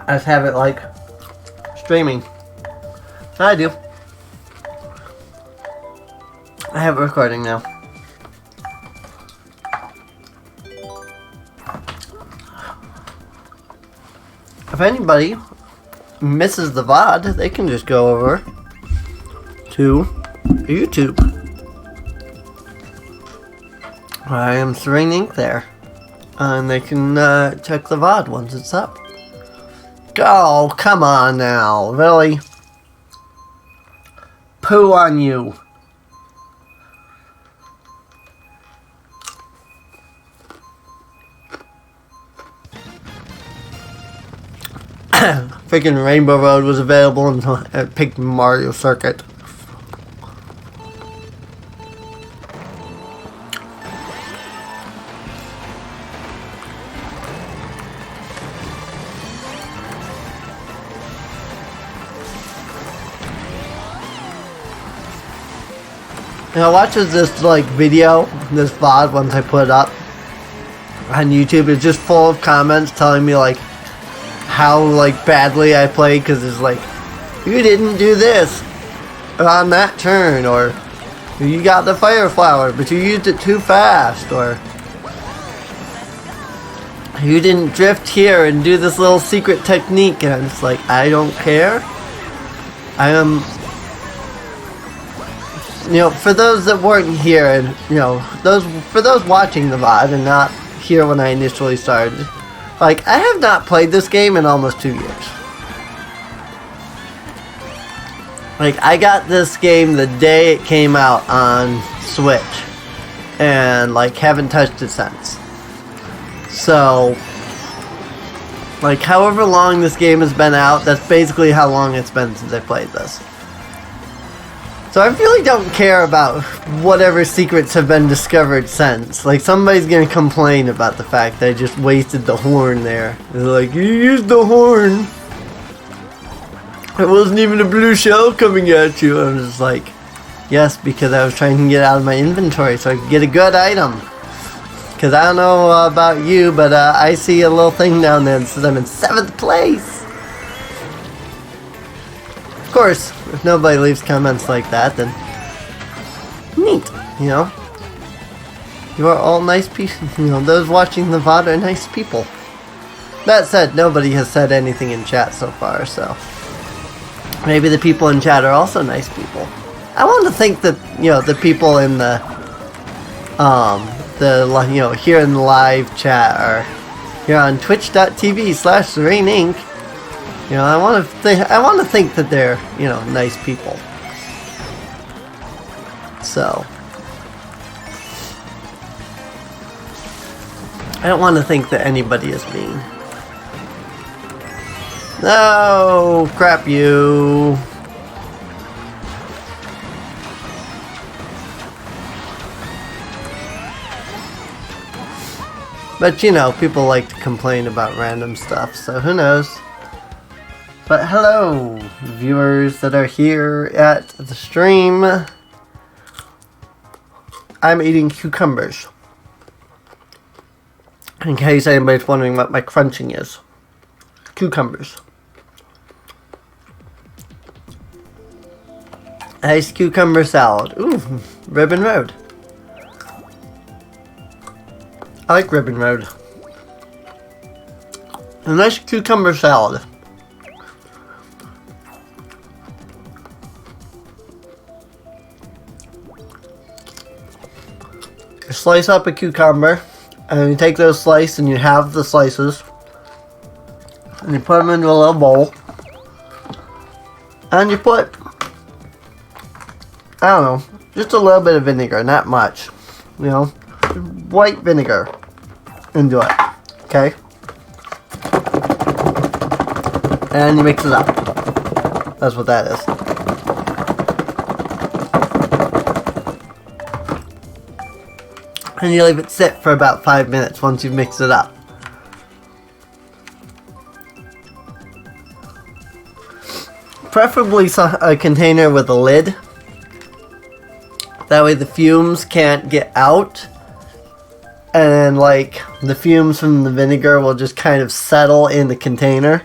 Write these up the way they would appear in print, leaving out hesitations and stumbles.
I just have it like streaming. I do. I have it recording now. If anybody misses the VOD, they can just go over to YouTube. I am Serene Ink there. And they can check the VOD once it's up. Oh, come on now. Really? Poo on you. Freaking Rainbow Road was available until I picked Mario Circuit. And I watched this like video, this VOD once I put it up on YouTube. It's just full of comments telling me like how like badly I played, because it's like, you didn't do this on that turn, or you got the fire flower but you used it too fast, or you didn't drift here and do this little secret technique. And I'm just like, I don't care. I am, you know, for those that weren't here, and you know, for those watching the VOD and not here when I initially started, like, I have not played this game in almost 2 years. Like, I got this game the day it came out on Switch, and like haven't touched it since. So, like, however long this game has been out, that's basically how long it's been since I played this. So I really don't care about whatever secrets have been discovered since. Like, somebody's gonna complain about the fact that I just wasted the horn there. They're like, you used the horn. It wasn't even a blue shell coming at you. I was just like, yes, because I was trying to get out of my inventory so I could get a good item. Because I don't know about you, but I see a little thing down there that says I'm in 7th place. Of course, if nobody leaves comments like that, then neat, you know. You are all nice people. You know, those watching the VOD are nice people. That said, nobody has said anything in chat so far, so maybe the people in chat are also nice people. I want to think that, you know, the people in the you know, here in the live chat are here on twitch.tv/SereneInc. You know, I want to think that they're, you know, nice people. So I don't want to think that anybody is mean. No, crap you. But you know, people like to complain about random stuff, so who knows. But hello, viewers that are here at the stream. I'm eating cucumbers. In case anybody's wondering what my crunching is. Cucumbers. Nice cucumber salad. Ooh, Ribbon Road. I like Ribbon Road. A nice cucumber salad. You slice up a cucumber, and you take those slices and you have the slices, and you put them into a little bowl, and you put, I don't know, just a little bit of vinegar, not much, you know, white vinegar into it, okay, and you mix it up. That's what that is. And you leave it sit for about 5 minutes once you mix it up. Preferably a container with a lid. That way the fumes can't get out. And like the fumes from the vinegar will just kind of settle in the container.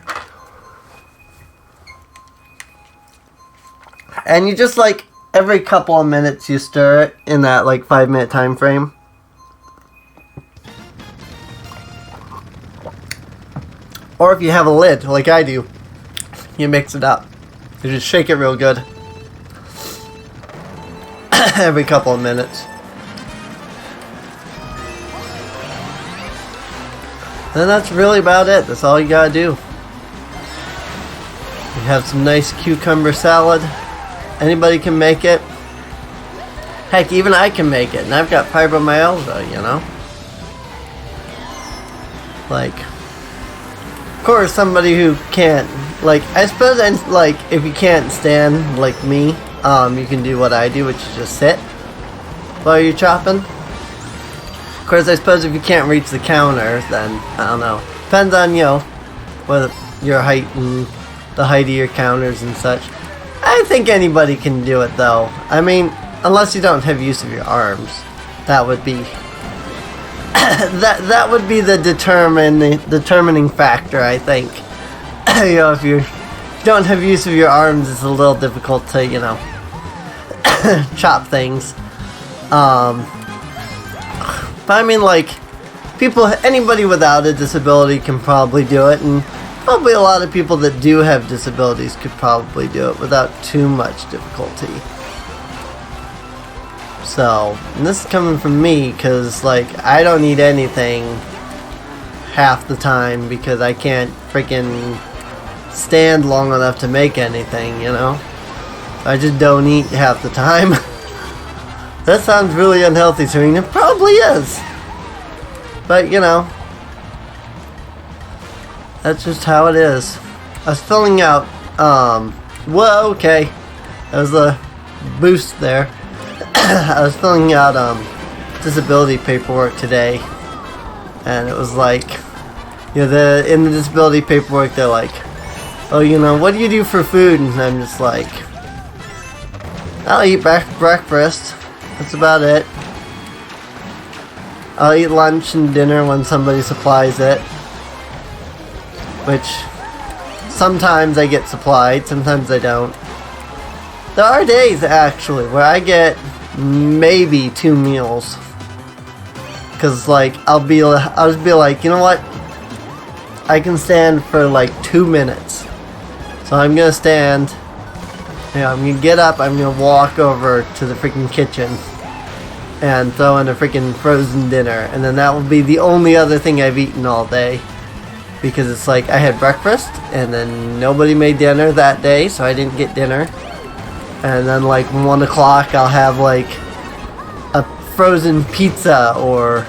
And you just like every couple of minutes you stir it in that like 5-minute time frame. Or if you have a lid like I do, you mix it up. You just shake it real good every couple of minutes. And that's really about it. That's all you gotta do. You have some nice cucumber salad. Anybody can make it. Heck, even I can make it. And I've got fibromyalgia, you know? Like, of course, somebody who can't, like, I suppose, like, if you can't stand, like me, you can do what I do, which is just sit while you're chopping. Of course, I suppose if you can't reach the counter, then, I don't know. Depends on, you know, what your height and the height of your counters and such. I think anybody can do it, though. I mean, unless you don't have use of your arms. That would be... that would be the determining factor, I think. You know, if you don't have use of your arms, it's a little difficult to, you know, chop things. But I mean, like, anybody without a disability can probably do it, and probably a lot of people that do have disabilities could probably do it without too much difficulty. So, and this is coming from me, because, like, I don't eat anything half the time, because I can't freaking stand long enough to make anything, you know? I just don't eat half the time. That sounds really unhealthy to me, and it probably is. But, you know, that's just how it is. I was filling out, whoa, okay. That was a boost there. I was filling out, disability paperwork today. And it was like, you know, in the disability paperwork, they're like, oh, you know, what do you do for food? And I'm just like, I'll eat breakfast. That's about it. I'll eat lunch and dinner when somebody supplies it. Which, sometimes I get supplied, sometimes I don't. There are days, actually, where I get maybe 2 meals. Because, like, I'll just be like, you know what? I can stand for, like, 2 minutes. So I'm gonna stand... Yeah, I'm gonna get up, I'm gonna walk over to the freaking kitchen and throw in a freaking frozen dinner, and then that will be the only other thing I've eaten all day. Because it's like, I had breakfast, and then nobody made dinner that day, so I didn't get dinner. And then like 1 o'clock, I'll have like a frozen pizza, or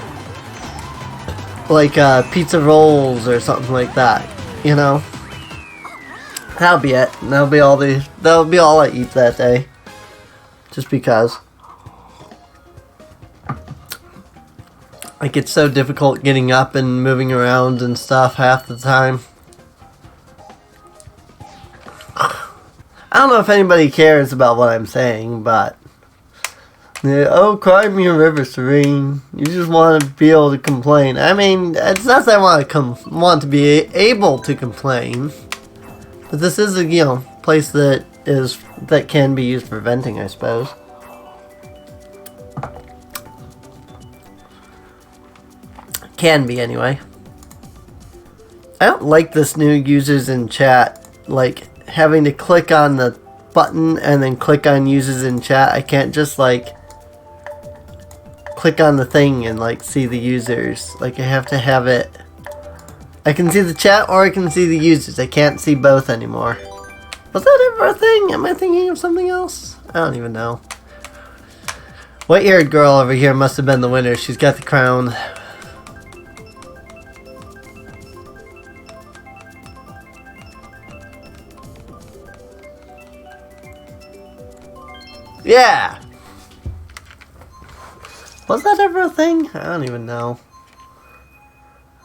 like pizza rolls or something like that, you know? That'll be it. That'll be all I eat that day. Just because. Like, it's so difficult getting up and moving around and stuff half the time. I don't know if anybody cares about what I'm saying, but... Yeah, oh, cry me a river serene. You just want to be able to complain. I mean, it's not that I want to be able to complain. But this is a, you know, place that can be used for venting, I suppose. Can be, anyway. I don't like this new users in chat, like, having to click on the button and then click on users in chat. I can't just, like, click on the thing and, like, see the users. Like, I have to have it... I can see the chat or I can see the users. I can't see both anymore. Was that ever a thing? Am I thinking of something else? I don't even know. White-haired girl over here must have been the winner. She's got the crown. Yeah! Was that ever a thing? I don't even know.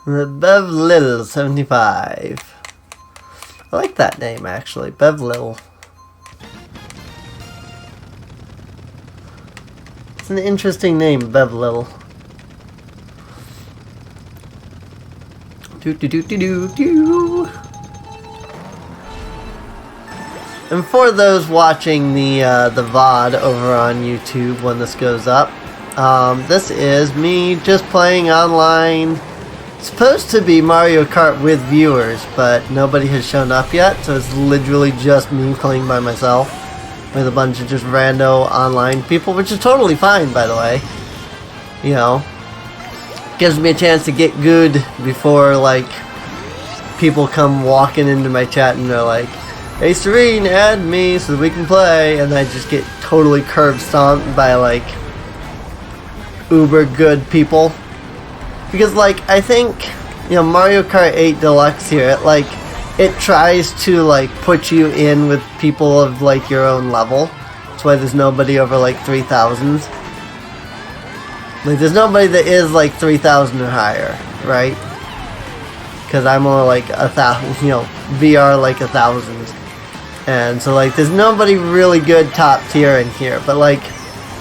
The Bev Little 75. I like that name, actually. Bev Little. It's an interesting name, Bev Little. Do do do do do do. And for those watching the VOD over on YouTube when this goes up, this is me just playing online. It's supposed to be Mario Kart with viewers, but nobody has shown up yet, so it's literally just me playing by myself with a bunch of just rando online people, which is totally fine, by the way. You know, gives me a chance to get good before, like, people come walking into my chat and they're like, "Hey Serene, add me so that we can play," and I just get totally curb stomped by, like, uber good people. Because, like, I think, you know, Mario Kart 8 Deluxe here, it tries to, like, put you in with people of, like, your own level. That's why there's nobody over, like, 3,000. Like, there's nobody that is, like, 3,000 or higher, right? Because I'm only, like, 1,000, you know, VR, like, 1,000. And so, like, there's nobody really good top tier in here. But, like,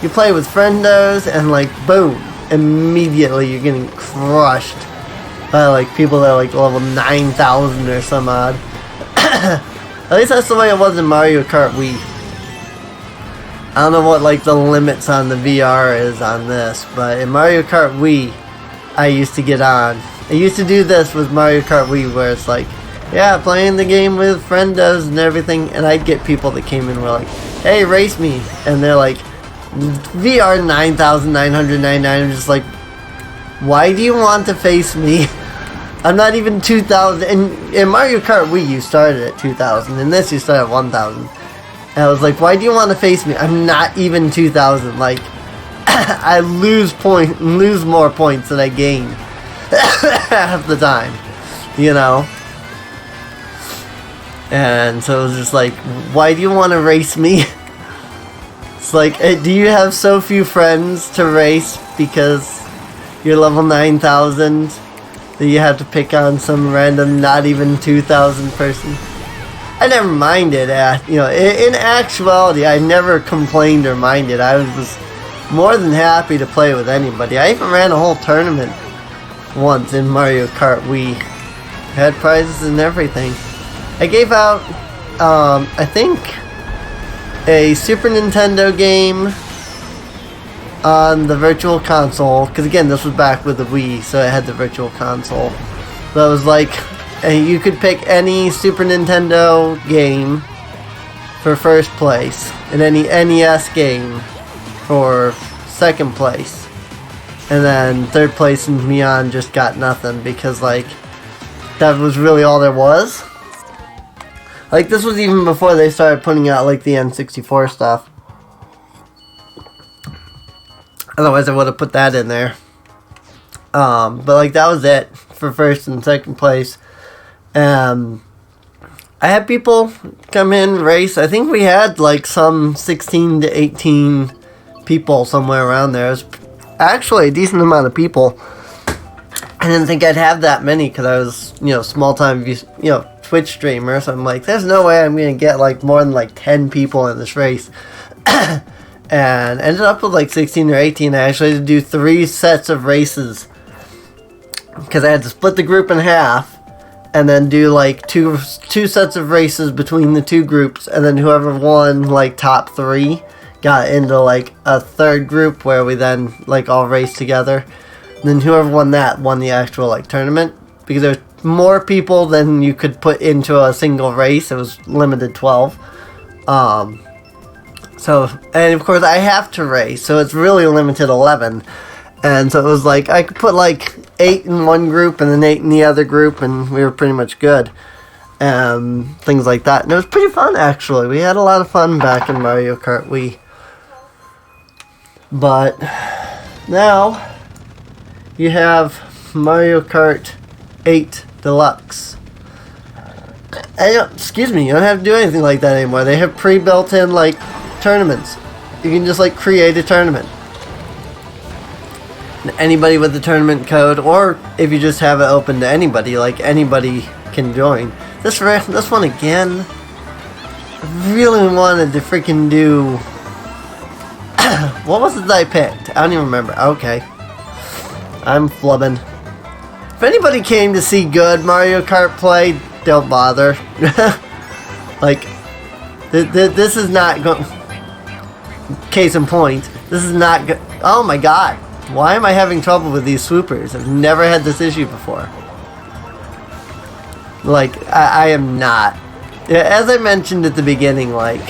you play with friendos and, like, boom, immediately you're getting crushed by, like, people that are, like, level 9,000 or some odd. At least that's the way it was in Mario Kart Wii. I don't know what, like, the limits on the VR is on this, but in Mario Kart Wii, I used to get on. I used to do this with Mario Kart Wii, where it's like, yeah, playing the game with friendos and everything, and I'd get people that came in and were like, "Hey, race me," and they're like, VR 9,999. I'm just like, why do you want to face me? I'm not even 2,000. And in Mario Kart Wii, you started at 2,000. In this, you start at 1,000. And I was like, why do you want to face me? I'm not even 2,000. Like, I lose more points than I gain half the time, you know? And so it was just like, why do you want to race me? It's like, do you have so few friends to race because you're level 9,000 that you have to pick on some random not even 2,000 person? I never minded, you know, in actuality, I never complained or minded. I was more than happy to play with anybody. I even ran a whole tournament once in Mario Kart Wii. Had prizes and everything. I gave out, I think, a Super Nintendo game on the Virtual Console, because again, this was back with the Wii, so it had the Virtual Console. So it was like, you could pick any Super Nintendo game for first place, and any NES game for second place, and then third place and beyond just got nothing, because, like, that was really all there was. Like, this was even before they started putting out, like, the N64 stuff. Otherwise, I would have put that in there. But, like, that was it for first and second place. I had people come in, race. I think we had, like, some 16 to 18 people somewhere around there. It was actually a decent amount of people. I didn't think I'd have that many because I was, you know, small-time, you know, Twitch streamer, so I'm like, there's no way I'm gonna get like more than like 10 people in this race. And ended up with like 16 or 18. I actually had to do 3 sets of races because I had to split the group in half and then do like two sets of races between the 2 groups, and then whoever won like top 3 got into like a third group where we then like all raced together. And then whoever won that won the actual like tournament, because there's more people than you could put into a single race. It was limited 12. So, and of course I have to race, so it's really limited 11. And so it was like, I could put like 8 in one group and then 8 in the other group, and we were pretty much good. Things like that. And it was pretty fun, actually. We had a lot of fun back in Mario Kart Wii. But now you have Mario Kart 8 Deluxe. Excuse me, you don't have to do anything like that anymore. They have pre-built in like tournaments. You can just like create a tournament. And anybody with the tournament code, or if you just have it open to anybody, like anybody can join. This one again, I really wanted to freaking do. What was it that I picked? I don't even remember. Okay, I'm flubbing. If anybody came to see good Mario Kart play, don't bother. Like, This is not going... Case in point, this is not good. Oh my god. Why am I having trouble with these swoopers? I've never had this issue before. Like, I am not. As I mentioned at the beginning, like,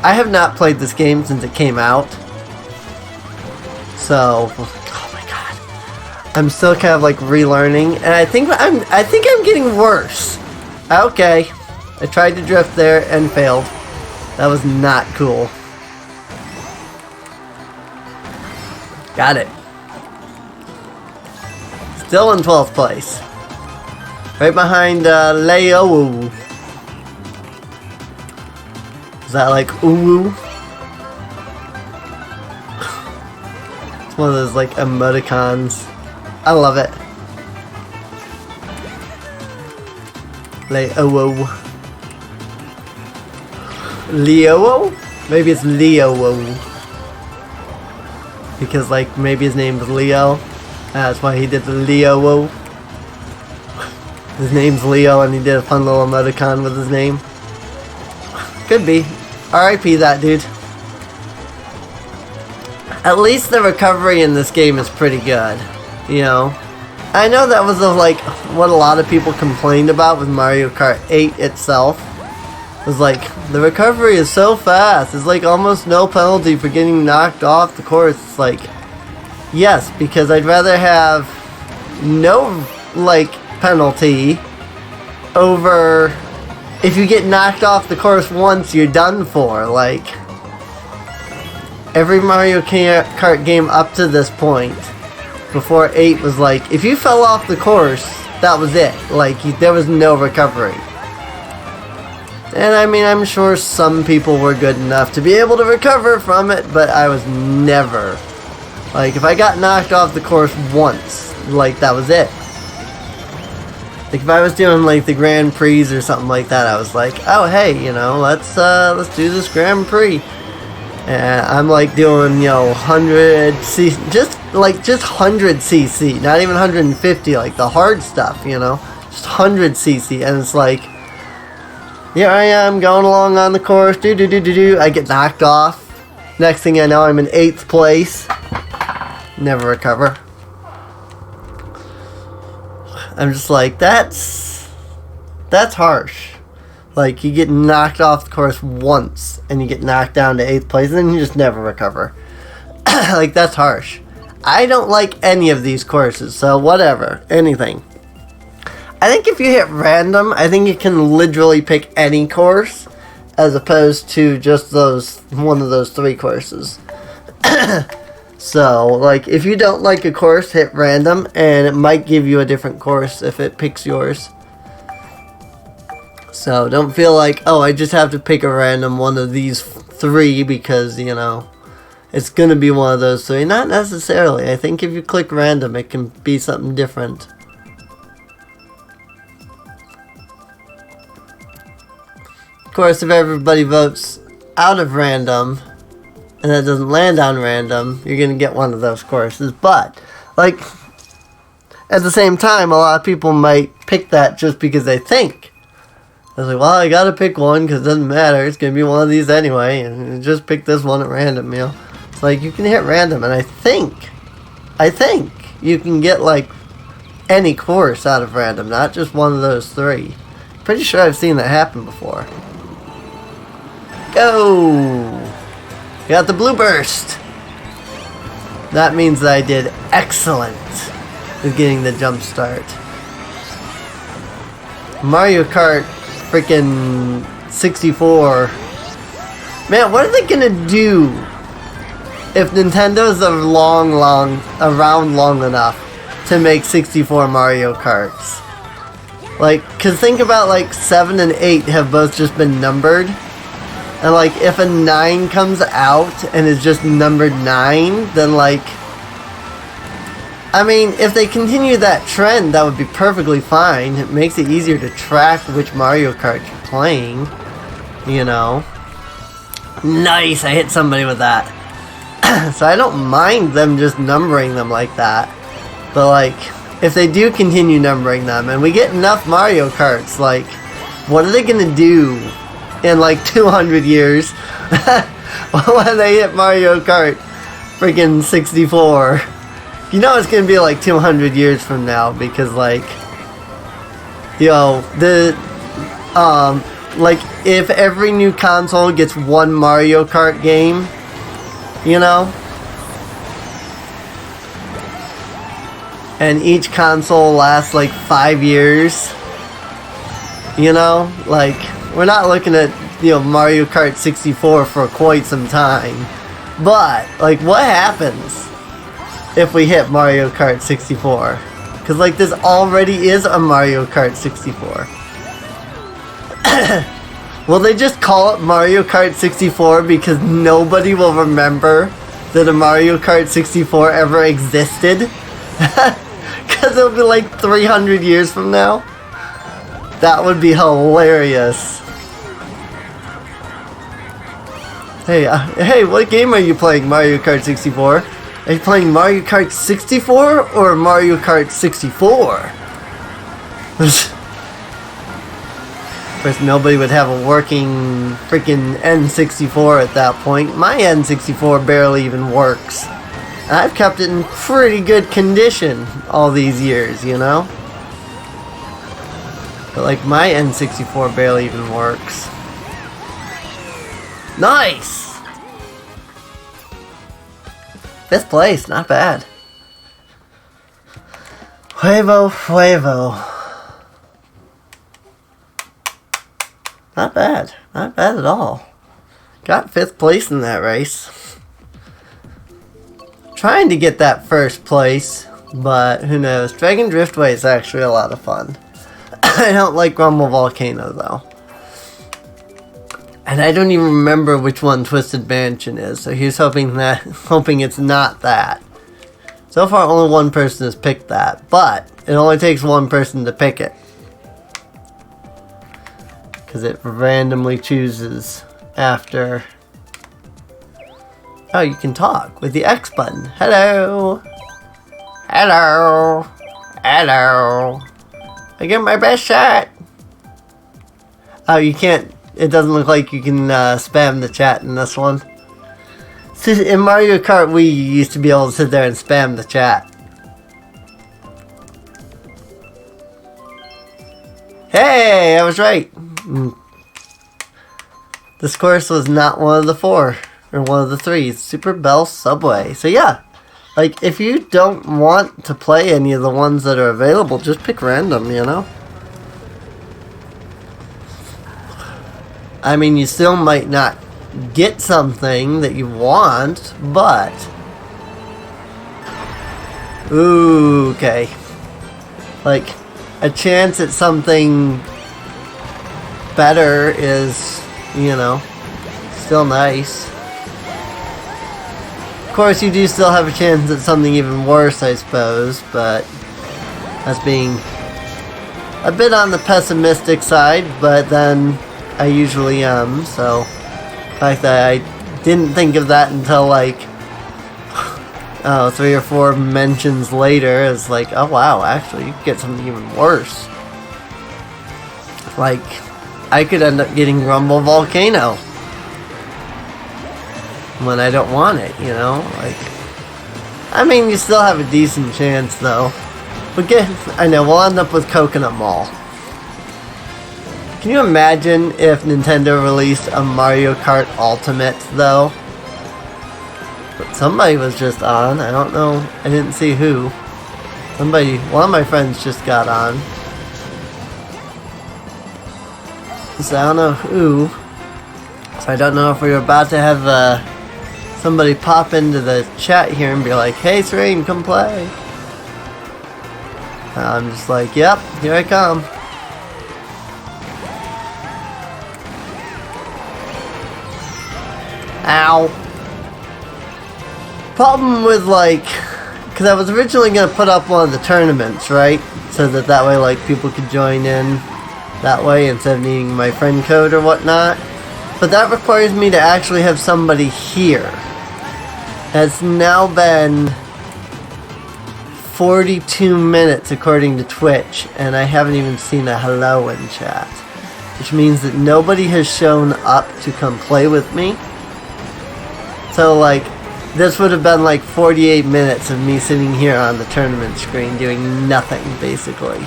I have not played this game since it came out. So, oh my god. I'm still kind of like relearning, and I think I'm getting worse. Okay. I tried to drift there and failed. That was not cool. Got it. Still in 12th place. Right behind Leo. Is that like ooh? It's one of those like emoticons. I love it. Leo. Leo? Maybe it's Leo. Because like maybe his name is Leo. That's why he did the Leo. His name's Leo and he did a fun little emoticon with his name. Could be. R.I.P. that dude. At least the recovery in this game is pretty good. You know? I know that was like what a lot of people complained about with Mario Kart 8 itself. It was like, the recovery is so fast. It's like almost no penalty for getting knocked off the course. It's like, yes, because I'd rather have no like penalty over if you get knocked off the course once, you're done for. Like, every Mario Kart game up to this point, before 8 was like, if you fell off the course, that was it. Like, there was no recovery. And I mean, I'm sure some people were good enough to be able to recover from it, but I was never. Like, if I got knocked off the course once, like, that was it. Like, if I was doing, like, the Grand Prix or something like that, I was like, oh, hey, you know, let's do this Grand Prix. And I'm, like, doing, you know, 100cc, just 100cc, not even 150, like, the hard stuff, you know, just 100cc, and it's like, here I am, going along on the course, I get knocked off. Next thing I know, I'm in 8th place. Never recover. I'm just like, that's harsh. Like, you get knocked off the course once, and you get knocked down to 8th place, and then you just never recover. Like, that's harsh. I don't like any of these courses, so whatever, anything. I think if you hit random, I think you can literally pick any course, as opposed to just one of those 3 courses. So, like, if you don't like a course, hit random, and it might give you a different course if it picks yours. So, don't feel like, oh, I just have to pick a random one of these 3 because, you know, it's going to be one of those 3. Not necessarily. I think if you click random, it can be something different. Of course, if everybody votes out of random, and that doesn't land on random, you're going to get one of those courses. But, like, at the same time, a lot of people might pick that just because they think. I was like, well, I got to pick one because it doesn't matter. It's going to be one of these anyway. And just pick this one at random, you know. It's like, you can hit random. And I think you can get, like, any course out of random. Not just one of those 3. Pretty sure I've seen that happen before. Go! Got the blue burst. That means that I did excellent with getting the jump start. Mario Kart freaking 64. Man, what are they gonna do if Nintendo's around long enough to make 64 Mario Karts? Like, cause think about like 7 and 8 have both just been numbered. And, like, if a 9 comes out and is just numbered 9, then, like, I mean, if they continue that trend, that would be perfectly fine. It makes it easier to track which Mario Kart you're playing, you know. Nice, I hit somebody with that. So I don't mind them just numbering them like that. But, like, if they do continue numbering them, and we get enough Mario Karts, like, what are they gonna do in like 200 years when they hit Mario Kart freaking 64. You know it's gonna be like 200 years from now because like, yo, like if every new console gets one Mario Kart game, you know, and each console lasts like 5 years, you know, like we're not looking at, you know, Mario Kart 64 for quite some time. But like what happens if we hit Mario Kart 64? Because like this already is a Mario Kart 64. Will they just call it Mario Kart 64 because nobody will remember that a Mario Kart 64 ever existed? Because it'll be like 300 years from now. That would be hilarious. Hey, hey, what game are you playing, Mario Kart 64? Are you playing Mario Kart 64 or Mario Kart 64? Of course, nobody would have a working freaking N64 at that point. My N64 barely even works. And I've kept it in pretty good condition all these years, you know? But like my N64 barely even works. Nice! 5th place, not bad. Huevo Fuevo. Not bad. Not bad at all. Got 5th place in that race. Trying to get that 1st place, but who knows. Dragon Driftway is actually a lot of fun. I don't like Rumble Volcano though. And I don't even remember which one Twisted Mansion is, so here's hoping it's not that. So far only one person has picked that, but it only takes one person to pick it. Because it randomly chooses after. Oh, you can talk with the X button. Hello. Hello. Hello. I get my best shot. Oh, you can't. It doesn't look like you can spam the chat in this one. In Mario Kart Wii, you used to be able to sit there and spam the chat. Hey, I was right. This course was not one of the 4, or one of the 3. Super Bell Subway. So yeah, like if you don't want to play any of the ones that are available, just pick random, you know? I mean, you still might not get something that you want, but... Ooh, okay. Like, a chance at something better is, you know, still nice. Of course, you do still have a chance at something even worse, I suppose, but that's being a bit on the pessimistic side, but then I usually am, so the fact that I didn't think of that until like 3 or 4 mentions later is like, oh wow, actually you could get something even worse. Like, I could end up getting Rumble Volcano when I don't want it, you know? Like, I mean, you still have a decent chance though. But I know, we'll end up with Coconut Mall. Can you imagine if Nintendo released a Mario Kart Ultimate, though? But somebody was just on. I don't know. I didn't see who. One of my friends just got on. So I don't know who. So I don't know if we were about to have somebody pop into the chat here and be like, hey, Serene, come play. I'm just like, yep, here I come. Ow. Problem with, like, because I was originally going to put up one of the tournaments, right? So that way, like, people could join in that way instead of needing my friend code or whatnot. But that requires me to actually have somebody here. It's now been 42 minutes according to Twitch, and I haven't even seen a hello in chat. which means that nobody has shown up to come play with me. So like, this would have been like 48 minutes of me sitting here on the tournament screen doing nothing, basically.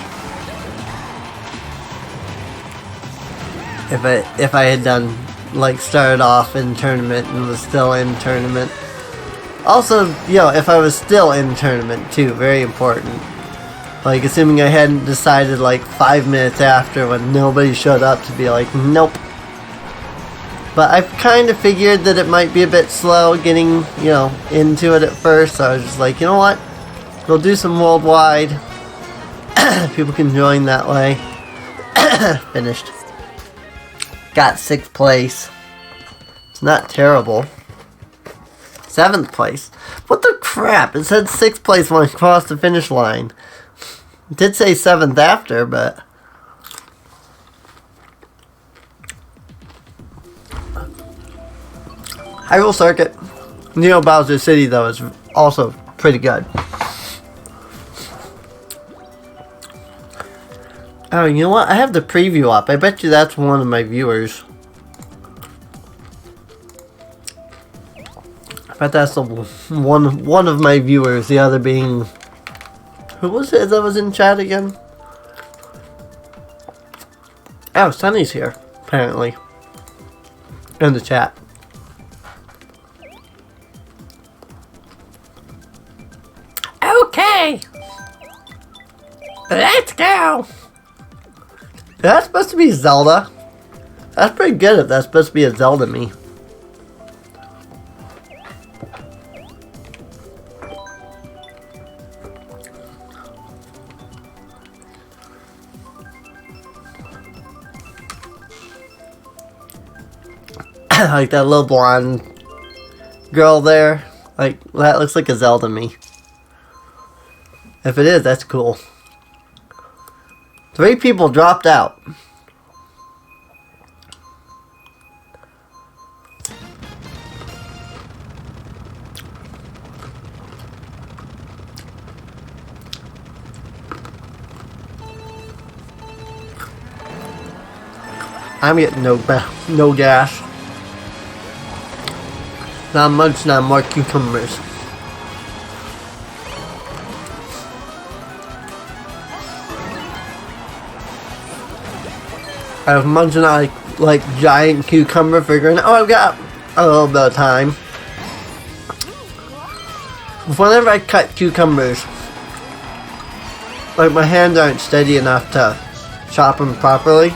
If I had done, like, started off in tournament and was still in tournament. Also, you know, if I was still in tournament too, very important. Like, assuming I hadn't decided like 5 minutes after when nobody showed up to be like, nope. But I kind of figured that it might be a bit slow getting, you know, into it at first. So I was just like, you know what? We'll do some worldwide. People can join that way. Finished. Got 6th place. It's not terrible. 7th place. What the crap? It said 6th place when I crossed the finish line. It did say 7th after, but... Hyrule Circuit. Neo Bowser City, though, is also pretty good. Oh, you know what? I have the preview up. I bet you that's one of my viewers. I bet that's the one of my viewers. The other being... Who was it that was in chat again? Oh, Sunny's here, apparently. In the chat. Okay! Let's go! That's supposed to be Zelda. That's pretty good if that's supposed to be a Zelda me. Like that little blonde girl there. Like, that looks like a Zelda me. If it is, that's cool. 3 people dropped out. I'm getting no gas. Not much, not more cucumbers. I was munching on like giant cucumber, figuring, oh, I've got a little bit of time. Whenever I cut cucumbers, like my hands aren't steady enough to chop them properly.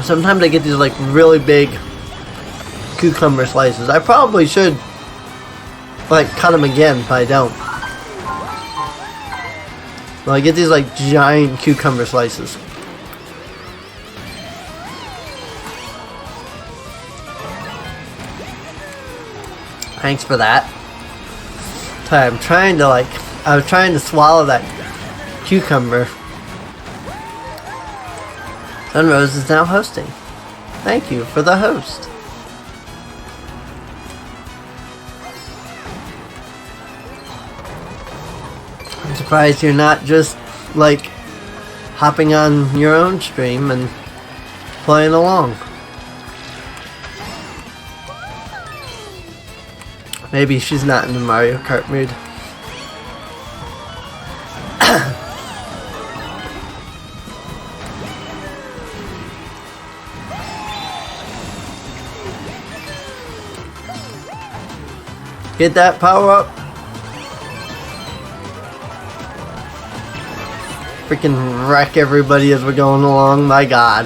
Sometimes I get these like really big cucumber slices. I probably should like cut them again, but I don't. Well, I get these like giant cucumber slices. Thanks for that. Sorry, I was trying to swallow that cucumber. Sunrose is now hosting. Thank you for the host. I'm surprised you're not just, like, hopping on your own stream and playing along. Maybe she's not in the Mario Kart mood. Get that power up. Freaking wreck everybody as we're going along, my god.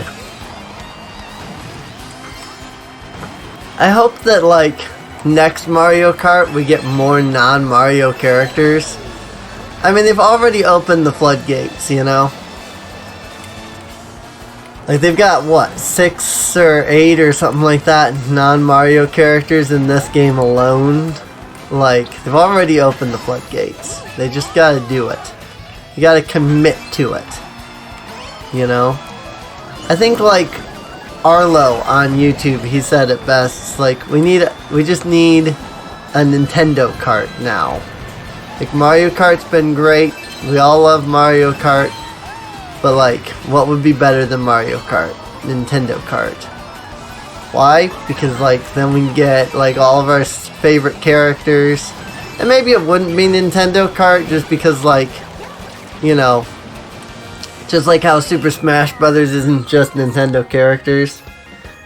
I hope that, like, next Mario Kart we get more non-Mario characters. I mean, they've already opened the floodgates, you know? Like, they've got, what, 6 or 8 or something like that non-Mario characters in this game alone. Like, they've already opened the floodgates. They just gotta do it. You gotta commit to it. You know? I think, like, Arlo on YouTube, he said it best. It's like, we just need a Nintendo Kart now. Like, Mario Kart's been great. We all love Mario Kart. But like, what would be better than Mario Kart? Nintendo Kart. Why? Because like, then we can get like all of our favorite characters. And maybe it wouldn't be Nintendo Kart just because like, you know, just like how Super Smash Brothers isn't just Nintendo characters,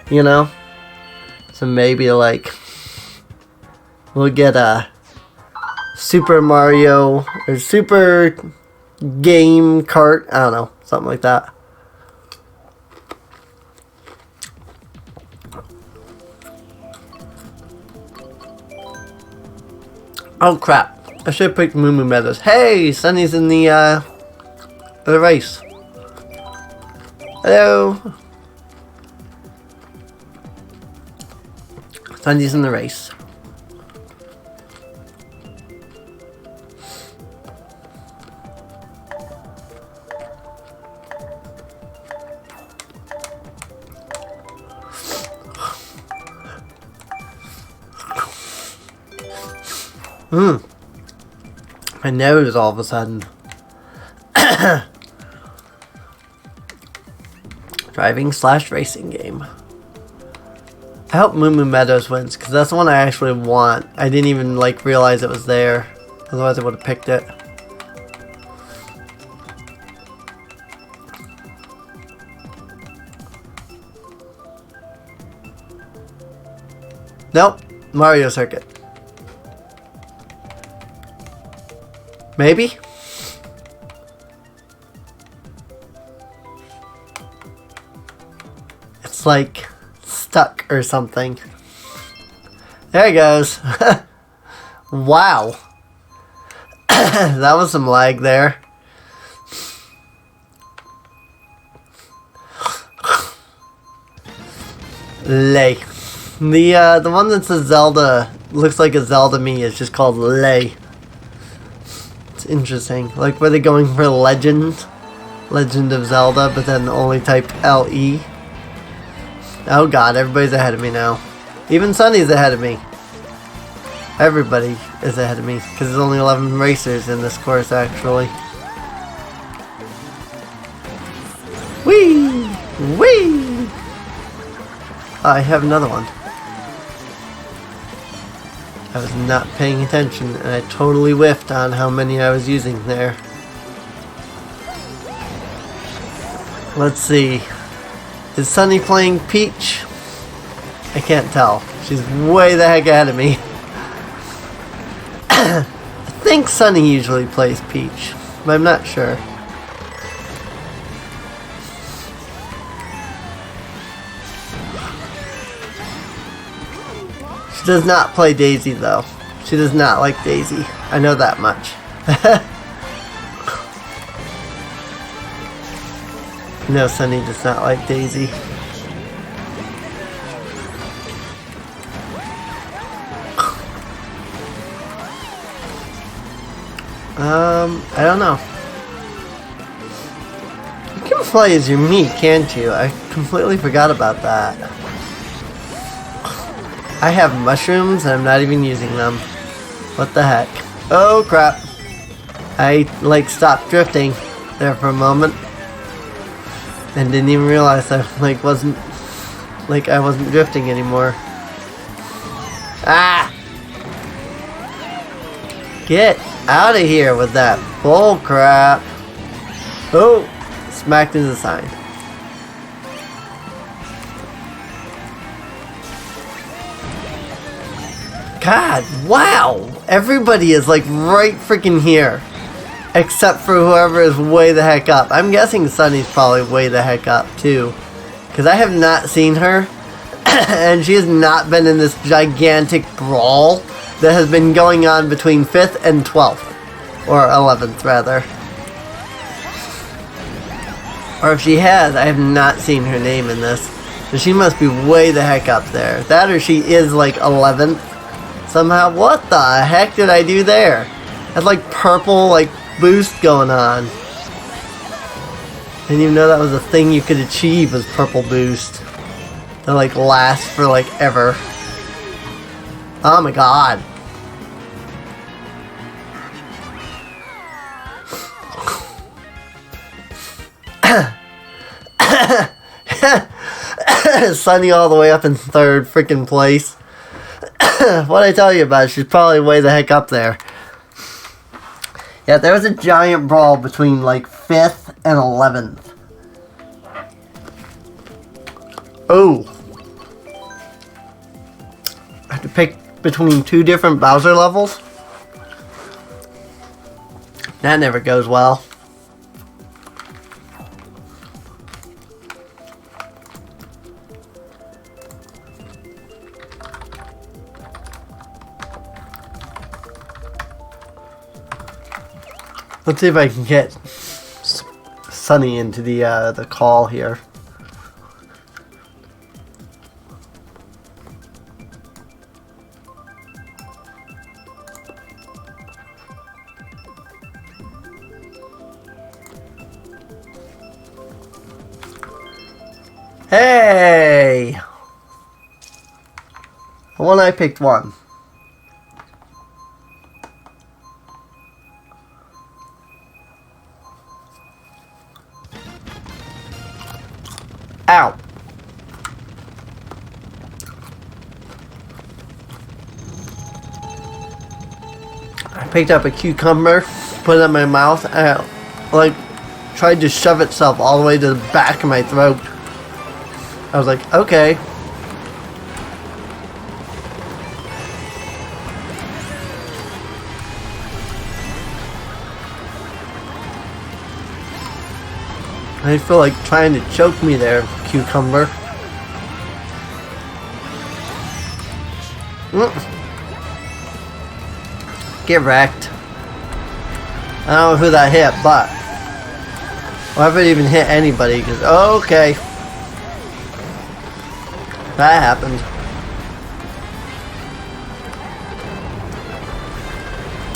you know? So maybe like, we'll get a Super Mario or Super Game Kart, I don't know, something like that. Oh crap, I should have picked Moo Moo Meadows. Hey, Sunny's in the race. Hello. Sunny's in the race. My nose all of a sudden. Driving / racing game. I hope Moo Moo Meadows wins, because that's the one I actually want. I didn't even like realize it was there. Otherwise I would have picked it. Nope. Mario Circuit. Maybe? It's like stuck or something. There it goes. Wow. That was some lag there. Lay. The one that says Zelda looks like a Zelda me is just called Lay. It's interesting. Like, were they going for Legend of Zelda, but then only type LE? Oh god, everybody's ahead of me now. Even Sunny's ahead of me. Everybody is ahead of me, because there's only 11 racers in this course, actually. Whee! Whee! I have another one. I was not paying attention, and I totally whiffed on how many I was using there. Let's see. Is Sunny playing Peach? I can't tell. She's way the heck ahead of me. I think Sunny usually plays Peach, but I'm not sure. She does not play Daisy though. She does not like Daisy. I know that much. No, Sunny does not like Daisy. I don't know. You can play as your Mii, can't you? I completely forgot about that. I have mushrooms and I'm not even using them. What the heck? Oh crap. I like stopped drifting there for a moment. And didn't even realize I like I wasn't drifting anymore. Ah! Get out of here with that bull crap. Oh, smacked into the sign. God, wow! Everybody is like right freaking here. Except for whoever is way the heck up. I'm guessing Sunny's probably way the heck up too. Because I have not seen her. And she has not been in this gigantic brawl that has been going on between 5th and 12th. Or 11th rather. Or if she has, I have not seen her name in this. So she must be way the heck up there. That or she is like 11th. Somehow. What the heck did I do there? I had like purple like boost going on. Didn't even know that was a thing you could achieve, was purple boost. That like lasts for like ever. Oh my god. Sunny all the way up in third freaking place. What I tell you about it, she's probably way the heck up there. Yeah, there was a giant brawl between like 5th and 11th. Oh. I had to pick between 2 different Bowser levels. That never goes well. Let's see if I can get Sunny into the call here. Hey! I picked one. Ow. I picked up a cucumber, put it in my mouth, and like tried to shove itself all the way to the back of my throat. I was like, okay. I feel like trying to choke me there, cucumber. Get wrecked. I don't know who that hit, but or if it even hit anybody, because okay. That happened.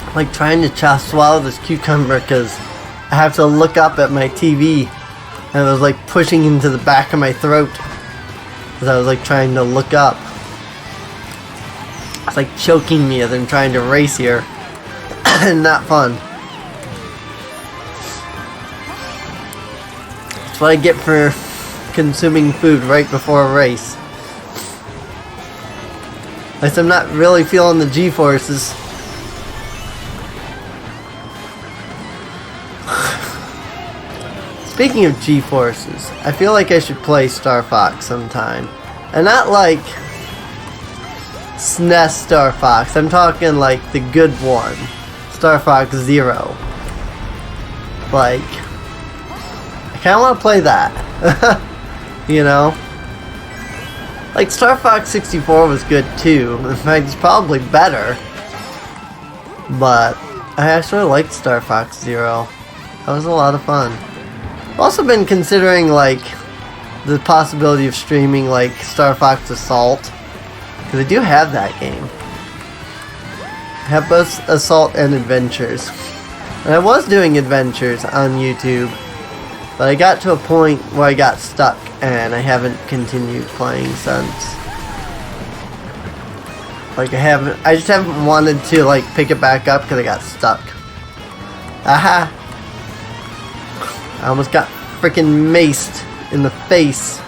I'm like trying to swallow this cucumber because I have to look up at my TV. And it was like pushing into the back of my throat as I was like trying to look up. It's like choking me as I'm trying to race here. Not fun. That's what I get for consuming food right before a race. At least I'm not really feeling the G-forces. Speaking of G-forces, I feel like I should play Star Fox sometime. And not like SNES Star Fox, I'm talking like the good one. Star Fox Zero. Like, I kinda wanna play that. You know? Like Star Fox 64 was good too. In fact, it's probably better. But I actually liked Star Fox Zero. That was a lot of fun. I've also been considering like the possibility of streaming like Star Fox Assault, because I do have that game. I have both Assault and Adventures, and I was doing Adventures on YouTube, but I got to a point where I got stuck and I haven't continued playing since. Like I just haven't wanted to like pick it back up because I got stuck. Aha! I almost got freaking maced in the face.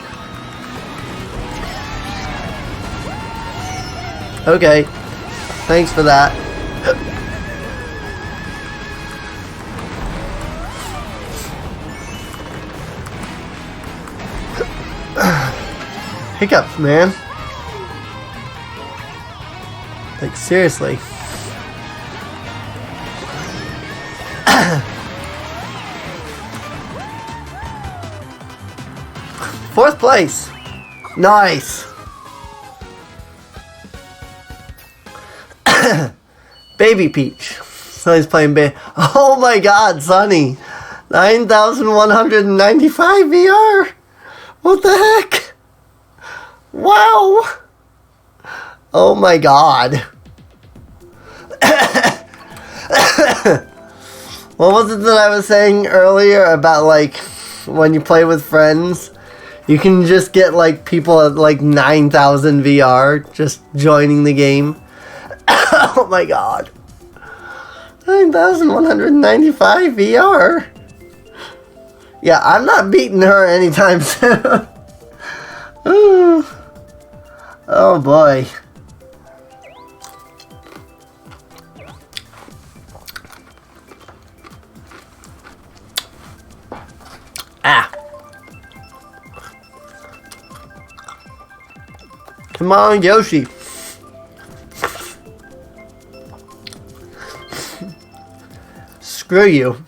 Okay. Thanks for that. Hiccups, man. Like, seriously. Fourth place. Nice. Baby Peach. Sonny's playing oh my god, Sonny. 9,195 VR. What the heck? Wow. Oh my god. What was it that I was saying earlier about like when you play with friends? You can just get like people at like 9,000 VR just joining the game. Oh my god. 9,195 VR. Yeah, I'm not beating her anytime soon. Ooh. Oh boy. Ah. Come on, Yoshi. Screw you.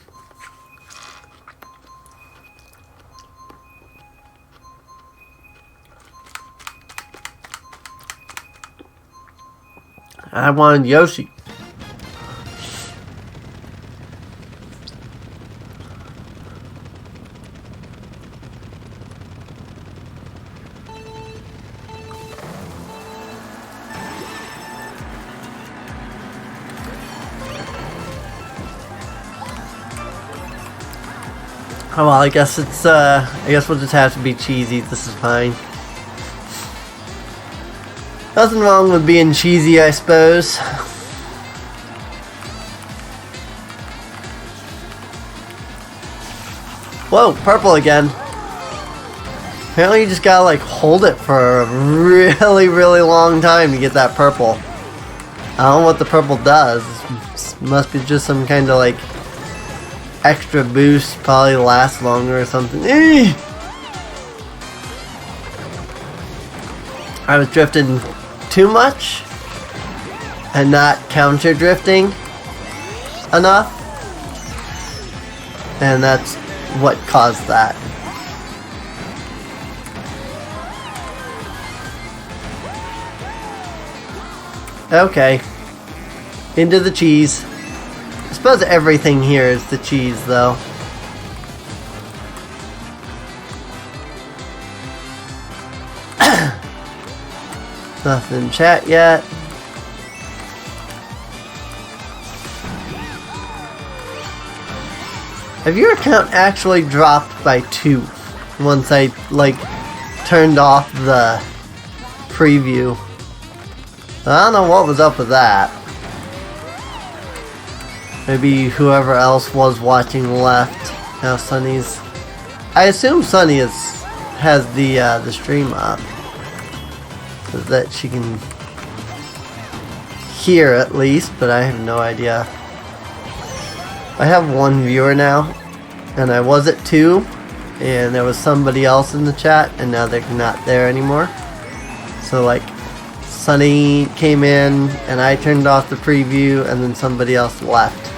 I wanted Yoshi. Oh well, I guess it's I guess we'll just have to be cheesy. This is fine. Nothing wrong with being cheesy, I suppose. Whoa, purple again. Apparently you just gotta like hold it for a really, really long time to get that purple. I don't know what the purple does. It must be just some kind of like extra boost, probably lasts longer or something. I was drifting too much and not counter drifting enough, and that's what caused that. Okay, into the cheese. I suppose everything here is the cheese, though. Nothing in chat yet. Have your account actually dropped by 2 once I, like, turned off the preview? I don't know what was up with that. Maybe whoever else was watching left. Now Sunny's... I assume Sunny has the stream up, so that she can hear at least, but I have no idea. I have 1 viewer now, and I was at 2, and there was somebody else in the chat, and now they're not there anymore. So like, Sunny came in, and I turned off the preview, and then somebody else left.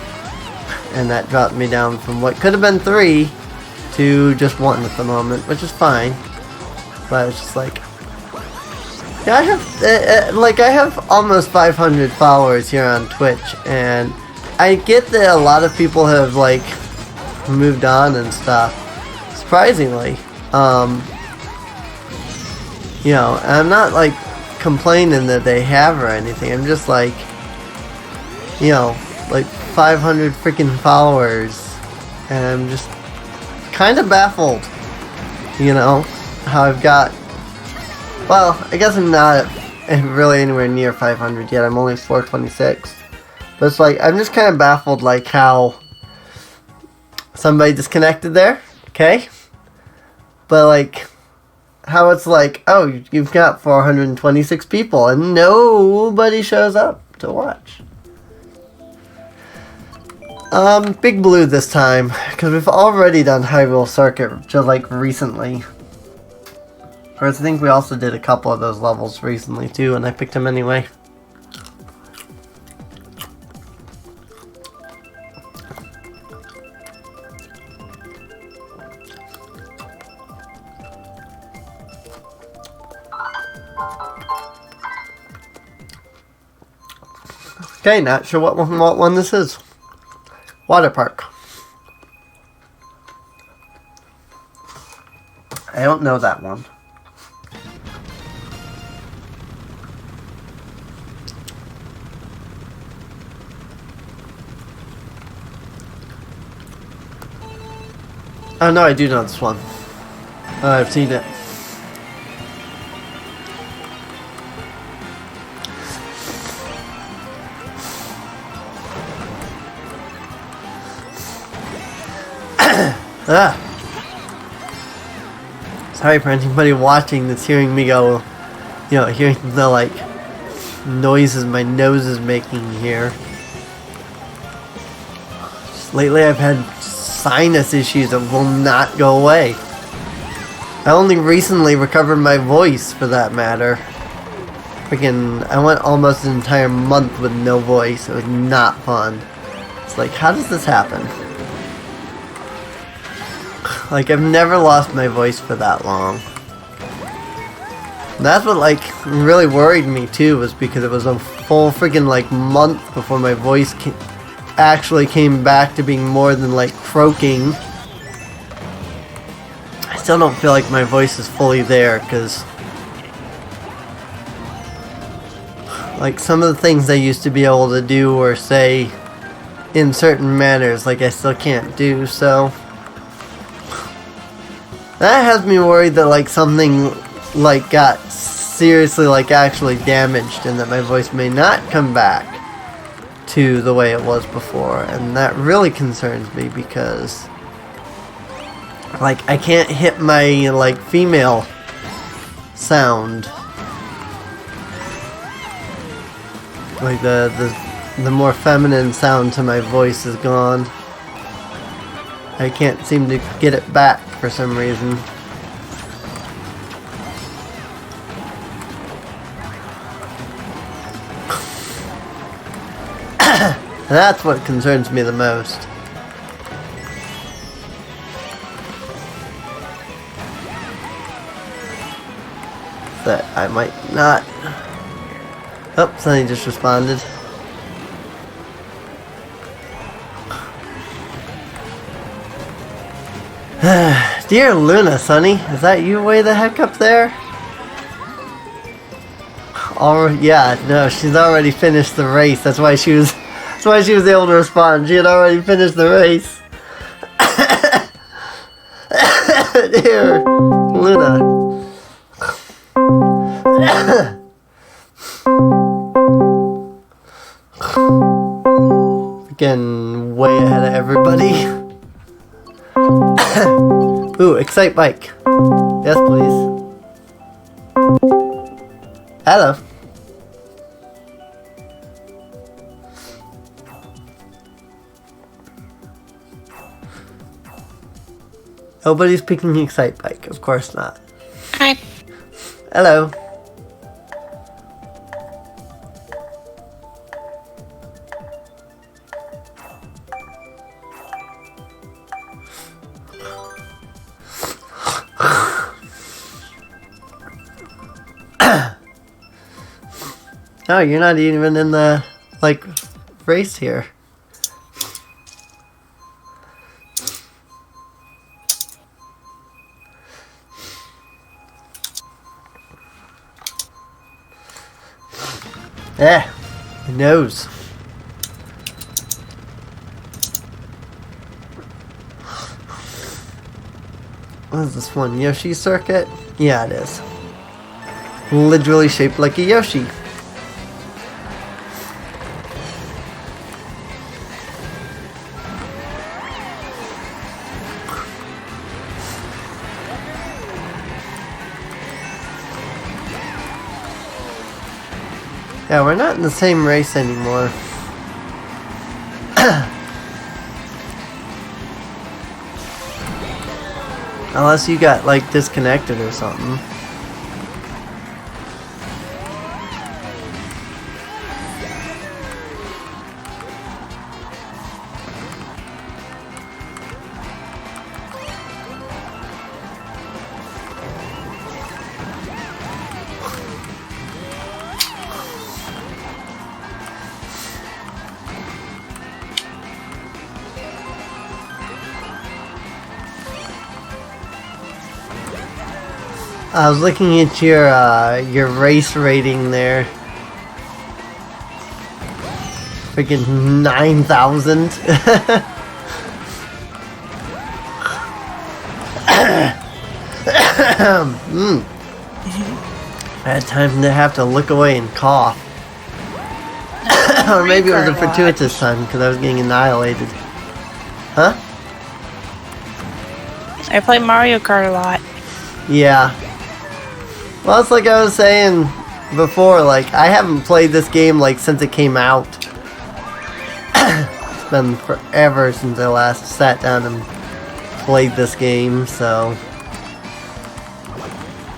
And that dropped me down from what could have been 3 to just 1 at the moment, which is fine. But it's just like, yeah, I have I have almost 500 followers here on Twitch, and I get that a lot of people have like moved on and stuff. Surprisingly, you know, I'm not like complaining that they have or anything. I'm just like, you know, like 500 freaking followers, and I'm just kind of baffled, you know, how I've got, well, I guess I'm not really anywhere near 500 yet. I'm only 426, but it's like, I'm just kind of baffled, like how somebody disconnected there, okay, but like how it's like, oh, you've got 426 people and nobody shows up to watch. Big Blue this time, because we've already done Hyrule Circuit just like recently. Or I think we also did a couple of those levels recently too, and I picked them anyway. Okay, not sure what one this is. Water Park. I don't know that one. Oh no, I do know this one. I've seen it. Ah. Sorry for anybody watching that's hearing me go, you know, hearing the like noises my nose is making here. Just lately I've had sinus issues that will not go away. I only recently recovered my voice, for that matter. Freaking, I went almost an entire month with no voice. It was not fun. It's like, how does this happen? Like, I've never lost my voice for that long. And that's what, like, really worried me, too, was because it was a full freaking, like, month before my voice actually came back to being more than, like, croaking. I still don't feel like my voice is fully there, because like some of the things I used to be able to do or say in certain manners, like I still can't do, so that has me worried that like something like got seriously like actually damaged and that my voice may not come back to the way it was before, and that really concerns me because like I can't hit my like female sound. Like the more feminine sound to my voice is gone. I can't seem to get it back for some reason. That's what concerns me the most. That I might not. Oh, somebody just responded. Dear Luna, Sonny, is that you way the heck up there? Oh yeah, no, she's already finished the race. That's why she was able to respond. She had already finished the race. Dear Luna. Again, way ahead of everybody. Ooh, Excite Bike. Yes, please. Hello. Nobody's picking the Excite Bike. Of course not. Hi. Hello. Oh, you're not even in the, like, race here. Eh, my nose. What is this one? Yoshi Circuit? Yeah, it is. Literally shaped like a Yoshi. Yeah, we're not in the same race anymore. Unless you got, like, disconnected or something. I was looking at your race rating there. Freaking 9,000. I had time to have to look away and cough. Or maybe it was a fortuitous time because I was getting annihilated. Huh? I play Mario Kart a lot. Yeah. Well, it's like I was saying before, like, I haven't played this game, like, since it came out. It's been forever since I last sat down and played this game, so...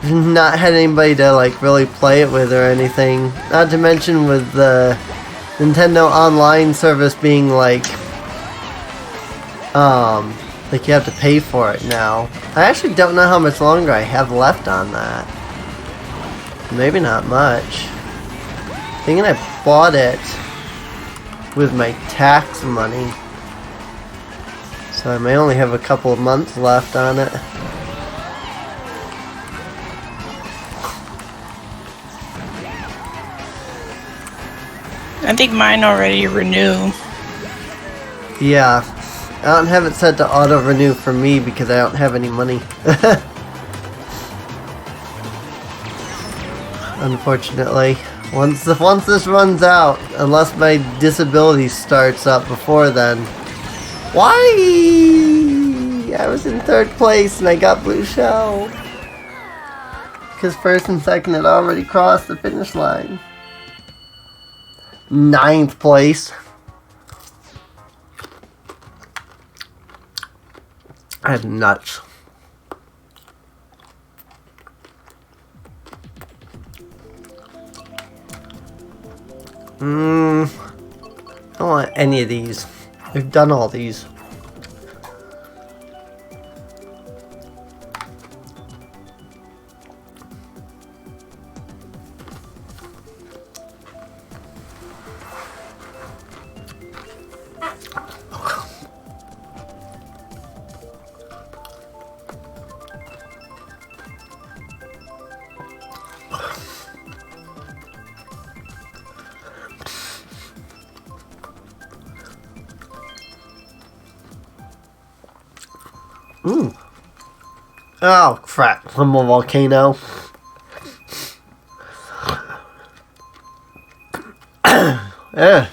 not had anybody to, like, really play it with or anything. Not to mention with the Nintendo Online service being, like, you have to pay for it now. I actually don't know how much longer I have left on that. Maybe not much. Thinking I bought it with my tax money. So I may only have a couple of months left on it. I think mine already renew. Yeah. I don't have it set to auto-renew for me because I don't have any money. Unfortunately. Once this runs out, unless my disability starts up before then. Why? I was in 3rd place and I got blue shell. Because 1st and 2nd had already crossed the finish line. 9th place. That's nuts. I don't want any of these. I've done all these. Ooh. Oh, crap. I'm a volcano. Yeah.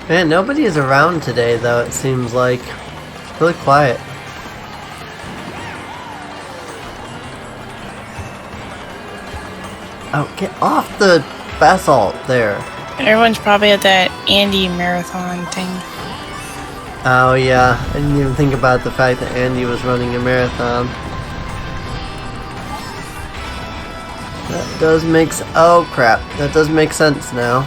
Man, nobody is around today, though, it seems like. It's really quiet. Oh, get off the basalt there. Everyone's probably at that Andy marathon thing. Oh, yeah. I didn't even think about the fact that Andy was running a marathon. That does make oh, crap. That does make sense now.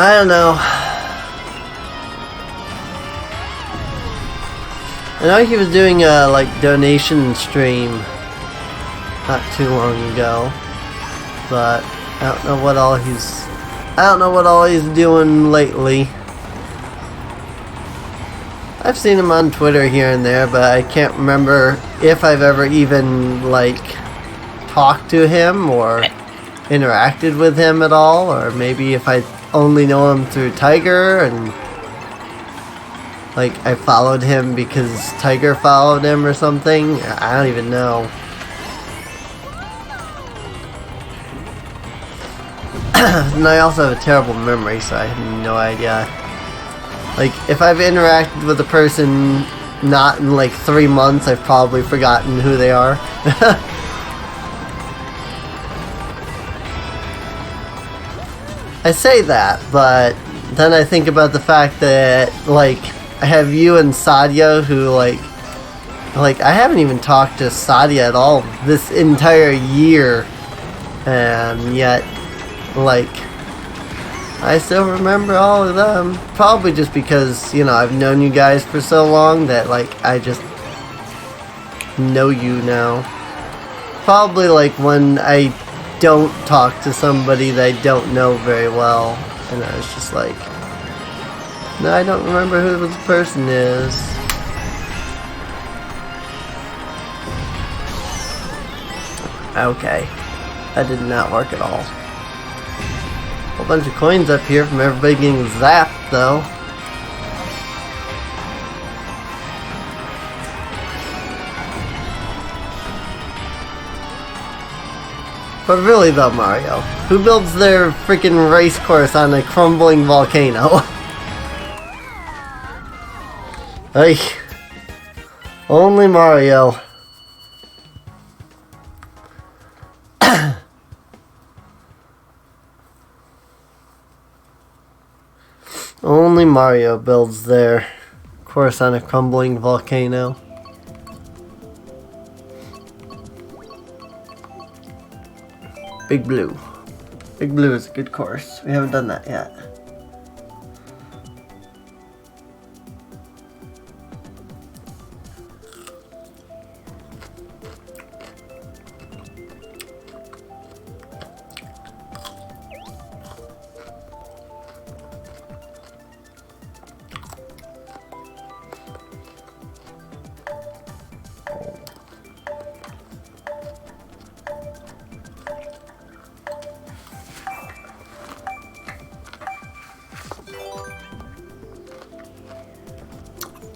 I don't know. I know he was doing a donation stream not too long ago, but I don't know what all he's doing lately. I've seen him on Twitter here and there, but I can't remember if I've ever even talked to him or interacted with him at all, or maybe if I only know him through Tiger and I followed him because Tiger followed him or something. I don't even know. And I also have a terrible memory, so I have no idea. If I've interacted with a person not in 3 months, I've probably forgotten who they are. I say that, but then I think about the fact that, I have you and Sadia who, I haven't even talked to Sadia at all this entire year, and yet, I still remember all of them. Probably just because, I've known you guys for so long that, I just know you now. Probably, when I don't talk to somebody that I don't know very well, and I was just No, I don't remember who this person is. Okay. That did not work at all. A whole bunch of coins up here from everybody getting zapped, though. But really though, Mario, who builds their freaking race course on a crumbling volcano? Hey, only Mario. Only Mario builds their course on a crumbling volcano. Big Blue. Big Blue is a good course. We haven't done that yet.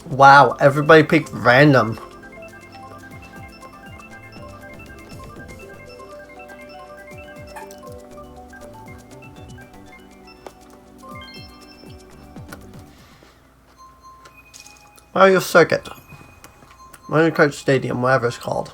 Wow, everybody picked random. Mario Circuit. Mario Kart Stadium, whatever it's called.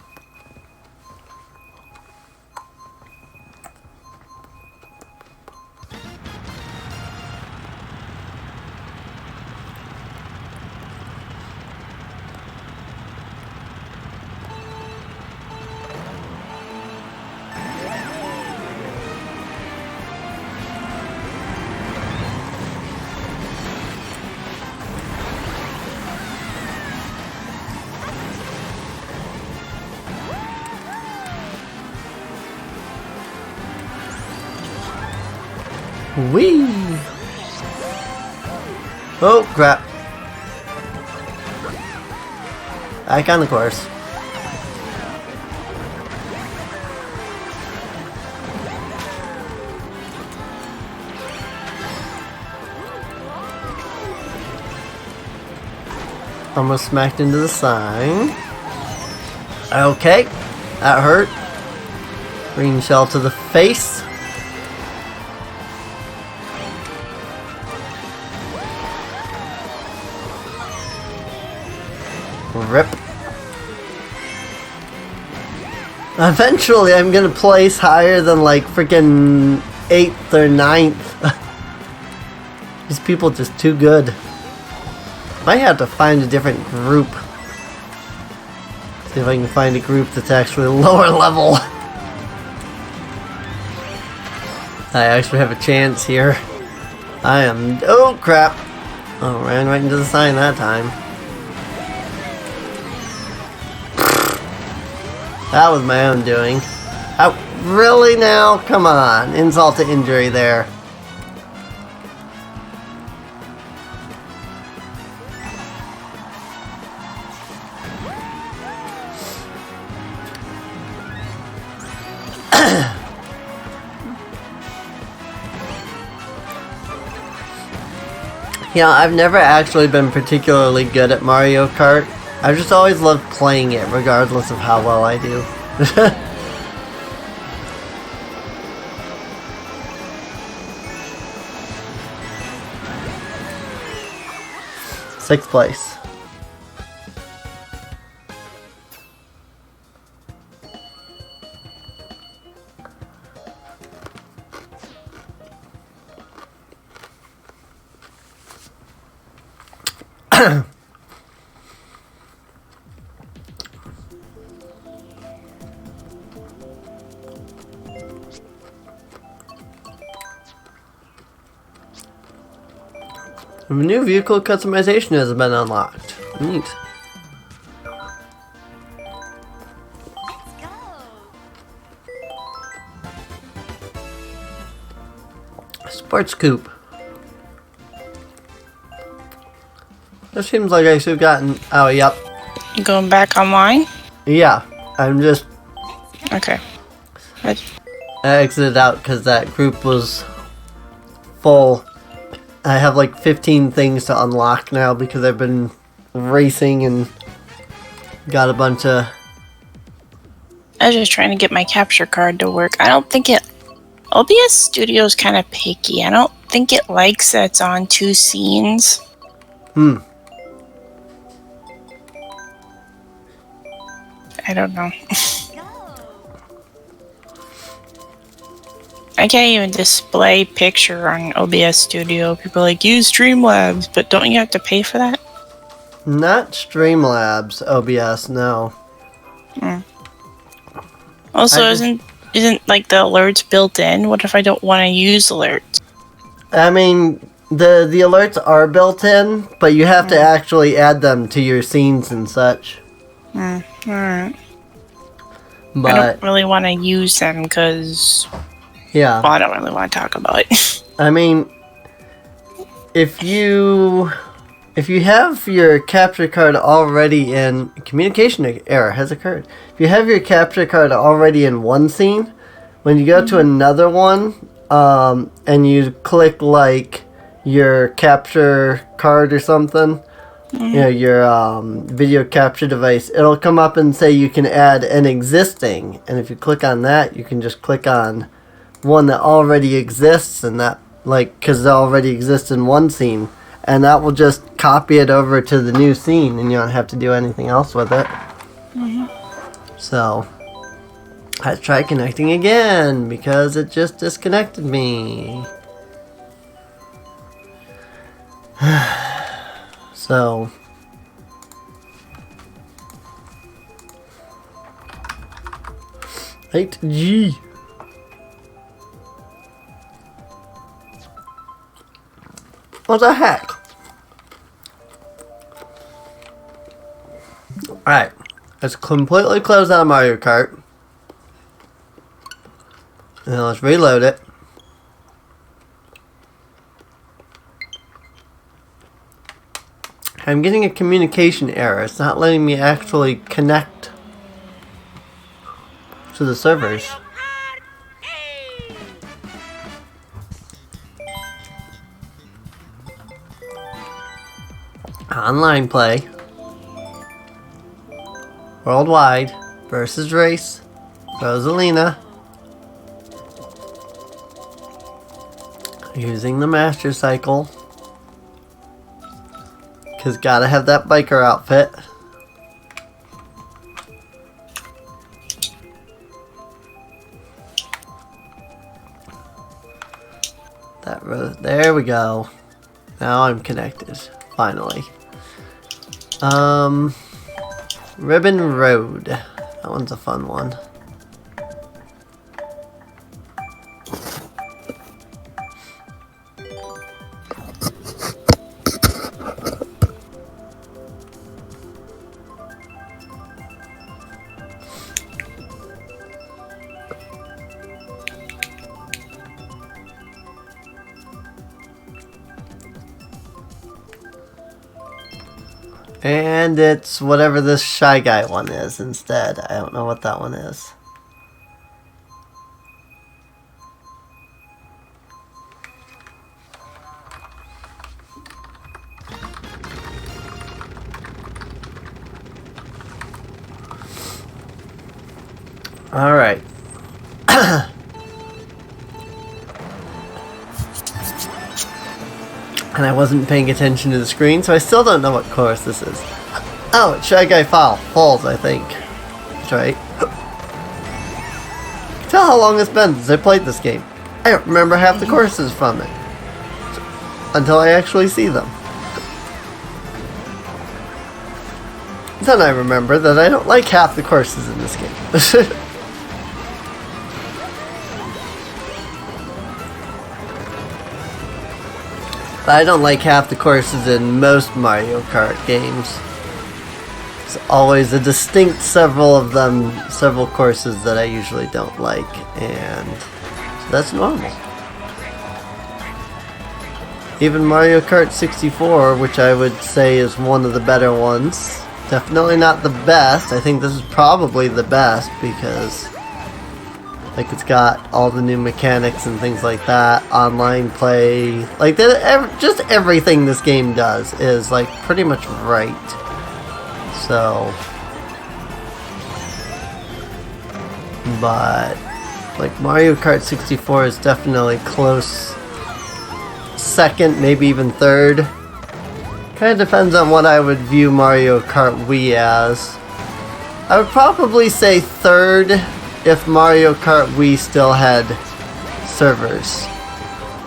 Whee! Oh crap. Back on the course. Almost smacked into the sign. Okay, that hurt. Green shell to the face. Rip. Eventually I'm gonna place higher than like freaking 8th or 9th. These people are just too good. Might have to find a different group. See if I can find a group that's actually lower level. I actually have a chance here. I am... Oh crap. Oh, ran right into the sign that time. That was my own doing. Oh, really now? Come on. Insult to injury there. You know, I've never actually been particularly good at Mario Kart. I've just always loved playing it, regardless of how well I do. 6th place. A new vehicle customization has been unlocked. Neat. Let's go. Sports coupe. It seems like I should have gotten... Oh, yep. You going back online? Yeah. I'm just... Okay. I exited out because that group was full. I have like 15 things to unlock now because I've been racing and got a bunch of... I was just trying to get my capture card to work. I don't think it... OBS Studio's kind of picky. I don't think it likes that it's on 2 scenes. I don't know. I can't even display picture on OBS Studio. People are like, use Streamlabs, but don't you have to pay for that? Not Streamlabs OBS, no. Also, isn't like the alerts built in? What if I don't want to use alerts? I mean, the alerts are built in, but you have to actually add them to your scenes and such. Alright. But I don't really want to use them because... yeah. Well, I don't really want to talk about it. I mean, if you have your capture card already in... Communication error has occurred. If you have your capture card already in one scene, when you go to another one, and you click, like, your capture card or something, you know, your video capture device, it'll come up and say you can add an existing. And if you click on that, you can just click on one that already exists, and that, like, because it already exists in one scene. And that will just copy it over to the new scene, and you don't have to do anything else with it. So, let's try connecting again, because it just disconnected me. So, G. What the heck? Alright, let's completely close out Mario Kart. And let's reload it. I'm getting a communication error. It's not letting me actually connect to the servers. Online play. Worldwide versus race. Rosalina. Using the master cycle. Cause gotta have that biker outfit. There we go. Now I'm connected. Finally. Ribbon Road. That one's a fun one. And it's whatever this Shy Guy one is instead. I don't know what that one is. Alright. And I wasn't paying attention to the screen, so I still don't know what course this is. Oh, it's Shy Guy Falls, I think. That's right. Tell how long it's been since I played this game. I don't remember half the courses from it. Until I actually see them. Then I remember that I don't like half the courses in this game. I don't like half the courses in most Mario Kart games. There's always a distinct several courses that I usually don't like, and so that's normal. Even Mario Kart 64, which I would say is one of the better ones. Definitely not the best. I think this is probably the best because like it's got all the new mechanics and things like that, online play, like just everything this game does is like pretty much right. So, but like Mario Kart 64 is definitely close second, maybe even third. Kind of depends on what I would view Mario Kart Wii as. I would probably say third if Mario Kart Wii still had servers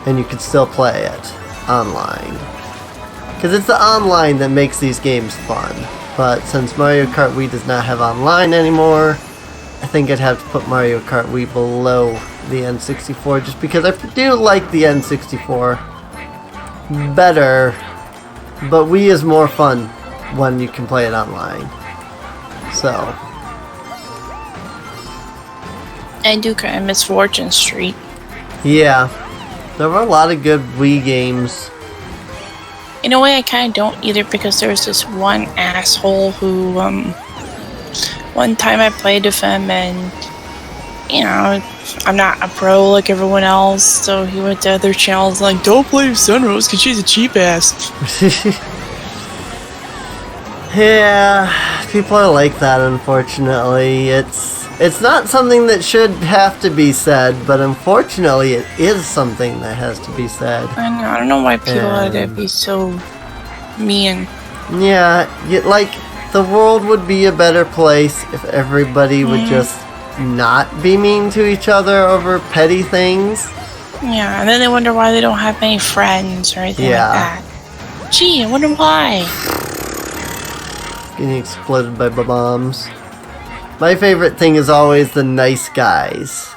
and you could still play it online. Because it's the online that makes these games fun. But since Mario Kart Wii does not have online anymore, I think I'd have to put Mario Kart Wii below the N64 just because I do like the N64 better, but Wii is more fun when you can play it online. So I do kind of miss Fortune Street. yeah, there were a lot of good Wii games. In a way, I kind of don't either because there was this one asshole who, one time I played with him and, you know, I'm not a pro like everyone else, so he went to other channels like, don't play with Sunrose because she's a cheap ass. Yeah, people are like that, unfortunately. It's not something that should have to be said, but unfortunately it is something that has to be said. I don't know why people had to be so mean. Yeah, like, the world would be a better place if everybody would just not be mean to each other over petty things. Yeah, and then they wonder why they don't have any friends or anything like that. Gee, I wonder why. Getting exploded by bombs. My favorite thing is always the nice guys.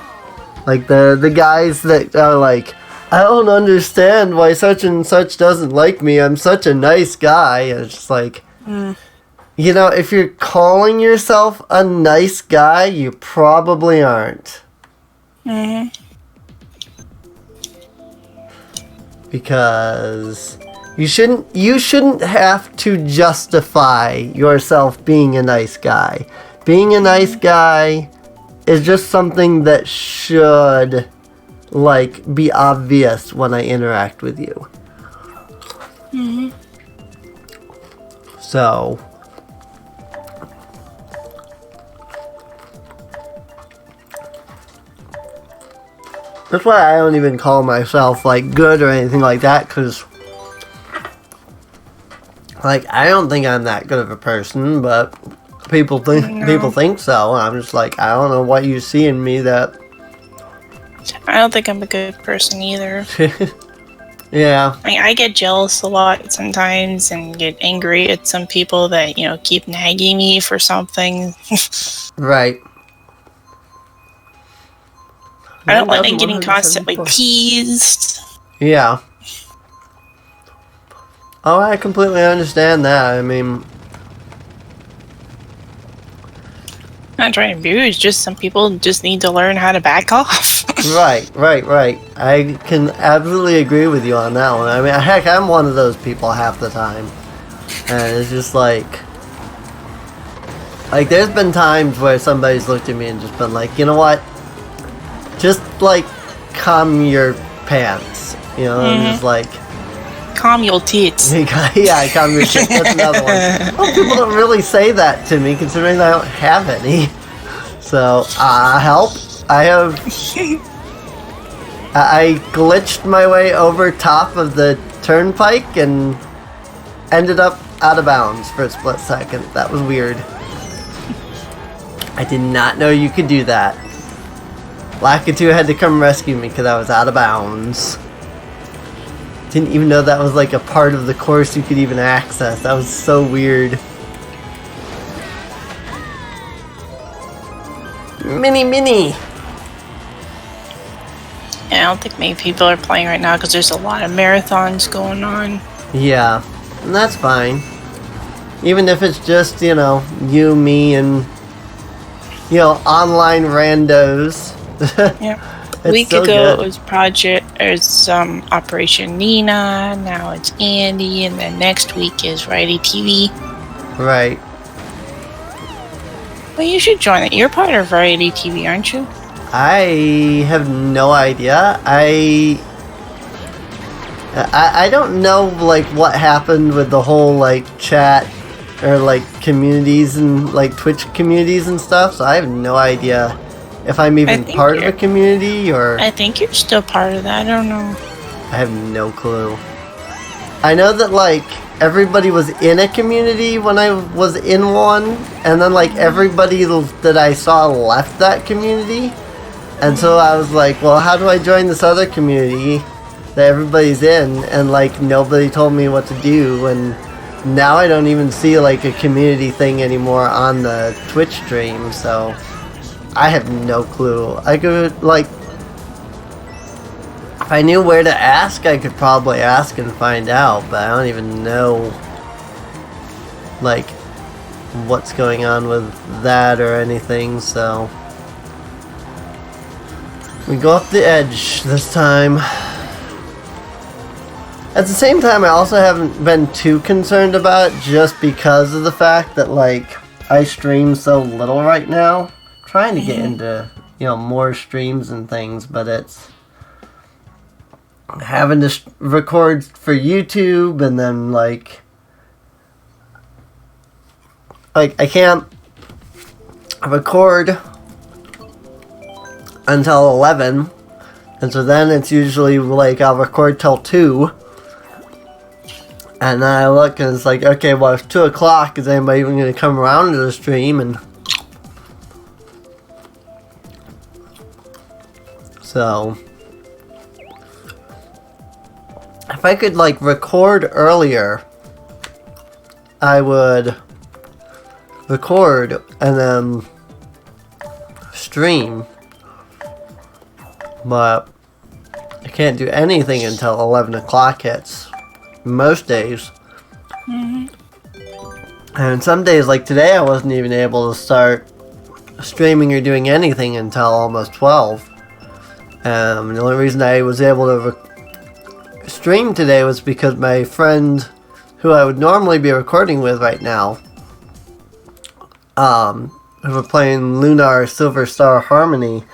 Like the guys that are like, I don't understand why such and such doesn't like me. I'm such a nice guy. And it's just like, you know, if you're calling yourself a nice guy, you probably aren't. Because you shouldn't have to justify yourself being a nice guy. Being a nice guy is just something that should, like, be obvious when I interact with you. So, that's why I don't even call myself, like, good or anything like that, because, like, I don't think I'm that good of a person, but people think so. I'm just like, I don't know what you see in me that... I don't think I'm a good person either. Yeah. I get jealous a lot sometimes and get angry at some people that, you know, keep nagging me for something. Right. I don't like getting constantly teased. Yeah. Oh, I completely understand that. I mean... I'm not trying to abuse, just some people just need to learn how to back off. Right. I can absolutely agree with you on that one. I mean, heck, I'm one of those people half the time. And it's just like, there's been times where somebody's looked at me and just been like, you know what? Just, like, calm your pants. You know, I'm just like... Calm your tits. Yeah, calm your tits. That's another one. Well, people don't really say that to me, considering I don't have any. So, help. I glitched my way over top of the turnpike and ended up out of bounds for a split second. That was weird. I did not know you could do that. Lakitu had to come rescue me because I was out of bounds. Didn't even know that was like a part of the course you could even access. That was so weird. Mini. Yeah, I don't think many people are playing right now because there's a lot of marathons going on. Yeah, and that's fine. Even if it's just, you know, you, me, and, you know, online randos. Yeah. A week so ago good. it was Operation Nina. Now it's Andy, and then next week is Variety TV. Right. Well, you should join it. You're part of Variety TV, aren't you? I have no idea. I don't know like what happened with the whole like chat or like communities and like Twitch communities and stuff. So I have no idea if I'm even think part of a you're- community or I think you're still part of that. I don't know. I have no clue. I know that like everybody was in a community when I was in one, and then like everybody that I saw left that community. And so I was like, well, how do I join this other community that everybody's in? And like nobody told me what to do, and now I don't even see like a community thing anymore on the Twitch stream, so I have no clue. I could like, if I knew where to ask, I could probably ask and find out, but I don't even know like what's going on with that or anything, so we go up the edge this time. At the same time, I also haven't been too concerned about it just because of the fact that, like, I stream so little right now. I'm trying to get into, you know, more streams and things, but it's having to record for YouTube and then, like, I can't record until 11, and so then it's usually, like, I'll record till 2. And then I look and it's like, okay, well, it's 2 o'clock. Is anybody even going to come around to the stream? And so, if I could, like, record earlier, I would record and then stream. But I can't do anything until 11 o'clock hits. Most days. And some days, like today, I wasn't even able to start streaming or doing anything until almost 12. The only reason I was able to stream today was because my friend, who I would normally be recording with right now, who were playing Lunar Silver Star Harmony,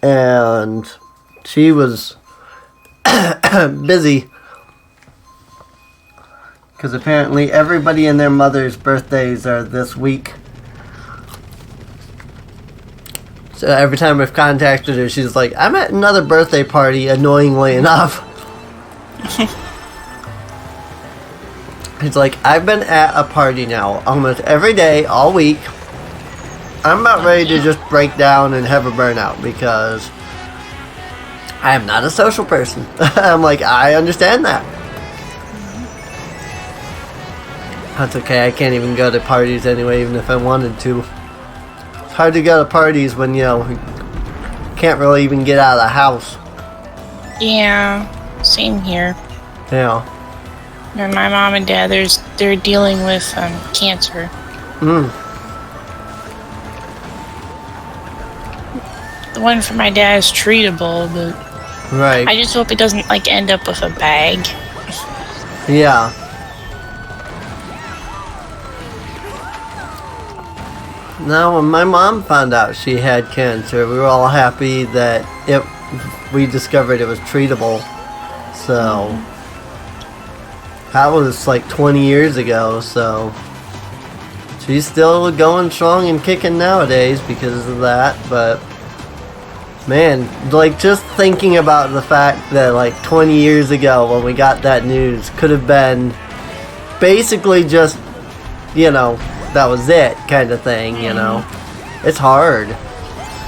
and she was busy. Because apparently everybody and their mother's birthdays are this week. So every time I've contacted her, she's like, I'm at another birthday party, annoyingly enough. It's like, I've been at a party now almost every day, all week. I'm about ready to just break down and have a burnout because I am not a social person. I'm like, I understand that. That's okay, I can't even go to parties anyway, even if I wanted to. It's hard to go to parties when, you know, you can't really even get out of the house. Yeah, same here. Yeah. And my mom and dad, they're dealing with cancer. The one for my dad is treatable, but Right. I just hope it doesn't like end up with a bag. Yeah. Now, when my mom found out she had cancer, we were all happy that we discovered it was treatable. So, that was like 20 years ago, so she's still going strong and kicking nowadays because of that, but man, like just thinking about the fact that like 20 years ago when we got that news could have been basically just, you know, that was it kind of thing, you know. It's hard.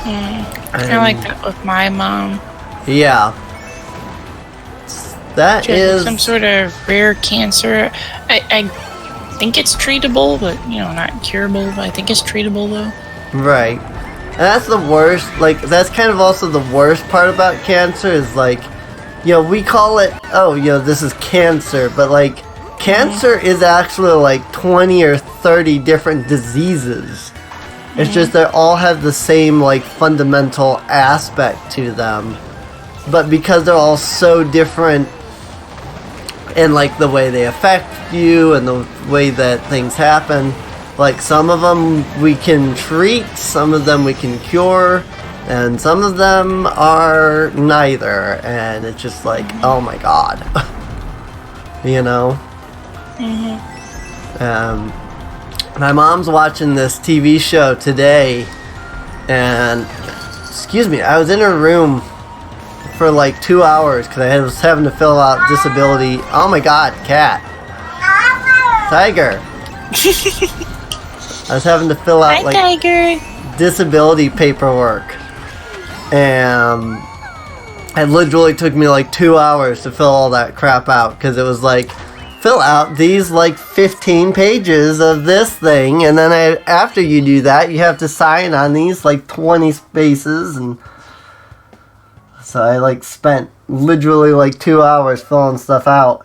Kind of like that with my mom. Yeah. That She has is some sort of rare cancer. I think it's treatable, but you know, not curable. But I think it's treatable though. right. And that's the worst, like, that's kind of also the worst part about cancer is, like, you know, we call it, oh, you know, this is cancer, but, like, cancer is actually, like, 20 or 30 different diseases. It's just they all have the same, like, fundamental aspect to them. but because they're all so different in like the way they affect you and the way that things happen, like some of them we can treat, some of them we can cure, and some of them are neither, and it's just like, oh my god. You know? My mom's watching this TV show today, and excuse me, I was in her room for like 2 hours because I was having to fill out disability. Oh my god, cat. Tiger. I was having to fill out like Tiger. disability paperwork, and it literally took me like 2 hours to fill all that crap out because it was like, fill out these like 15 pages of this thing, and then after you do that you have to sign on these like 20 spaces, and so I like spent literally like 2 hours filling stuff out.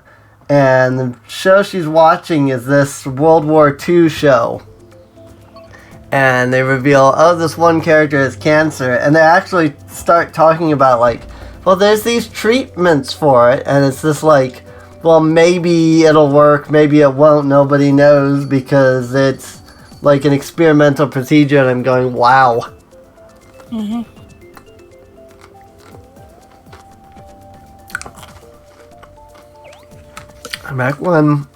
And the show she's watching is this World War II show, and they reveal, oh, this one character has cancer, and they actually start talking about like, well, there's these treatments for it, and it's just like, well, maybe it'll work, maybe it won't, nobody knows, because it's like an experimental procedure, and I'm going, wow. Back when...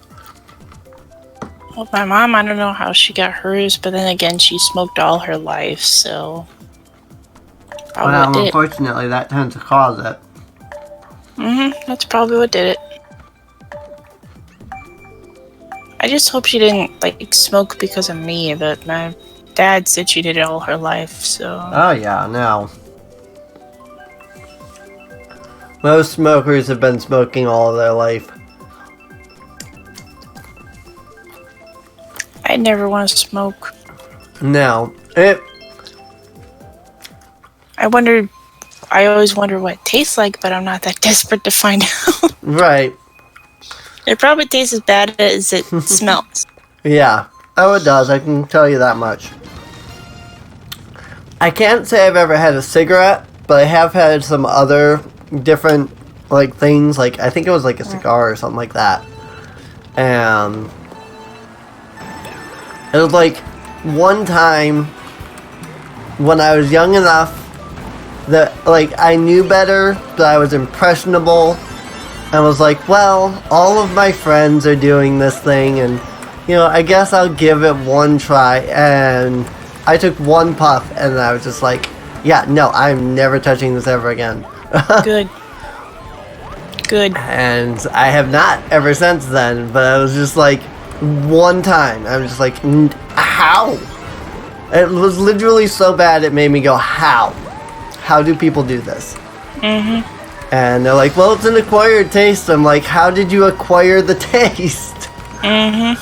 Well, my mom, I don't know how she got hers, but then again, she smoked all her life, so... Well, unfortunately, that tends to cause it. That's probably what did it. I just hope she didn't, like, smoke because of me, but my dad said she did it all her life, so... Oh, yeah, no. Most smokers have been smoking all of their life. I never want to smoke. No. I always wonder what it tastes like, but I'm not that desperate to find out. Right. It probably tastes as bad as it smells. Yeah. Oh, it does. I can tell you that much. I can't say I've ever had a cigarette, but I have had some other different, like, things. Like, I think it was like a cigar or something like that. And it was like one time when I was young enough that, like, I knew better, that I was impressionable, and was like, well, all of my friends are doing this thing, and, you know, I guess I'll give it one try. And I took one puff, and I was just like, yeah, no, I'm never touching this ever again. Good. And I have not ever since then, but I was just like, one time, I was just like, how? It was literally so bad it made me go, how? How do people do this? And they're like, well, it's an acquired taste. I'm like, how did you acquire the taste? I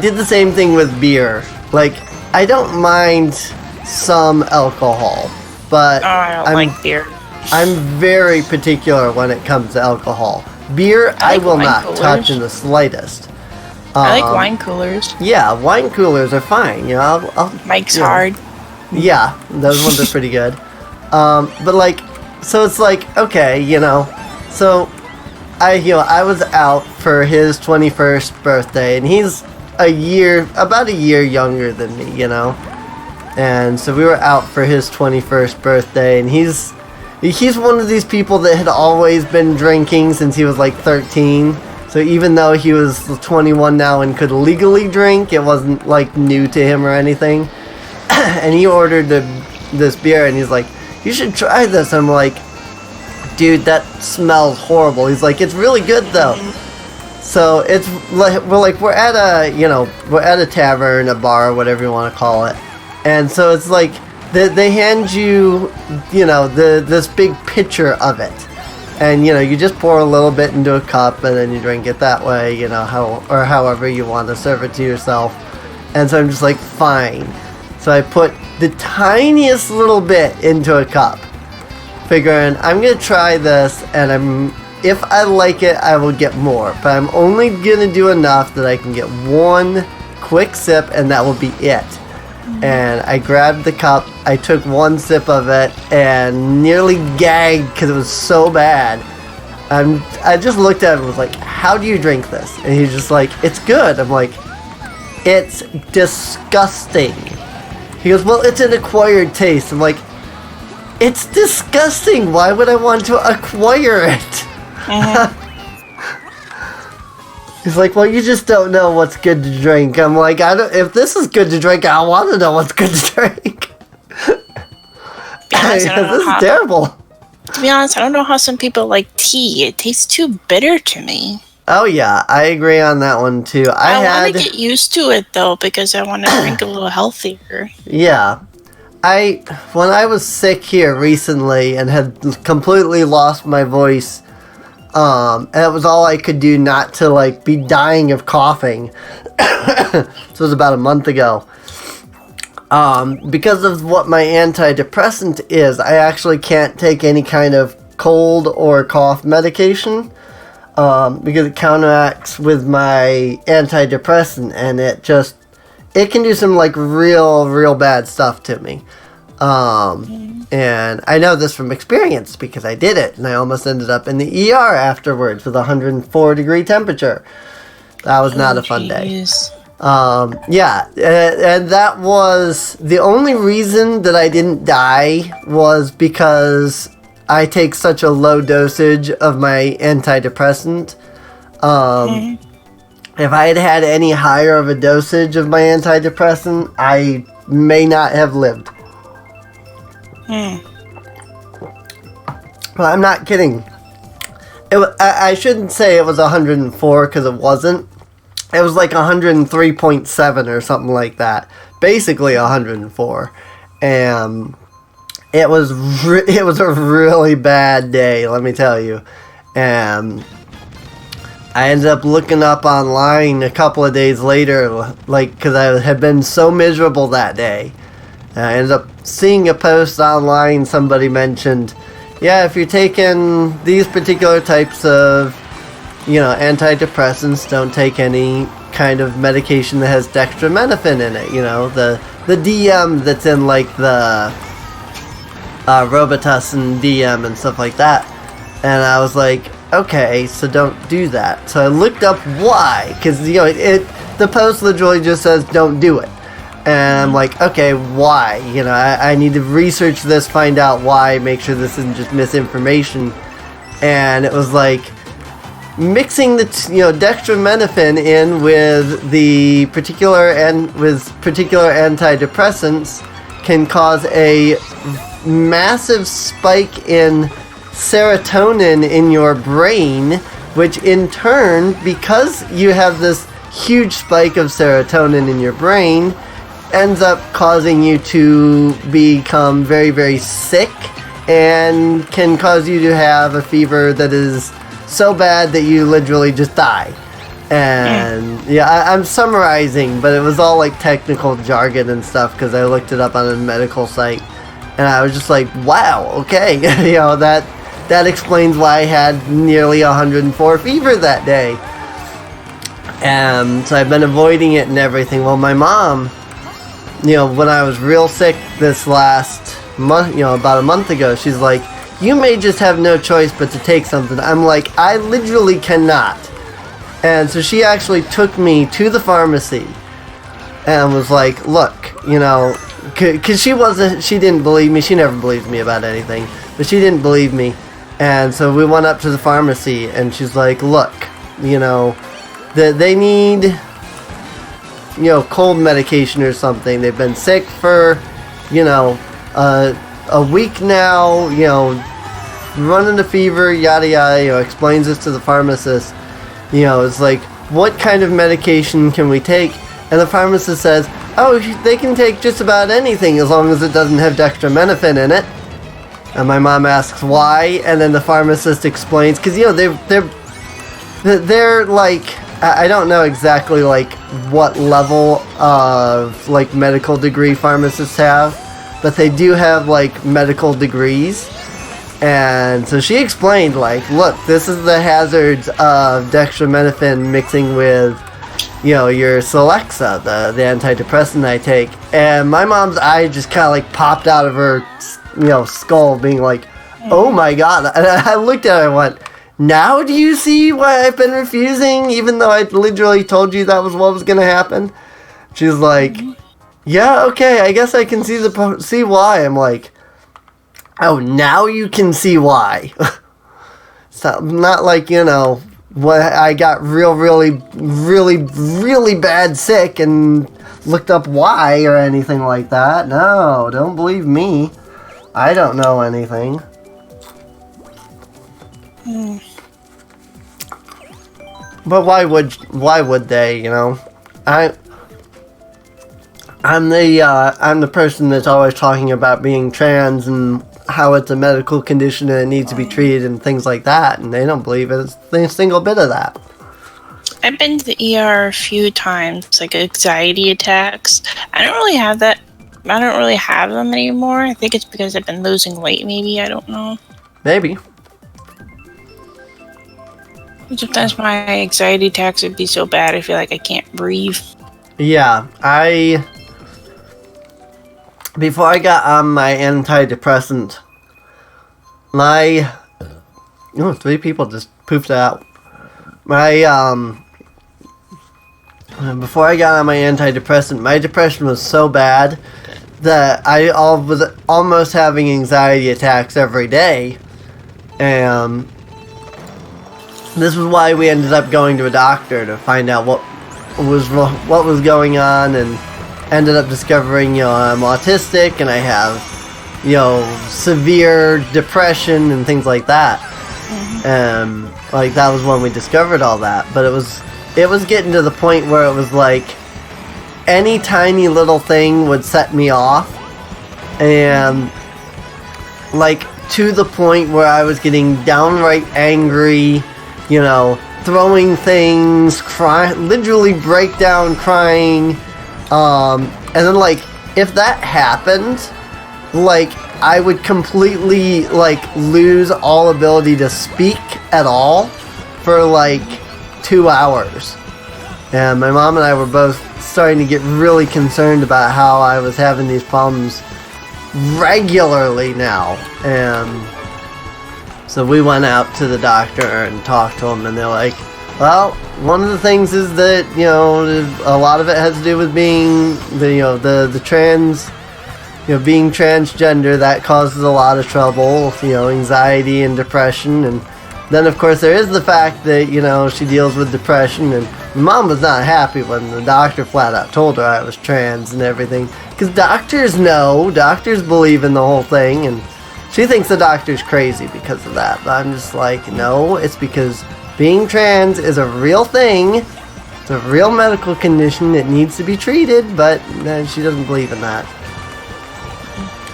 did the same thing with beer. Like, I don't mind some alcohol, but I don't like beer. I'm very particular when it comes to alcohol. Beer, I will not touch in the slightest. I like wine coolers. Yeah, wine coolers are fine. You know, Mike's Hard. Yeah, those ones are pretty good. But like, so it's like, okay, you know, so I was out for his 21st birthday, and he's about a year younger than me, you know, and so we were out for his 21st birthday, and he's one of these people that had always been drinking since he was like 13. So even though he was 21 now and could legally drink, it wasn't like new to him or anything. And he ordered this beer, and he's like, you should try this. I'm like, dude, that smells horrible. He's like, it's really good though. So it's like, we're at a tavern, a bar, whatever you want to call it. And so it's like, they hand you, you know, this big pitcher of it. And, you know, you just pour a little bit into a cup, and then you drink it that way, you know, however you want to serve it to yourself. And so I'm just like, fine. So I put the tiniest little bit into a cup, figuring I'm going to try this, and if I like it, I will get more. But I'm only going to do enough that I can get one quick sip, and that will be it. and I grabbed the cup. I took one sip of it and nearly gagged because it was so bad. I just looked at him and was like, how do you drink this? And he's just like, it's good. I'm like, it's disgusting. He goes, well, it's an acquired taste. I'm like, it's disgusting. Why would I want to acquire it? He's like, well, you just don't know what's good to drink. I'm like, if this is good to drink, I want to know what's good to drink. This is terrible. To be honest, I don't know how some people like tea. It tastes too bitter to me. Oh, yeah, I agree on that one, too. I want to get used to it, though, because I want to drink a little healthier. Yeah. When I was sick here recently and had completely lost my voice, and it was all I could do not to, like, be dying of coughing. This was about a month ago. Because of what my antidepressant is, I actually can't take any kind of cold or cough medication. Because it counteracts with my antidepressant, and it can do some, like, real bad stuff to me. And I know this from experience because I did it, and I almost ended up in the ER afterwards with 104-degree temperature. That was not a fun day. Yeah, and that was the only reason that I didn't die was because I take such a low dosage of my antidepressant. If I had had any higher of a dosage of my antidepressant, I may not have lived. Well, I'm not kidding. I shouldn't say it was 104 because it wasn't. It was like 103.7 or something like that. Basically 104. And it was a really bad day, let me tell you. And I ended up looking up online a couple of days later, like, because I had been so miserable that day. And I ended up seeing a post online, somebody mentioned, yeah, if you're taking these particular types of, antidepressants, don't take any kind of medication that has dextromethorphan in it, the DM that's in, like, the Robitussin DM and stuff like that. And I was like, okay, so don't do that. So I looked up why, because, the post literally just says don't do it. And I'm like, okay, why? I need to research this, find out why, make sure this isn't just misinformation. And it was like, mixing the dextromethorphan in with the particular antidepressants can cause a massive spike in serotonin in your brain, which in turn, because you have this huge spike of serotonin in your brain, ends up causing you to become very, very sick and can cause you to have a fever that is so bad that you literally just die. And I'm summarizing, but it was all like technical jargon and stuff because I looked it up on a medical site, and I was just like, wow, okay. That explains why I had nearly 104 fever that day. And so I've been avoiding it and everything. Well, my mom, when I was real sick this last month, about a month ago, she's like, you may just have no choice but to take something. I'm like, I literally cannot. And so she actually took me to the pharmacy and was like, look, because she didn't believe me. She never believed me about anything, but she didn't believe me. And so we went up to the pharmacy and she's like, look, they need, cold medication or something. They've been sick for, a week now, running a fever, yada yada, explains this to the pharmacist. It's like, what kind of medication can we take? And the pharmacist says, oh, they can take just about anything as long as it doesn't have dextromethorphan in it. And my mom asks why, and then the pharmacist explains, because, they're like, I don't know exactly, like, what level of, like, medical degree pharmacists have, but they do have, like, medical degrees. And so she explained, like, look, this is the hazards of dextromethorphan mixing with your Celexa, the antidepressant I take. And my mom's eye just kind of like popped out of her, skull, being like, oh my god. And I looked at her and went, now do you see why I've been refusing, even though I literally told you that was what was going to happen? She's like, yeah, okay, I guess I can see why. I'm like, oh, now you can see why. It's not like, when I got really, really bad sick and looked up why or anything like that. No, don't believe me. I don't know anything. But why would they, I'm the person that's always talking about being trans and how it's a medical condition and it needs to be treated and things like that, and they don't believe it's a single bit of that. I've been to the ER a few times, like anxiety attacks. I don't really have that. I don't really have them anymore. I think it's because I've been losing weight, maybe. I don't know. Maybe. Sometimes my anxiety attacks would be so bad I feel like I can't breathe. Yeah, before I got on my antidepressant, three people just poofed out. Before I got on my antidepressant, my depression was so bad that I was almost having anxiety attacks every day, and this is why we ended up going to a doctor to find out what was going on, and ended up discovering, I'm autistic and I have, severe depression and things like that. That was when we discovered all that. But it was getting to the point where it was like any tiny little thing would set me off, and to the point where I was getting downright angry, throwing things, crying, literally break down crying. And then, if that happened, I would completely, lose all ability to speak at all for, 2 hours. And my mom and I were both starting to get really concerned about how I was having these problems regularly now. And so we went out to the doctor and talked to him, and they're like, well, one of the things is that, a lot of it has to do with being the trans, being transgender. That causes a lot of trouble, anxiety and depression. And then, of course, there is the fact that, she deals with depression. And my mom was not happy when the doctor flat out told her I was trans and everything. Because doctors believe in the whole thing. And she thinks the doctor's crazy because of that. But I'm just like, no, it's because being trans is a real thing. It's a real medical condition that needs to be treated, but she doesn't believe in that.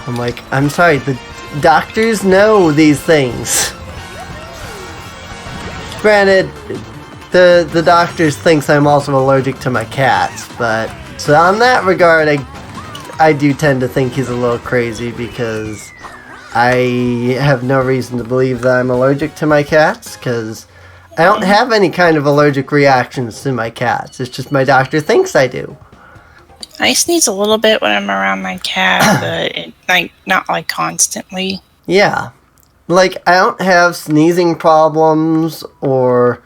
I'm like, I'm sorry, the doctors know these things. Granted, the doctors thinks I'm also allergic to my cats, but so on that regard, I do tend to think he's a little crazy, because I have no reason to believe that I'm allergic to my cats, because I don't have any kind of allergic reactions to my cats. It's just my doctor thinks I do. I sneeze a little bit when I'm around my cat, but not constantly. Yeah. I don't have sneezing problems or,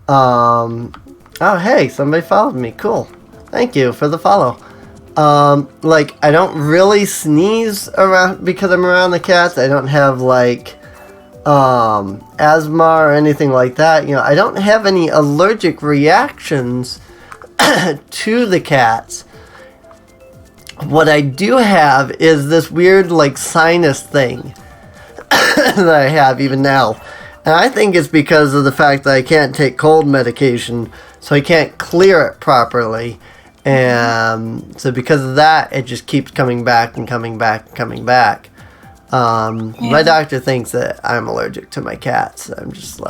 oh, hey, somebody followed me. Cool. Thank you for the follow. I don't really sneeze around because I'm around the cats. I don't have, asthma or anything like that. I don't have any allergic reactions to the cats. What I do have is this weird sinus thing that I have even now. And I think it's because of the fact that I can't take cold medication, so I can't clear it properly. And so because of that, it just keeps coming back and coming back and coming back. My doctor thinks that I'm allergic to my cats. I'm just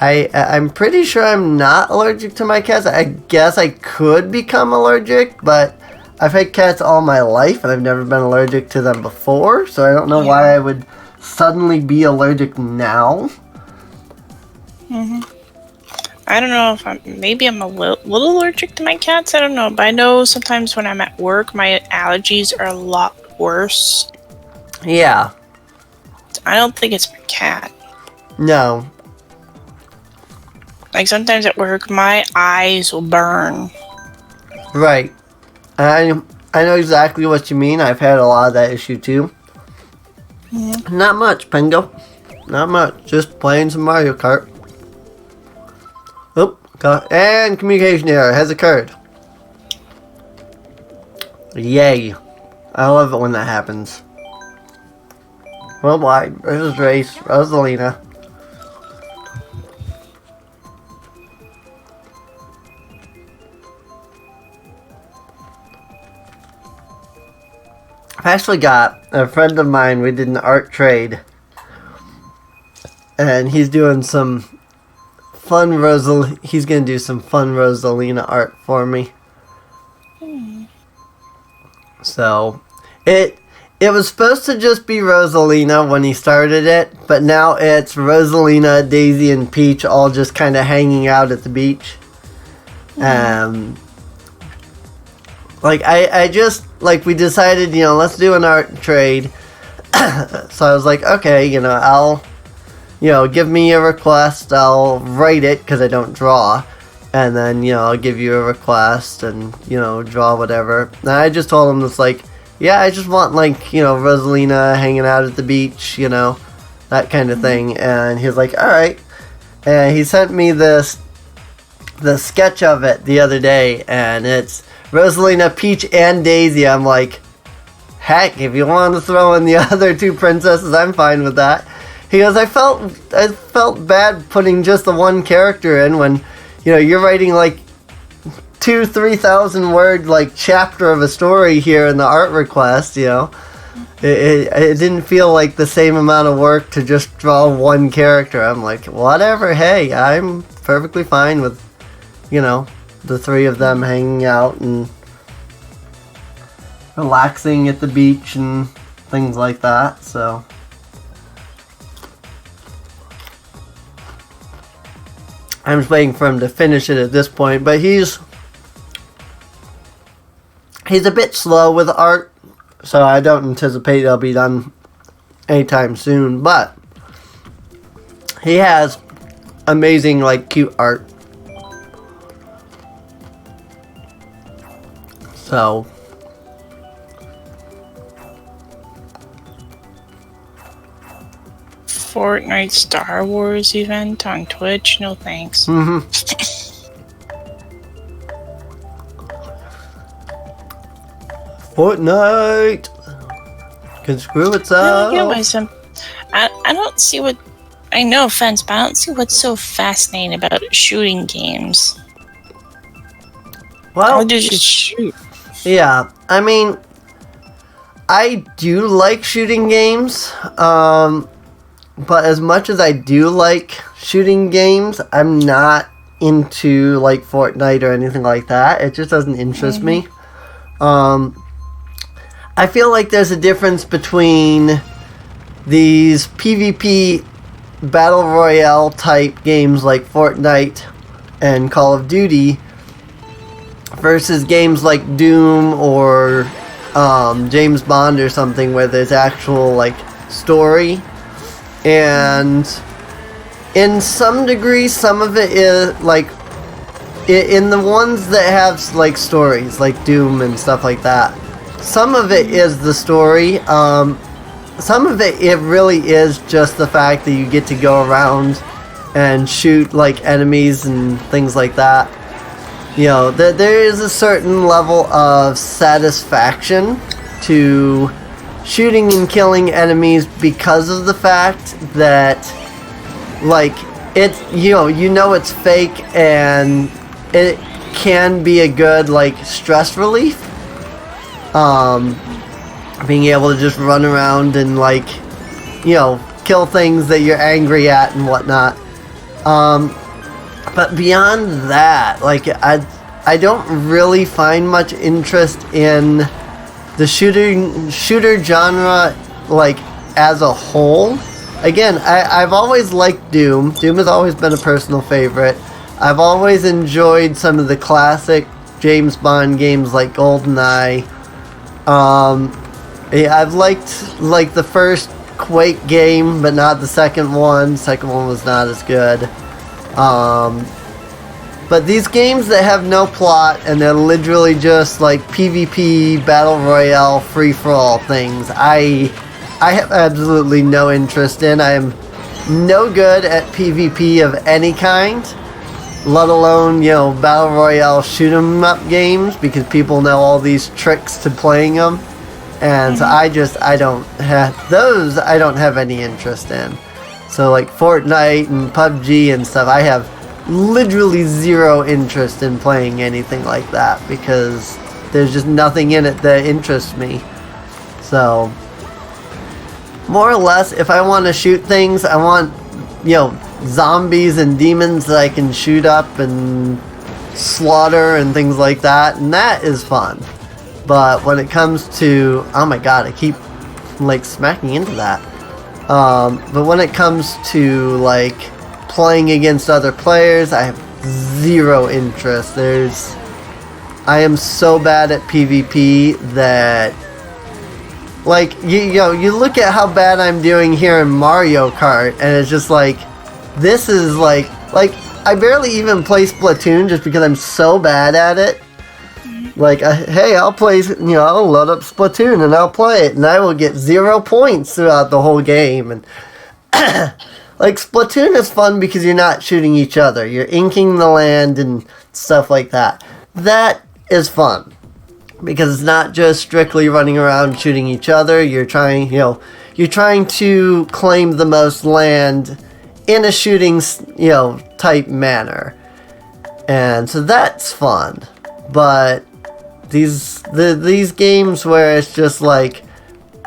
I'm pretty sure I'm not allergic to my cats. I guess I could become allergic, but I've had cats all my life and I've never been allergic to them before, so I don't know why I would suddenly be allergic now. I don't know if maybe I'm a little allergic to my cats. I don't know, but I know sometimes when I'm at work, my allergies are a lot worse. Yeah. I don't think it's my cat. No. Like sometimes at work, my eyes will burn. Right. I know exactly what you mean. I've had a lot of that issue too. Not much, Pengo. Not much. Just playing some Mario Kart. Oop. And communication error has occurred. Yay. I love it when that happens. Worldwide versus race. Rosalina. I've actually got a friend of mine, we did an art trade, and he's doing some fun he's gonna do some fun Rosalina art for me. So, it was supposed to just be Rosalina when he started it, but now it's Rosalina, Daisy, and Peach all just kind of hanging out at the beach. Like, I just, like, we decided, let's do an art trade. So I was like, okay, I'll, give me a request, I'll write it, because I don't draw. And then, I'll give you a request and, draw whatever. And I just told him, it's like, yeah, I just want, like, Rosalina hanging out at the beach, that kind of thing. And he was like, alright. And he sent me the sketch of it the other day, and it's Rosalina, Peach, and Daisy. I'm like, heck, if you want to throw in the other two princesses, I'm fine with that. He goes, I felt bad putting just the one character in when, you're writing like 2,000-3,000 word like chapter of a story here in the art request. It didn't feel like the same amount of work to just draw one character. I'm like, whatever. Hey, I'm perfectly fine with, the three of them hanging out and relaxing at the beach and things like that, so. I'm just waiting for him to finish it at this point, but he's a bit slow with art, so I don't anticipate it'll be done anytime soon, but he has amazing, like, cute art. So, Fortnite Star Wars event on Twitch? No thanks. Fortnite can screw itself. I don't see what. I no offense, but I don't see what's so fascinating about shooting games. Well, how do you just shoot? Yeah, I mean, I do like shooting games, but as much as I do like shooting games, I'm not into, like, Fortnite or anything like that. It just doesn't interest me. I feel like there's a difference between these PvP Battle Royale type games like Fortnite and Call of Duty versus games like Doom or James Bond or something where there's actual, like, story. And in some degree, some of it is, like, in the ones that have, like, stories, like Doom and stuff like that, some of it is the story. Some of it really is just the fact that you get to go around and shoot, like, enemies and things like that. There is a certain level of satisfaction to shooting and killing enemies because of the fact that, like, it's, it's fake and it can be a good, like, stress relief. Being able to just run around and, like, kill things that you're angry at and whatnot. But beyond that, like, I don't really find much interest in the shooter genre, like, as a whole. Again, I've always liked Doom. Doom has always been a personal favorite. I've always enjoyed some of the classic James Bond games like GoldenEye. Yeah, I've liked like the first Quake game, but not the second one. Second one was not as good. But these games that have no plot and they're literally just like PvP, Battle Royale, free-for-all things, I have absolutely no interest in. I am no good at PvP of any kind, let alone, you know, Battle Royale shoot 'em up games, because people know all these tricks to playing them. And so I don't have any interest in. So like Fortnite and PUBG and stuff, I have literally zero interest in playing anything like that, because there's just nothing in it that interests me. So more or less, if I want to shoot things, I want, you know, zombies and demons that I can shoot up and slaughter and things like that, and that is fun. But when it comes to, oh my god, I keep like smacking into that. But when it comes to like playing against other players, I have zero interest. I am so bad at PvP that, like, you know, you look at how bad I'm doing here in Mario Kart, and it's just like, this is like I barely even play Splatoon just because I'm so bad at it. Like, hey, I'll play, you know, I'll load up Splatoon and I'll play it, and I will get 0 points throughout the whole game. And like, Splatoon is fun because you're not shooting each other. You're inking the land and stuff like that. That is fun because it's not just strictly running around shooting each other. You're trying to claim the most land in a shooting, you know, type manner. And so that's fun. But these games where it's just like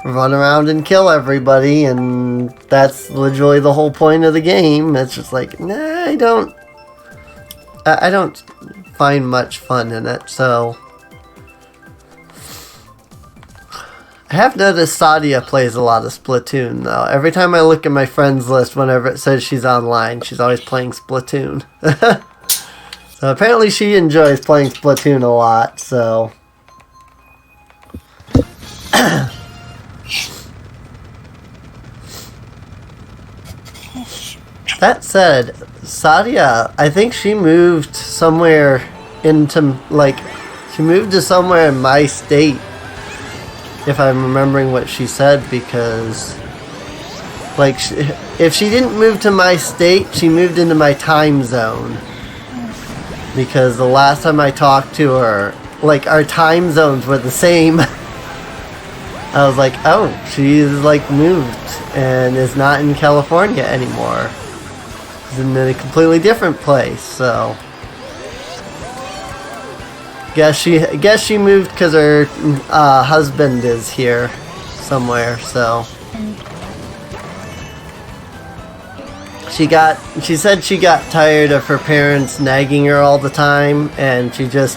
run around and kill everybody, and that's literally the whole point of the game, it's just like, nah, I don't find much fun in it. So I have noticed Sadia plays a lot of Splatoon though. Every time I look at my friends list, whenever it says she's online, she's always playing Splatoon. So apparently she enjoys playing Splatoon a lot, so that said, Sadia, I think she moved somewhere into, like, she moved to somewhere in my state, if I'm remembering what she said, because, like, if she didn't move to my state, she moved into my time zone. Because the last time I talked to her, like, our time zones were the same. I was like, oh, she's, like, moved and is not in California anymore. She's in a completely different place, so guess she moved because her husband is here somewhere, so she said she got tired of her parents nagging her all the time, and she just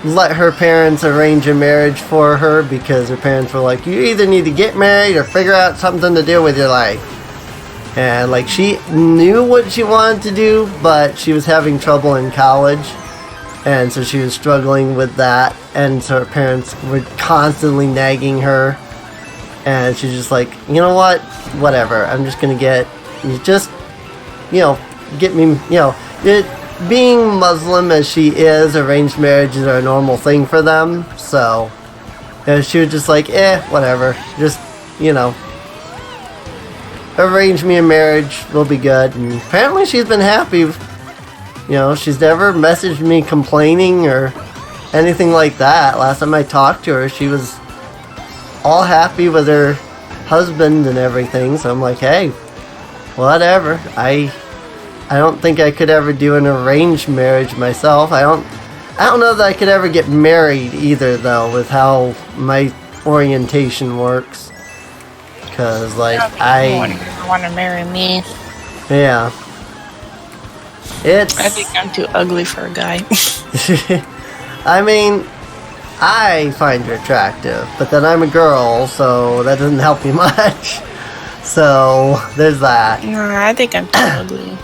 let her parents arrange a marriage for her, because her parents were like, you either need to get married or figure out something to do with your life. And like, she knew what she wanted to do, but she was having trouble in college, and so she was struggling with that, and so her parents were constantly nagging her, and she's just like, you know what, whatever, I'm just gonna get me, being Muslim as she is, arranged marriages are a normal thing for them, so she was just like, whatever, just, you know, arrange me a marriage, we'll be good. And apparently she's been happy. You know, she's never messaged me complaining or anything like that. Last time I talked to her, she was all happy with her husband and everything, so I'm like, hey, whatever. I don't think I could ever do an arranged marriage myself. I don't know that I could ever get married either, though, with how my orientation works. Because, like, I want to marry me. Yeah. I think I'm too ugly for a guy. I mean, I find her attractive, but then I'm a girl, so that doesn't help me much. So, there's that. No, I think I'm too ugly.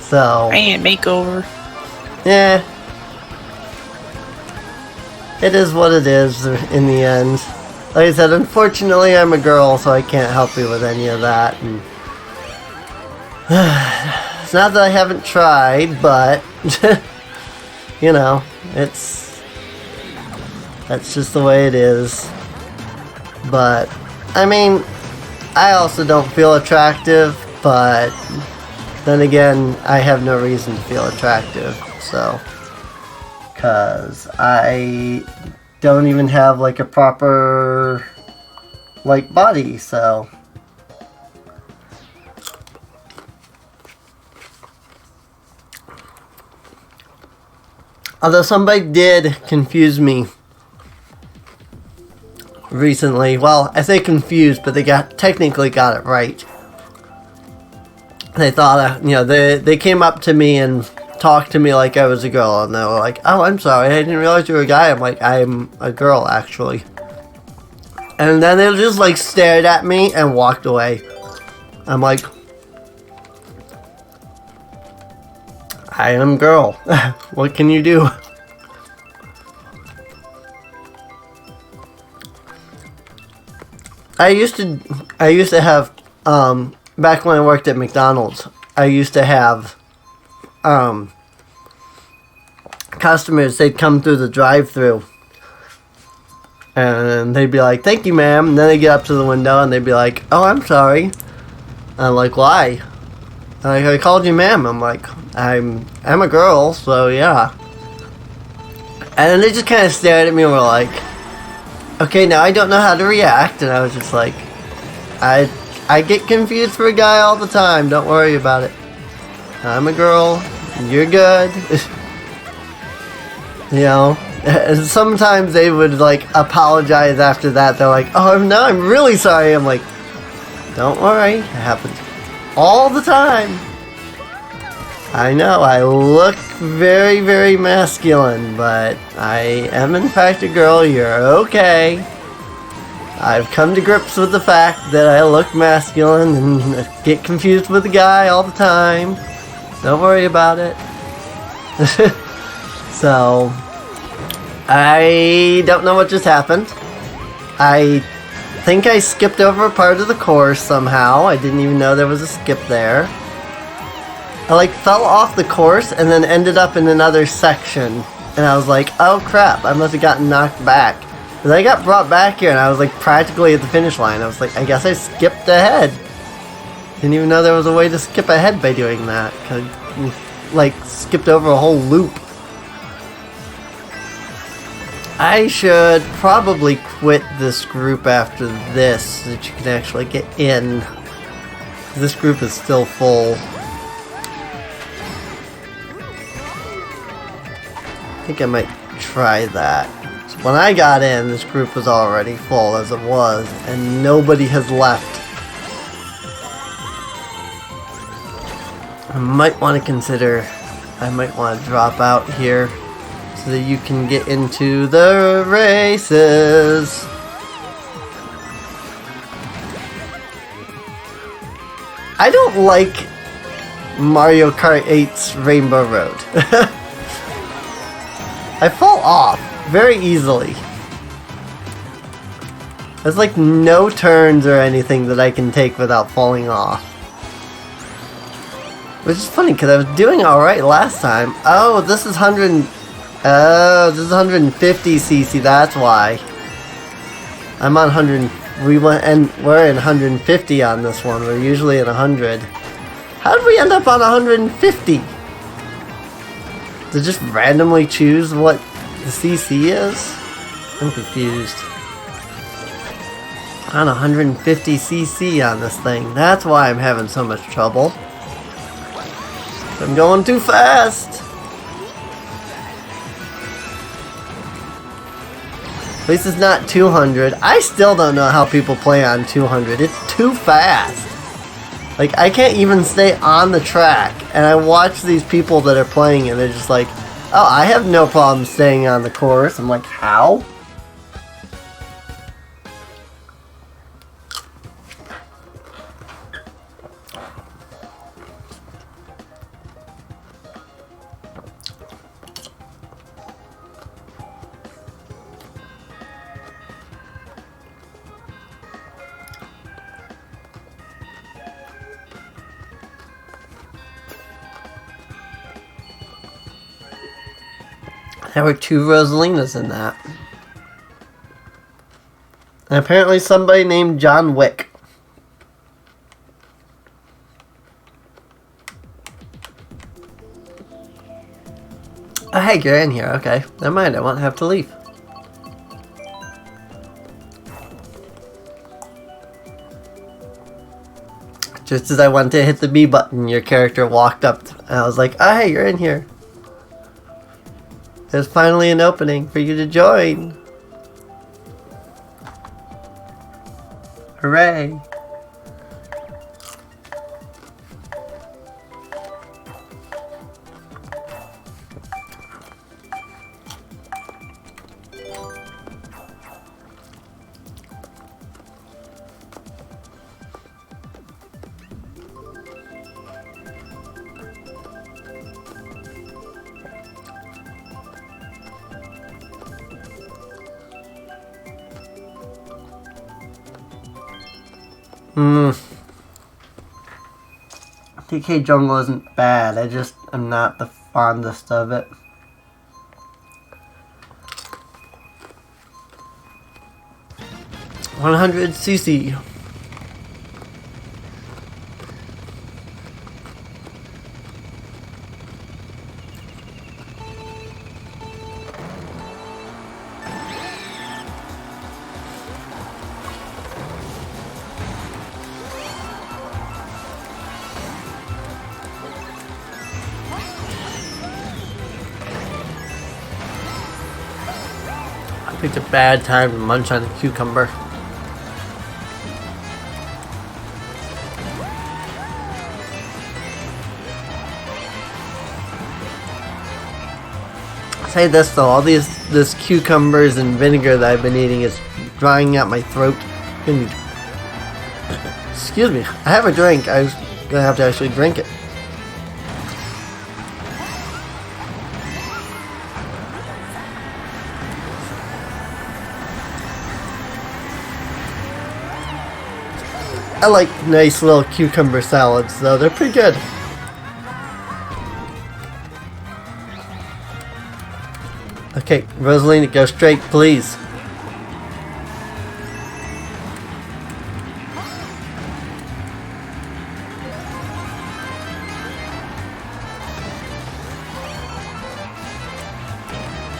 So, I need a makeover. yeah. It is what it is in the end. Like I said, unfortunately I'm a girl, so I can't help you with any of that. And it's not that I haven't tried, but you know, that's just the way it is. But I mean, I also don't feel attractive, but then again, I have no reason to feel attractive, so, cause I don't even have like a proper like body, so. Although somebody did confuse me recently. Well, I say confused, but they technically got it right. They thought, they came up to me and talked to me like I was a girl, and they were like, "Oh, I'm sorry, I didn't realize you were a guy." I'm like, "I'm a girl, actually." And then they just like stared at me and walked away. I'm like, I am a girl. What can you do? I used to have, back when I worked at McDonald's, I used to have, customers, they'd come through the drive-thru, and they'd be like, "Thank you, ma'am," and then they'd get up to the window, and they'd be like, "Oh, I'm sorry." And I'm like, "Why?" And I called you ma'am. I'm like, I'm a girl, so yeah. And then they just kind of stared at me and were like, "Okay, now I don't know how to react." And I was just like, I get confused for a guy all the time. Don't worry about it. I'm a girl. You're good. You know, and sometimes they would like apologize after that. They're like, "Oh no, I'm really sorry." I'm like, "Don't worry, it happens all the time." I know I look very, very masculine, but I am in fact a girl. You're okay. I've come to grips with the fact that I look masculine and get confused with a guy all the time. Don't worry about it. So, I don't know what just happened. I think I skipped over a part of the course somehow. I didn't even know there was a skip there. I like fell off the course and then ended up in another section. And I was like, oh crap, I must have gotten knocked back. But I got brought back here and I was like practically at the finish line. I was like, I guess I skipped ahead. Didn't even know there was a way to skip ahead by doing that. 'Cause like skipped over a whole loop. I should probably quit this group after this so that you can actually get in. This group is still full. I think I might try that. So when I got in, this group was already full as it was, and nobody has left. I might want to consider, I might want to drop out here so that you can get into the races. I don't like Mario Kart 8's Rainbow Road. I fall off very easily. There's like no turns or anything that I can take without falling off. Which is funny because I was doing alright last time. Oh, this is 150cc, that's why. I'm on 100, we're in 150 on this one, we're usually in 100. How did we end up on 150? To just randomly choose what the CC is? I'm confused. On 150cc on this thing, that's why I'm having so much trouble. I'm going too fast! At least it's not 200. I still don't know how people play on 200. It's too fast. Like, I can't even stay on the track. And I watch these people that are playing and they're just like, oh, I have no problem staying on the course. I'm like, how? There were 2 Rosalinas in that. And apparently somebody named John Wick. Oh, hey, you're in here. Okay. Never mind. I won't have to leave. Just as I went to hit the B button, your character walked up. And I was like, oh, hey, you're in here. There's finally an opening for you to join. Hooray. TK Jungle isn't bad, I just am not the fondest of it. $100cc. I picked a bad time to munch on a cucumber. I'll say this though, all this cucumbers and vinegar that I've been eating is drying out my throat. Excuse me, I have a drink. I was gonna have to actually drink it. I like nice little cucumber salads, though. They're pretty good. Okay, Rosalina, go straight, please.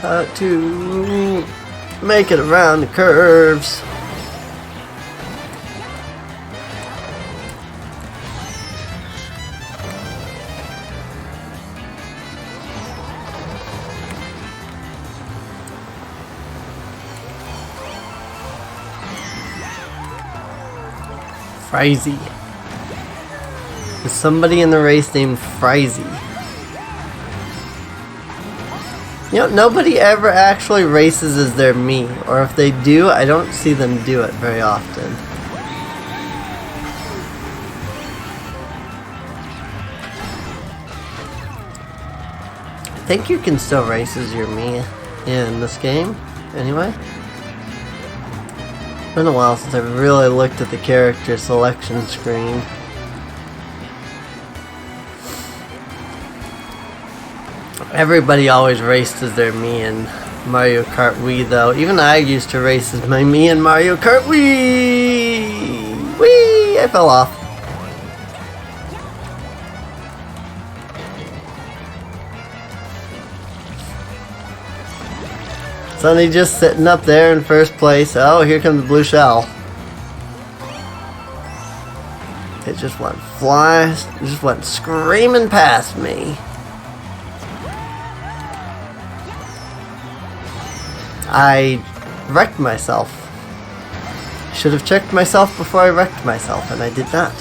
How to make it around the curves. Frizy. There's somebody in the race named Frizy. You know, nobody ever actually races as their me, or if they do, I don't see them do it very often. I think you can still race as your me in this game, anyway. It's been a while since I've really looked at the character selection screen. Everybody always raced as their me in Mario Kart Wii, though. Even I used to race as my me in Mario Kart Wii! Whee! I fell off. Suddenly just sitting up there in first place. Oh, here comes the blue shell. It just went flying, it just went screaming past me. I wrecked myself. Should have checked myself before I wrecked myself, and I did not.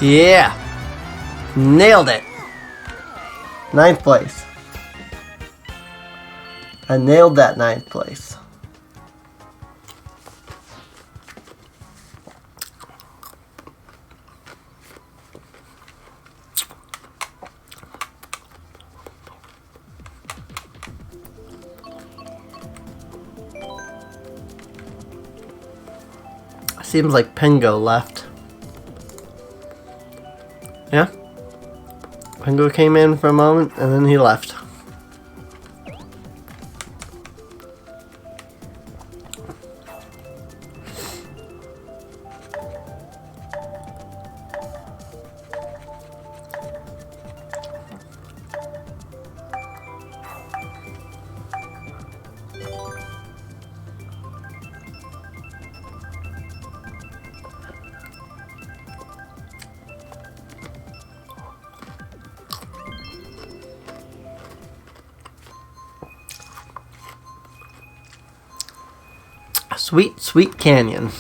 Yeah! Nailed it! 9th place. I nailed that 9th place. seems like Pingo left. Yeah? Pingo came in for a moment and then he left. Sweet, sweet canyon.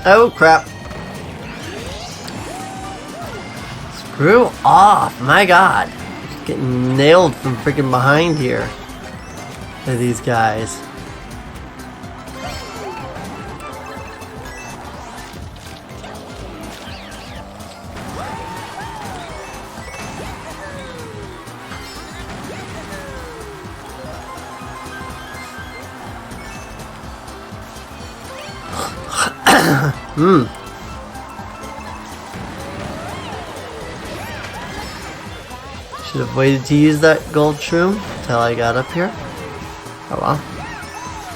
Oh crap. Screw off, my god. Just getting nailed from freaking behind here by these guys. Should have waited to use that gold shroom till I got up here. Oh well.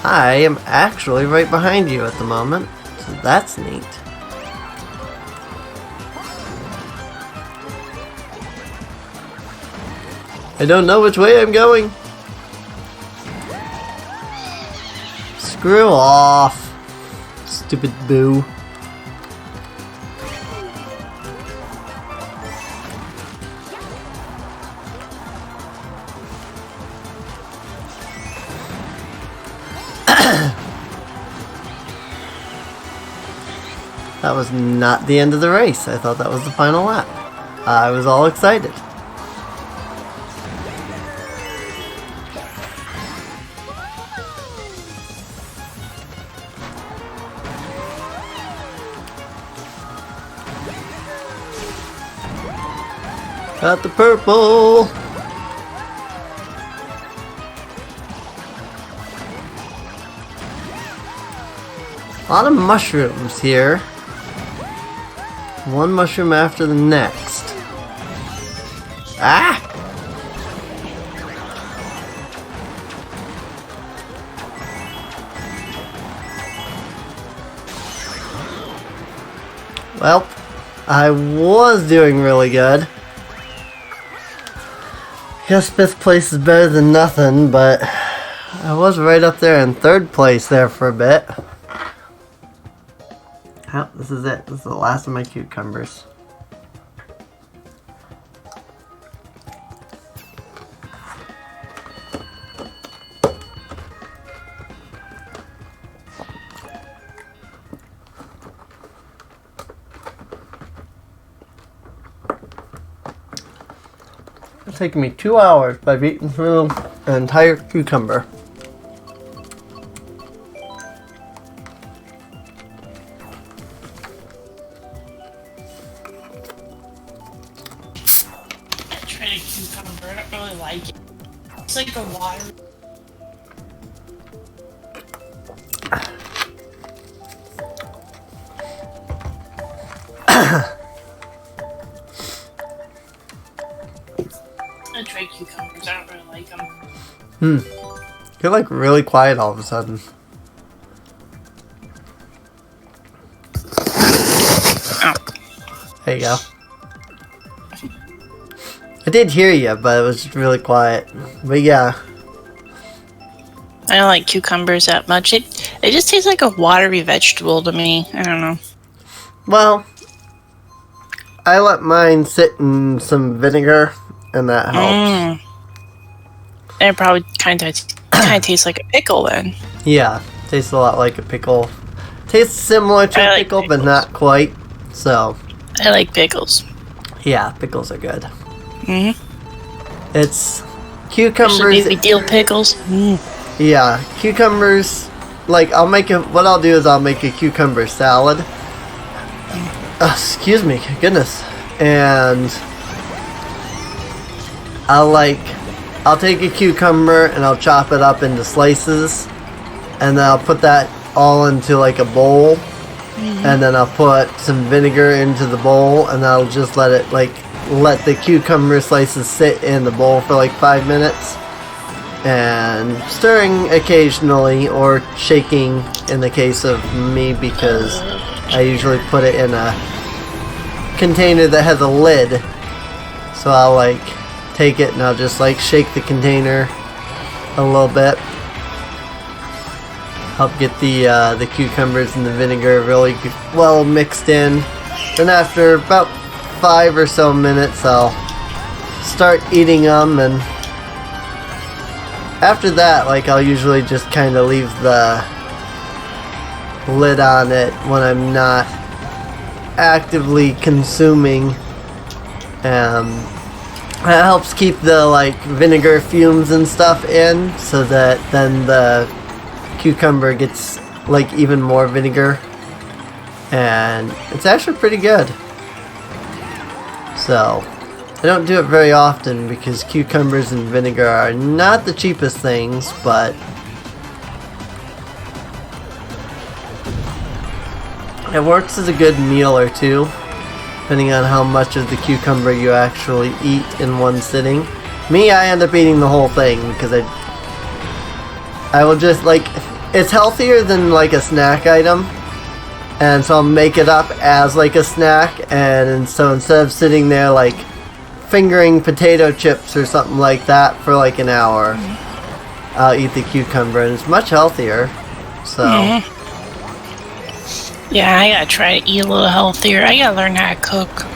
I am actually right behind you at the moment, so that's neat. I don't know which way I'm going. Screw off. Stupid boo. That was not the end of the race. I thought that was the final lap. I was all excited. Got the purple! A lot of mushrooms here. One mushroom after the next. Ah! Well, I was doing really good. Guess 5th place is better than nothing, but I was right up there in 3rd place there for a bit. Oh, this is it. This is the last of my cucumbers. It's taken me 2 hours by beating through an entire cucumber. Cucumber, I don't really like it. It's like a water. I tried cucumbers, I don't really like them. You're like really quiet all of a sudden. Oh. There you go. I did hear you, but it was just really quiet. But yeah. I don't like cucumbers that much. It just tastes like a watery vegetable to me. I don't know. Well, I let mine sit in some vinegar, and that helps. And it probably kind of tastes like a pickle then. Yeah, tastes a lot like a pickle. Tastes similar to a pickle, but not quite. So, I like pickles. yeah, pickles are good. It's Especially cucumbers. baby dill pickles. Yeah, cucumbers. Like what I'll do is I'll make a cucumber salad. Excuse me, goodness. And I'll take a cucumber and I'll chop it up into slices, and then I'll put that all into like a bowl, and then I'll put some vinegar into the bowl, and I'll just let the cucumber slices sit in the bowl for like 5 minutes, and stirring occasionally or shaking in the case of me, because I usually put it in a container that has a lid. So I'll take it and I'll just shake the container a little bit. Help get the cucumbers and the vinegar really well mixed in. Then after about 5 or so minutes, I'll start eating them, and after that, I'll usually just kind of leave the lid on it when I'm not actively consuming. That helps keep the vinegar fumes and stuff in, so that then the cucumber gets even more vinegar, and it's actually pretty good. So I don't do it very often because cucumbers and vinegar are not the cheapest things, but it works as a good meal or two, depending on how much of the cucumber you actually eat in one sitting. Me, I end up eating the whole thing because I will just it's healthier than a snack item, and so I'll make it up as a snack, and so instead of sitting there fingering potato chips or something like that for an hour, I'll eat the cucumber, and it's much healthier. So yeah, I gotta try to eat a little healthier. I gotta learn how to cook.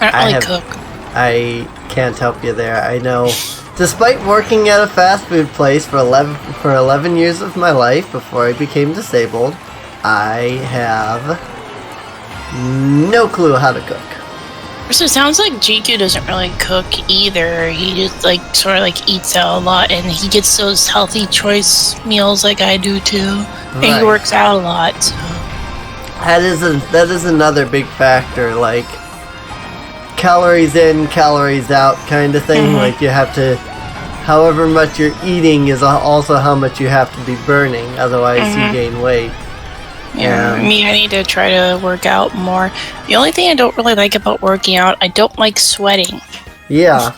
I don't really cook. I can't help you there. I know. Despite working at a fast food place for 11 years of my life before I became disabled, I have no clue how to cook. So it sounds like GQ doesn't really cook either. He just sort of eats out a lot, and he gets those healthy choice meals like I do too. Right. And he works out a lot. So. That is another big factor, calories in, calories out kind of thing. You have to, however much you're eating is also how much you have to be burning, otherwise you gain weight. Yeah, me, I need to try to work out more. The only thing I don't really like about working out, I don't like sweating. Yeah.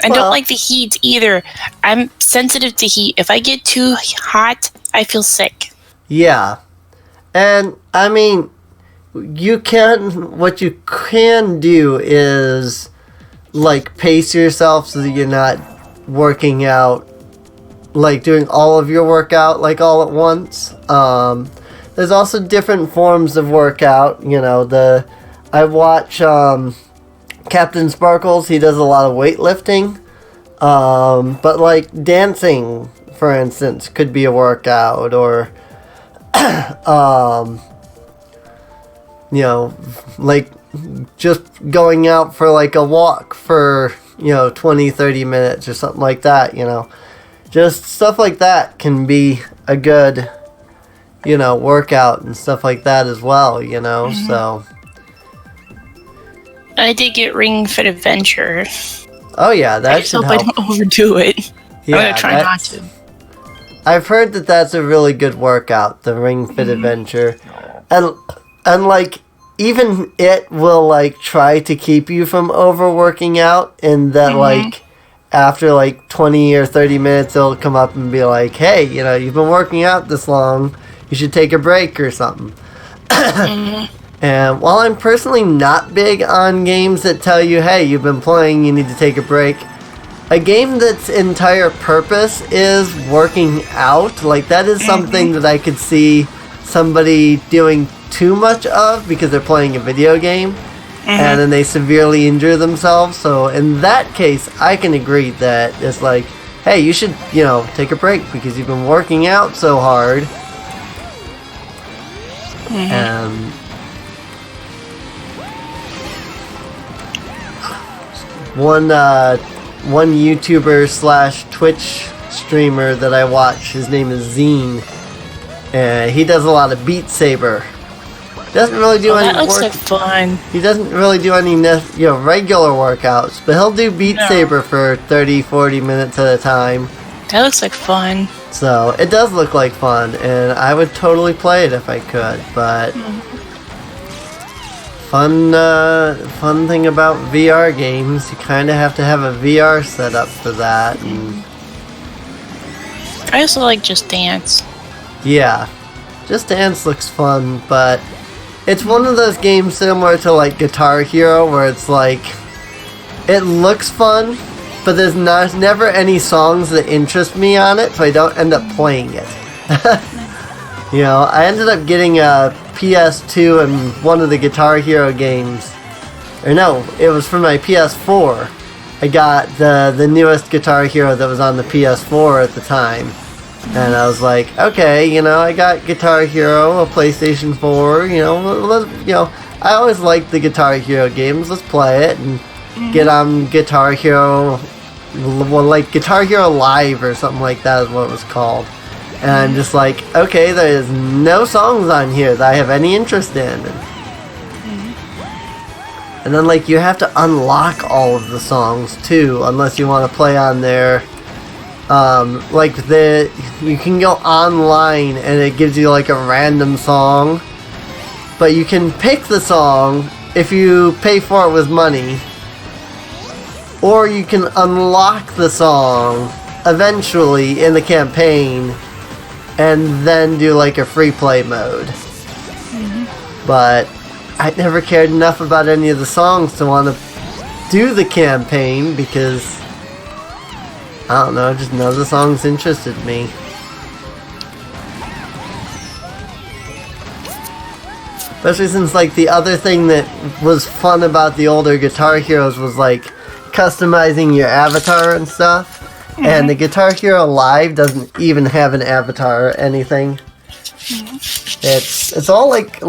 I don't like the heat either. I'm sensitive to heat. If I get too hot, I feel sick. Yeah. And, I mean, what you can do is, pace yourself so that you're not working out, doing all of your workout, all at once. There's also different forms of workout. I watch Captain Sparkles. He does a lot of weightlifting. But dancing, for instance, could be a workout, or just going out for a walk for 20-30 minutes or something like that. Just stuff like that can be a good workout and stuff like that as well, so. I did get Ring Fit Adventure. Oh yeah, that I just should hope help. I don't overdo it. Yeah, I'm gonna try not to. I've heard that that's a really good workout, the Ring Fit Adventure. And even it will try to keep you from overworking out, in that after 20 or 30 minutes it'll come up and be hey, you've been working out this long, you should take a break or something. And while I'm personally not big on games that tell you, hey, you've been playing, you need to take a break, a game that's entire purpose is working out, like that is something that I could see somebody doing too much of because they're playing a video game and then they severely injure themselves. So in that case, I can agree that it's like, hey, you should, take a break because you've been working out so hard. One YouTuber / Twitch streamer that I watch, his name is Zine, and he does a lot of Beat Saber. Doesn't really do any that looks work. like fun. He doesn't really do any regular workouts, but he'll do Beat Saber for 30-40 minutes at a time. That looks like fun. So it does look like fun, and I would totally play it if I could. But fun thing about VR games, you kind of have to have a VR setup for that. And I also like Just Dance. yeah, Just Dance looks fun, but it's one of those games similar to like Guitar Hero, where it's like it looks fun, but there's never any songs that interest me on it, so I don't end up playing it. I ended up getting a PS2 and one of the Guitar Hero games. Or no, it was for my PS4. I got the newest Guitar Hero that was on the PS4 at the time. And I was like, okay, I got Guitar Hero, a PlayStation 4, I always liked the Guitar Hero games, let's play it and get on Guitar Hero, like Guitar Hero Live or something like that is what it was called. And I'm just like, okay, there's no songs on here that I have any interest in. And then, like, you have to unlock all of the songs, too, unless you want to play on their, you can go online and it gives you, like, a random song. But you can pick the song if you pay for it with money. Or you can unlock the song eventually in the campaign and then do like a free play mode. But I never cared enough about any of the songs to want to do the campaign because I don't know, just none of the songs interested me. Especially since like the other thing that was fun about the older Guitar Heroes was like customizing your avatar and stuff. And the Guitar Hero Live doesn't even have an avatar or anything. It's all like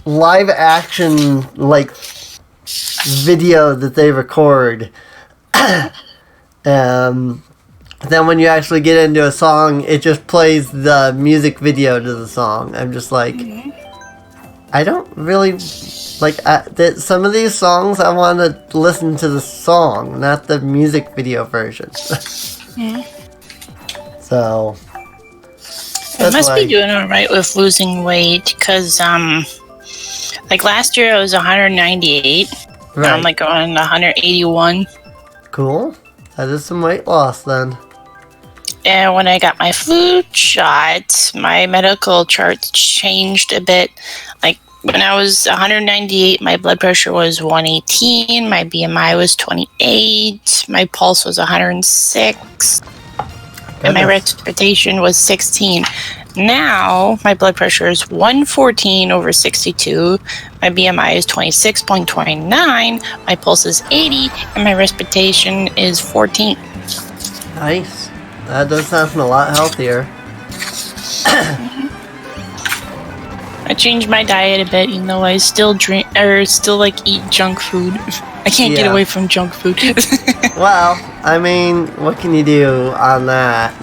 live action, like video that they record. Then when you actually get into a song, it just plays the music video to the song. I'm just like, I don't really like some of these songs. I want to listen to the song, not the music video version. So I must be doing alright with losing weight because, like last year I was 198. Right. Now I'm like on 181. Cool. That is some weight loss then. And when I got my flu shot, my medical charts changed a bit. Like when I was 198, my blood pressure was 118, my BMI was 28, my pulse was 106, and my respiration was 16. Now, my blood pressure is 114 over 62, my BMI is 26.29, my pulse is 80, and my respiration is 14. Nice. That does sound a lot healthier. I changed my diet a bit, I still eat junk food. I can't get away from junk food. Well, I mean, what can you do on that,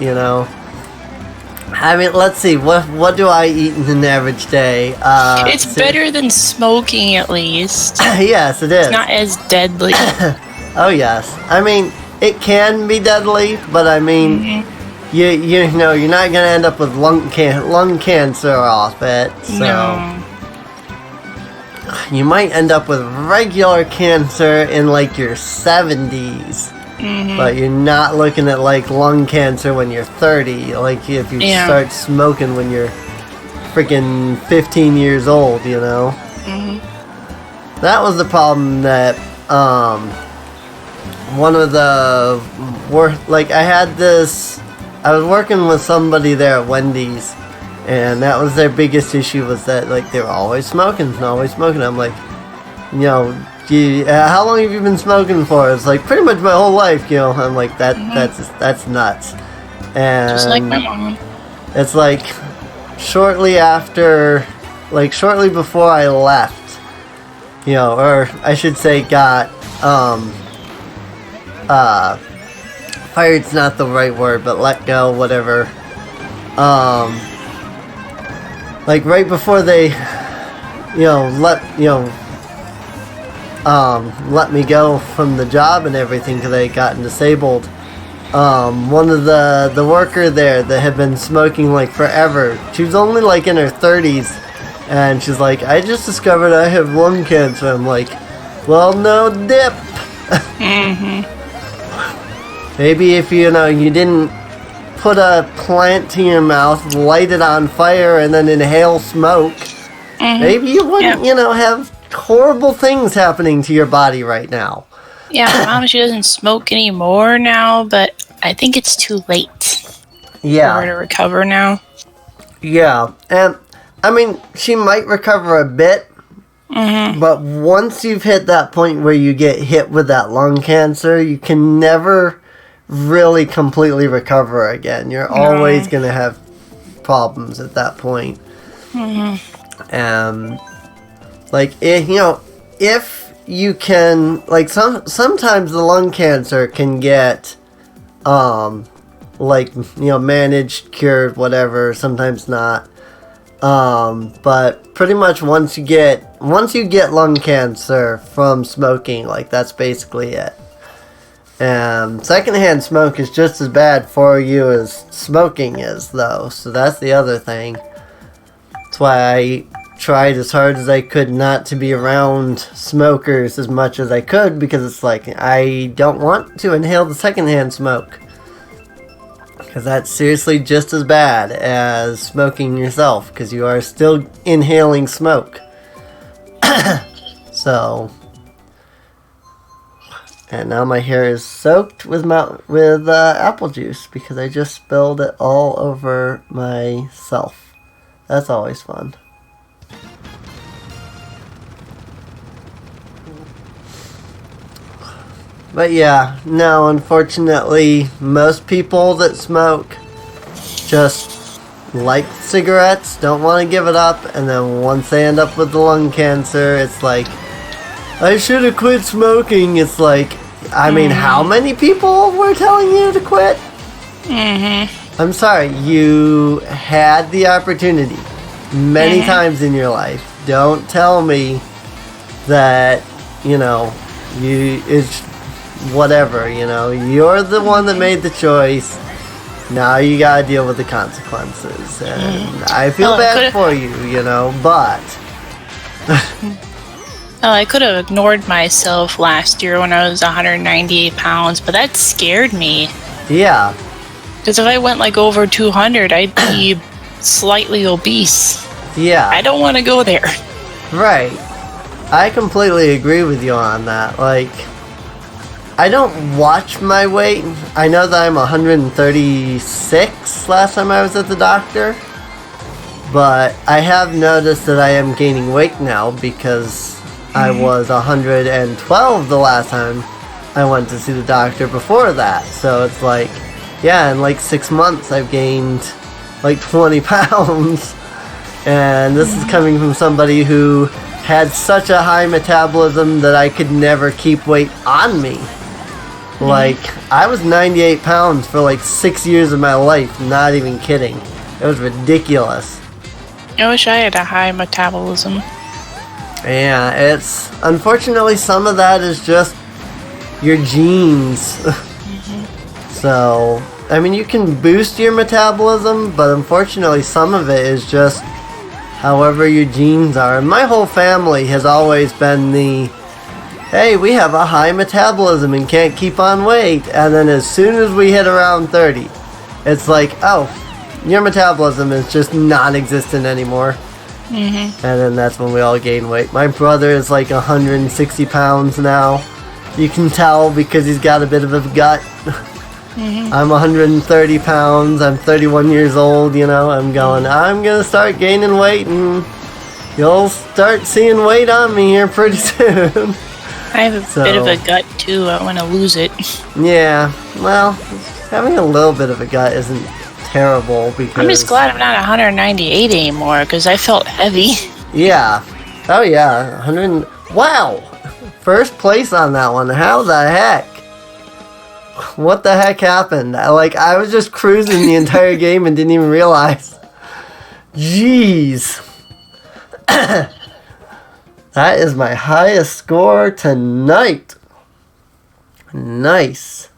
I mean, let's see, what do I eat in an average day? It's better than smoking, at least. Yes, it is. It's not as deadly. Oh, yes. I mean, it can be deadly, but I mean, you're not gonna end up with lung cancer off it. So No. you might end up with regular cancer in like your 70s, but you're not looking at like lung cancer when you're 30. Like if you start smoking when you're freaking 15 years old, That was the problem that one of the I was working with somebody there at Wendy's, and that was their biggest issue, was that like they were always smoking and always smoking. I'm like, you know, how long have you been smoking for? It's like pretty much my whole life, you know. I'm like, that's nuts. And Just like my mom. it's like shortly before I left, you know, or I should say got fired's not the right word, but let go, whatever. Like right before they, let me go from the job and everything because I had gotten disabled. One of the worker there that had been smoking like forever, she was only like in her 30s, and she's like, I just discovered I have lung cancer. I'm like, well, no dip. Mm-hmm. Maybe if you didn't put a plant to your mouth, light it on fire, and then inhale smoke, maybe you wouldn't, have horrible things happening to your body right now. Yeah, my mom, she doesn't smoke anymore now, but I think it's too late for her to recover now. Yeah, and I mean, she might recover a bit, but once you've hit that point where you get hit with that lung cancer, you can never really completely recover again. You're always going to have problems at that point. If you can, like, sometimes the lung cancer can get managed, cured, whatever, sometimes not. But pretty much once you get lung cancer from smoking, like, that's basically it. Secondhand smoke is just as bad for you as smoking is, though, so that's the other thing. That's why I tried as hard as I could not to be around smokers as much as I could, because it's like, I don't want to inhale the secondhand smoke. Because that's seriously just as bad as smoking yourself, because you are still inhaling smoke. So, and now my hair is soaked with apple juice because I just spilled it all over myself. That's always fun. But yeah, no, unfortunately, most people that smoke just like cigarettes, don't want to give it up, and then once they end up with the lung cancer, it's like, I should have quit smoking. It's like, I mean, how many people were telling you to quit? I'm sorry, you had the opportunity many times in your life. Don't tell me that, it's whatever, you're the one that made the choice. Now you gotta deal with the consequences. And I feel bad for you, but... I could have ignored myself last year when I was 198 pounds, but that scared me. Yeah. Because if I went over 200, I'd be slightly obese. Yeah. I don't want to go there. Right. I completely agree with you on that. I don't watch my weight. I know that I'm 136 last time I was at the doctor. But I have noticed that I am gaining weight now because I was 112 the last time I went to see the doctor before that. So it's in 6 months I've gained 20 pounds. And this is coming from somebody who had such a high metabolism that I could never keep weight on me. I was 98 pounds for 6 years of my life, not even kidding. It was ridiculous. I wish I had a high metabolism. Yeah, it's... Unfortunately, some of that is just your genes. So, I mean, you can boost your metabolism, but unfortunately, some of it is just however your genes are. And my whole family has always been hey, we have a high metabolism and can't keep on weight. And then as soon as we hit around 30, it's oh, your metabolism is just non-existent anymore. And then that's when we all gain weight. My brother is 160 pounds now. You can tell because he's got a bit of a gut. Mm-hmm. I'm 130 pounds. I'm 31 years old, you know. I'm going to start gaining weight, and you'll start seeing weight on me here pretty soon. I have a bit of a gut too. I want to lose it. Yeah, well, having a little bit of a gut isn't terrible because... I'm just glad I'm not 198 anymore because I felt heavy. Yeah. Oh, yeah. 100... Wow! First place on that one. How the heck? What the heck happened? I was just cruising the entire game and didn't even realize. Jeez. That is my highest score tonight. Nice.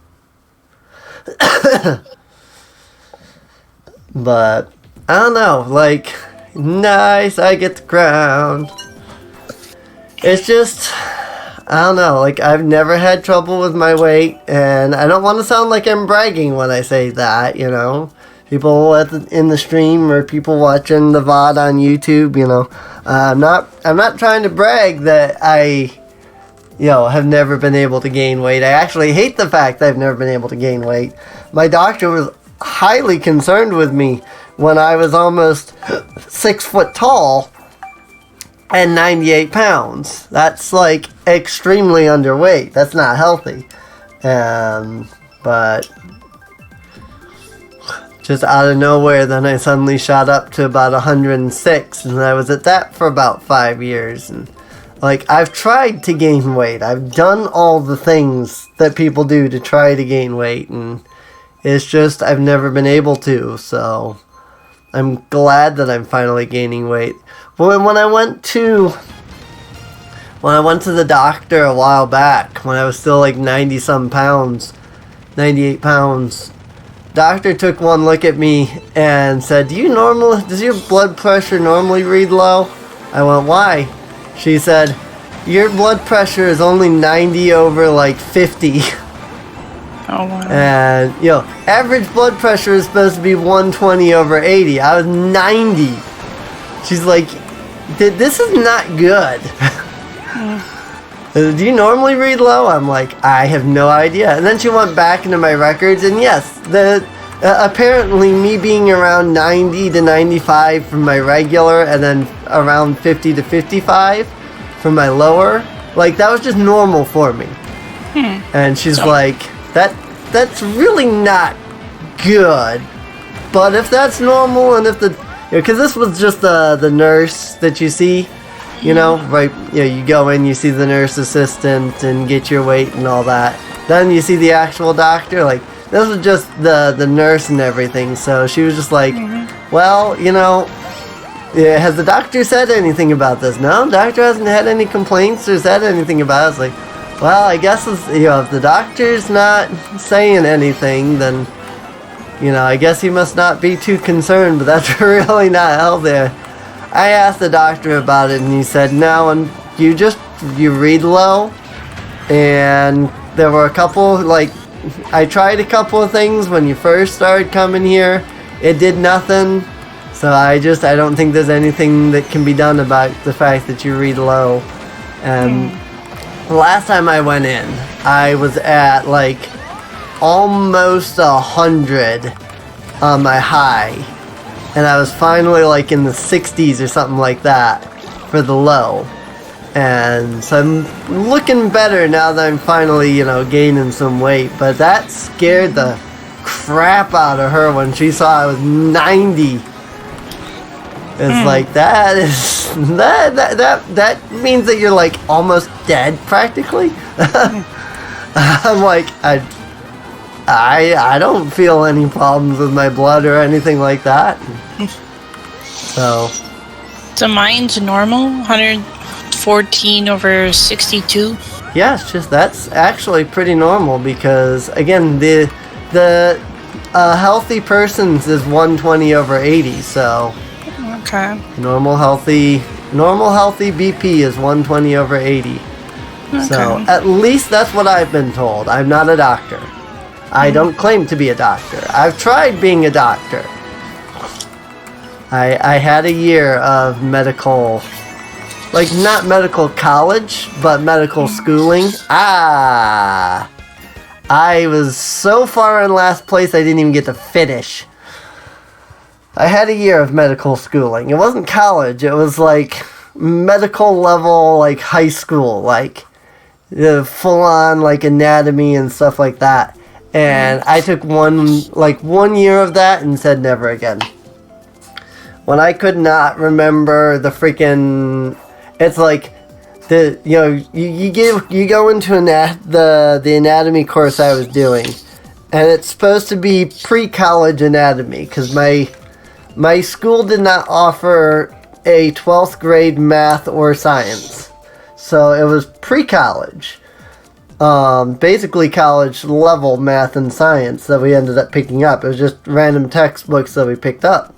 But, I don't know, nice, I get the crown. It's just, I don't know, I've never had trouble with my weight, and I don't want to sound like I'm bragging when I say that, you know. People in the stream or people watching the VOD on YouTube, you know. I'm not trying to brag that I, have never been able to gain weight. I actually hate the fact that I've never been able to gain weight. My doctor was highly concerned with me when I was almost 6 foot tall and 98 pounds. That's extremely underweight. That's not healthy. But just out of nowhere, then I suddenly shot up to about 106, and I was at that for about 5 years. And I've tried to gain weight. I've done all the things that people do to try to gain weight, and it's just I've never been able to. So I'm glad that I'm finally gaining weight. But when I went to the doctor a while back, when I was still 90 some pounds, 98 pounds, doctor took one look at me and said, does your blood pressure normally read low? I went, why? She said, your blood pressure is only 90 over 50. Oh, wow. And, average blood pressure is supposed to be 120 over 80. I was 90. She's like, this is not good. Do you normally read low? I'm like, I have no idea. And then she went back into my records, and yes, apparently me being around 90 to 95 from my regular, and then around 50 to 55 from my lower, that was just normal for me. And she's like, that's really not good. But if that's normal, and if because this was just the nurse that you see, you go in, you see the nurse assistant and get your weight and all that. Then you see the actual doctor. This was just the nurse and everything. So she was just like, well, has the doctor said anything about this? No, doctor hasn't had any complaints or said anything about it. It's like, well, I guess if the doctor's not saying anything, then I guess he must not be too concerned. But that's really not healthy. I asked the doctor about it, and he said, no, and you read low. And there were a couple, I tried a couple of things when you first started coming here. It did nothing. So I don't think there's anything that can be done about the fact that you read low. And the last time I went in, I was at almost 100 on my high. And I was finally in the 60s or something like that for the low. And so I'm looking better now that I'm finally, gaining some weight. But that scared the crap out of her when she saw I was 90. It's that means that you're almost dead practically. I'm like, I don't feel any problems with my blood or anything like that. So mine's normal, 114 over 62. Yeah, it's just that's actually pretty normal because again the healthy person's is 120 over 80. So okay. Normal healthy BP is 120 over 80. Okay. So at least that's what I've been told. I'm not a doctor. I don't claim to be a doctor. I've tried being a doctor. I had a year of medical Like, not medical college, but medical schooling. I was so far in last place I didn't even get to finish. I had a year of medical schooling. It wasn't college, it was like medical level, like high school, like full on like anatomy and stuff like that. And I took one year of that and said never again. When I could not remember the freaking, it's like you go into the anatomy course I was doing, and it's supposed to be pre-college anatomy because my school did not offer a 12th grade math or science, so it was pre-college. Basically college level math and science that we ended up picking up. It was just random textbooks that we picked up.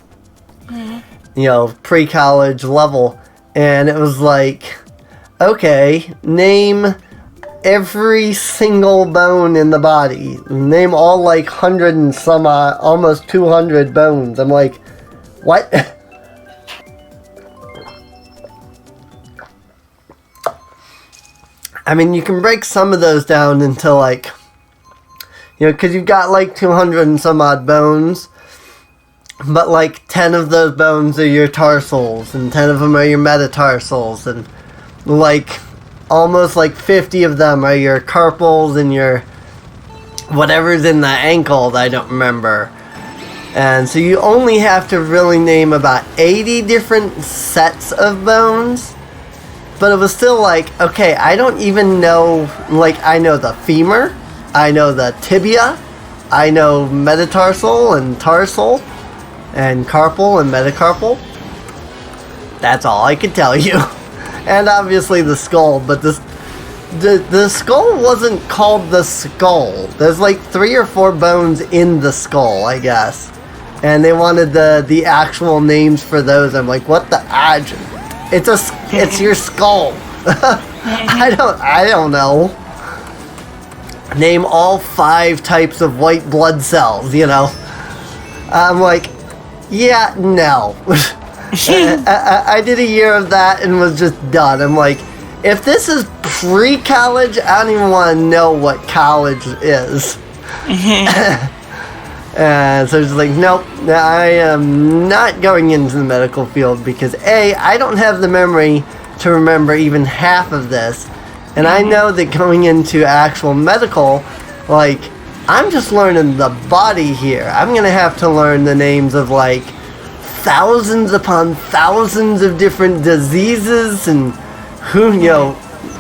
Pre-college level. And it was like, okay, name every single bone in the body. Name all like 100 and some odd, almost 200 bones. I'm like, what? I mean, you can break some of those down into like, because you've got like 200 and some odd bones, but like 10 of those bones are your tarsals, and 10 of them are your metatarsals, and like almost like 50 of them are your carpals and your whatever's in the ankle that I don't remember. And so you only have to really name about 80 different sets of bones. But it was still like, okay, I don't even know, like, I know the femur, I know the tibia, I know metatarsal and tarsal, and carpal and metacarpal. That's all I could tell you. And obviously the skull, but the skull wasn't called the skull. There's like 3 or 4 bones in the skull, I guess. And they wanted the actual names for those. I'm like, what the adjective? It's your skull. I don't know. Name all 5 types of white blood cells, I'm like, yeah, no. I did a year of that and was just done. I'm like, if this is pre-college, I don't even want to know what college is. And so it's like, nope, I am not going into the medical field because A, I don't have the memory to remember even half of this. And I know that going into actual medical, like, I'm just learning the body here. I'm going to have to learn the names of like thousands upon thousands of different diseases and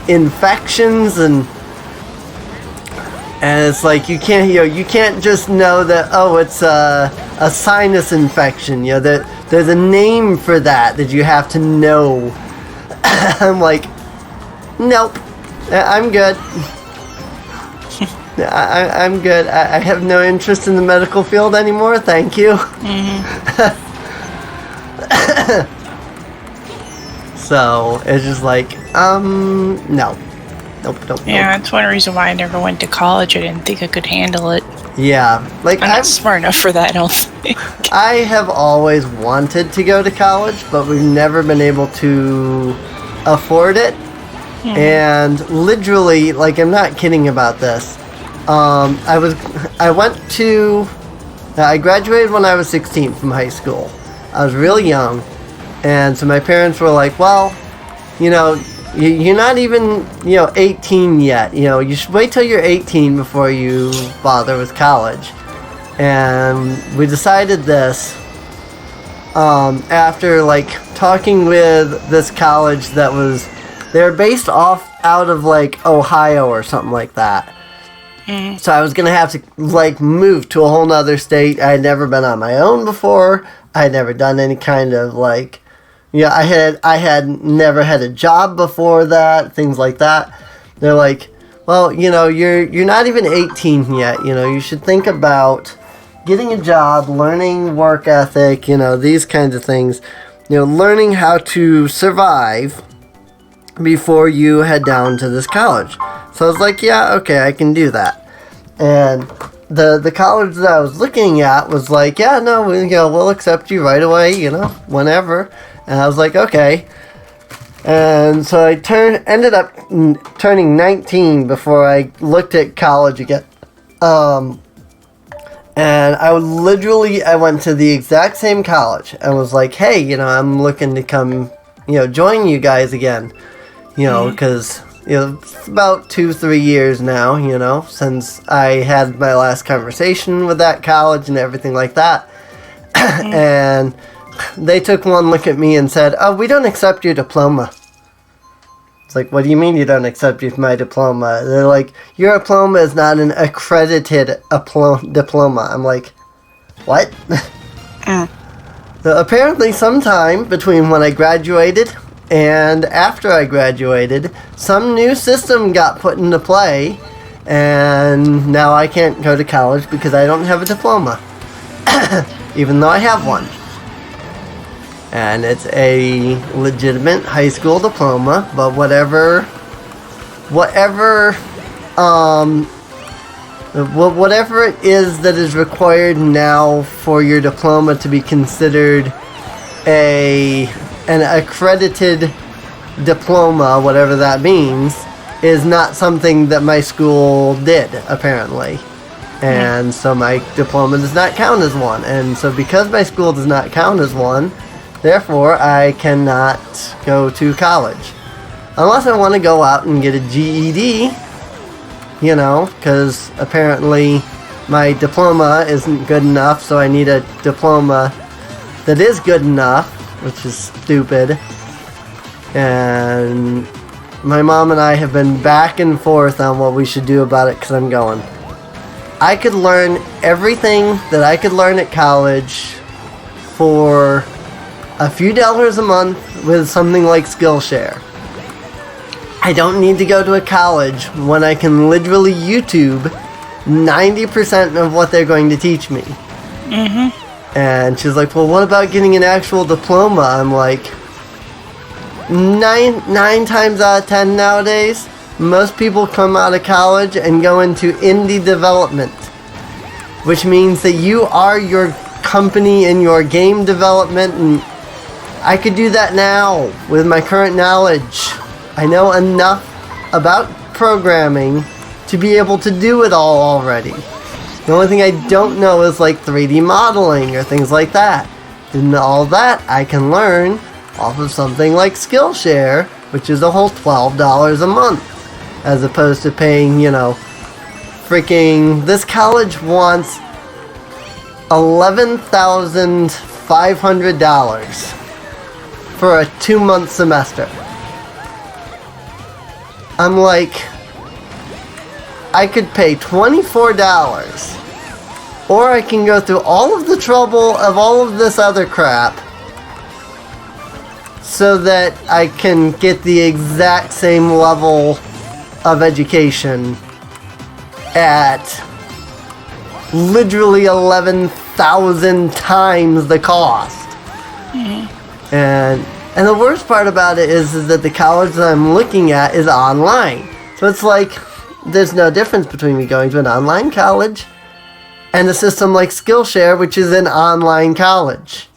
infections and it's like you can't just know that, oh, it's a sinus infection. There's a name for that you have to know. I'm like, nope, I'm good. I'm good. I have no interest in the medical field anymore. Thank you. So it's just like, no. Nope. Yeah, that's one reason why I never went to college. I didn't think I could handle it. Yeah, like I'm not smart enough for that, I don't think. I have always wanted to go to college, but we've never been able to afford it. And literally, like, I'm not kidding about this. I graduated when I was 16 from high school. I was really young, and so my parents were like, well, you're not even, 18 yet. You should wait till you're 18 before you bother with college. And we decided this after, like, talking with this college they were based out of, like, Ohio or something like that. So I was going to have to, like, move to a whole nother state. I had never been on my own before. I had never done any kind of, like, I had never had a job before that, things like that. They're like, well, you're not even 18 yet. You should think about getting a job, learning work ethic, these kinds of things. Learning how to survive before you head down to this college. So I was like, yeah, okay, I can do that. And the college that I was looking at was like, yeah, no, we'll accept you right away, whenever. And I was like, okay. And so I ended up turning 19 before I looked at college again. And I went to the exact same college and was like, hey, I'm looking to come, join you guys again. Because, it's about 2-3 years now, since I had my last conversation with that college and everything like that. And they took one look at me and said, oh, we don't accept your diploma. It's like, what do you mean you don't accept my diploma? They're like, your diploma is not an accredited diploma. I'm like, what? So apparently sometime between when I graduated and after I graduated, some new system got put into play, and now I can't go to college because I don't have a diploma, even though I have one. And it's a legitimate high school diploma, but whatever it is that is required now for your diploma to be considered an accredited diploma, whatever that means, is not something that my school did, apparently. And so my diploma does not count as one. And so because my school does not count as one, therefore, I cannot go to college. Unless I want to go out and get a GED, because apparently my diploma isn't good enough, so I need a diploma that is good enough, which is stupid. And my mom and I have been back and forth on what we should do about it, because I'm going, I could learn everything that I could learn at college for a few dollars a month with something like Skillshare. I don't need to go to a college when I can literally YouTube 90% of what they're going to teach me. And she's like, well, what about getting an actual diploma? I'm like, nine times out of 10 nowadays, most people come out of college and go into indie development, which means that you are your company and your game development, and I could do that now with my current knowledge. I know enough about programming to be able to do it all already. The only thing I don't know is like 3D modeling or things like that. And all that I can learn off of something like Skillshare, which is a whole $12 a month, as opposed to paying, freaking, this college wants $11,500 for a 2-month semester. I'm like, I could pay $24, or I can go through all of the trouble of all of this other crap so that I can get the exact same level of education at literally 11,000 times the cost. And the worst part about it is that the college that I'm looking at is online. So it's like, there's no difference between me going to an online college and a system like Skillshare, which is an online college.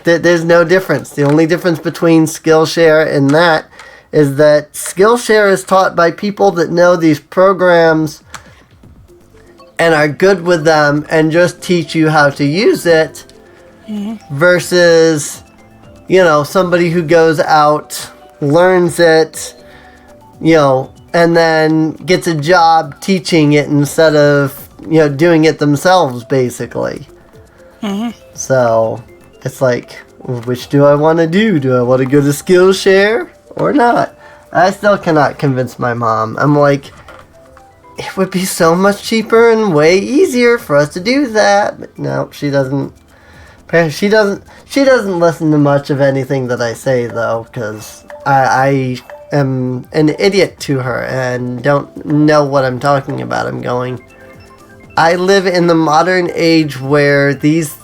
There's no difference. The only difference between Skillshare and that is that Skillshare is taught by people that know these programs and are good with them and just teach you how to use it, versus, somebody who goes out, learns it, and then gets a job teaching it instead of, doing it themselves, basically. So, it's like, which do I want to do? Do I want to go to Skillshare or not? I still cannot convince my mom. I'm like, it would be so much cheaper and way easier for us to do that. But no, she doesn't. She doesn't listen to much of anything that I say, though, because I am an idiot to her and don't know what I'm talking about. I'm going, I live in the modern age where these,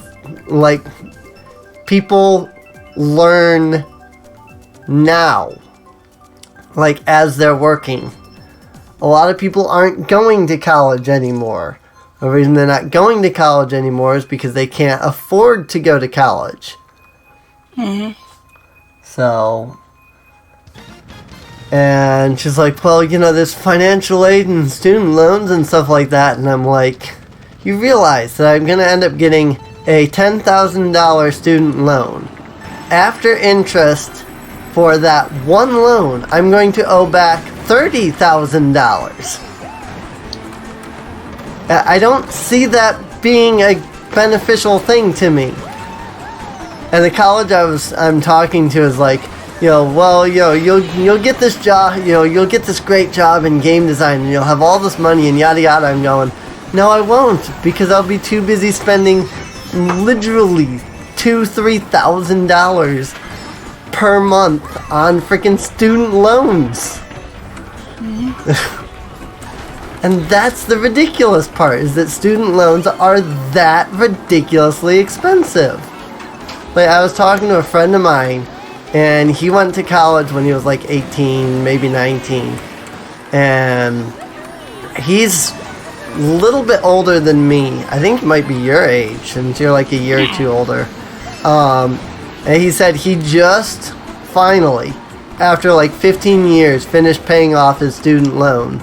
people learn now, as they're working. A lot of people aren't going to college anymore. The reason they're not going to college anymore is because they can't afford to go to college. So, And she's like, well, there's financial aid and student loans and stuff like that. And I'm like, you realize that I'm going to end up getting a $10,000 student loan. After interest for that one loan, I'm going to owe back $30,000. I don't see that being a beneficial thing to me. And the college I'm talking to is like, you'll get this job, you'll get this great job in game design and you'll have all this money and yada yada. I'm going, no, I won't, because I'll be too busy spending literally $2,000-$3,000 per month on freaking student loans. And that's the ridiculous part, is that student loans are that ridiculously expensive. Like, I was talking to a friend of mine, and he went to college when he was like 18, maybe 19. And he's a little bit older than me. I think he might be your age, since you're like a year or two older. And he said he just finally, after like 15 years, finished paying off his student loan.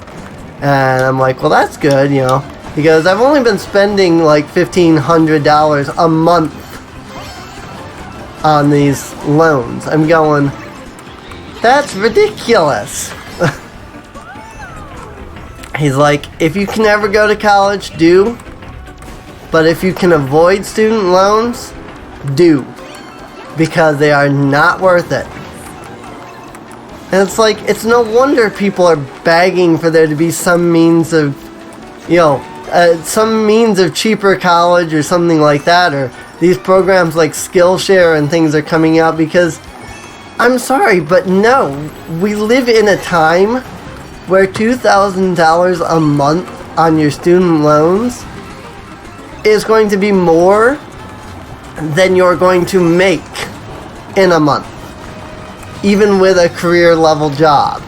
And I'm like, well, that's good, He goes, I've only been spending like $1,500 a month on these loans. I'm going, that's ridiculous. He's like, if you can ever go to college, do. But if you can avoid student loans, do. Because they are not worth it. And it's like, it's no wonder people are begging for there to be some means of, some means of cheaper college or something like that, or these programs like Skillshare and things are coming out, because I'm sorry, but no, we live in a time where $2,000 a month on your student loans is going to be more than you're going to make in a month, even with a career level job.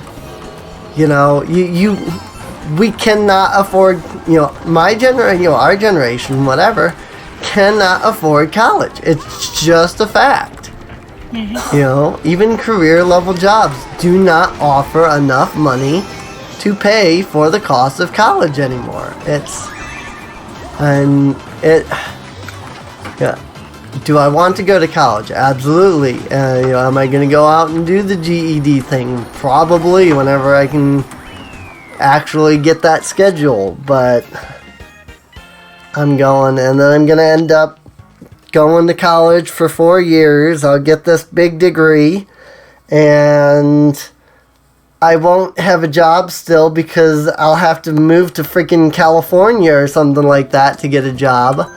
We cannot afford, my generation, our generation, whatever, cannot afford college. It's just a fact. Even career level jobs do not offer enough money to pay for the cost of college anymore. Do I want to go to college? Absolutely. Am I going to go out and do the GED thing? Probably, whenever I can actually get that schedule. But I'm going, and then I'm going to end up going to college for 4 years. I'll get this big degree, and I won't have a job still because I'll have to move to freaking California or something like that to get a job.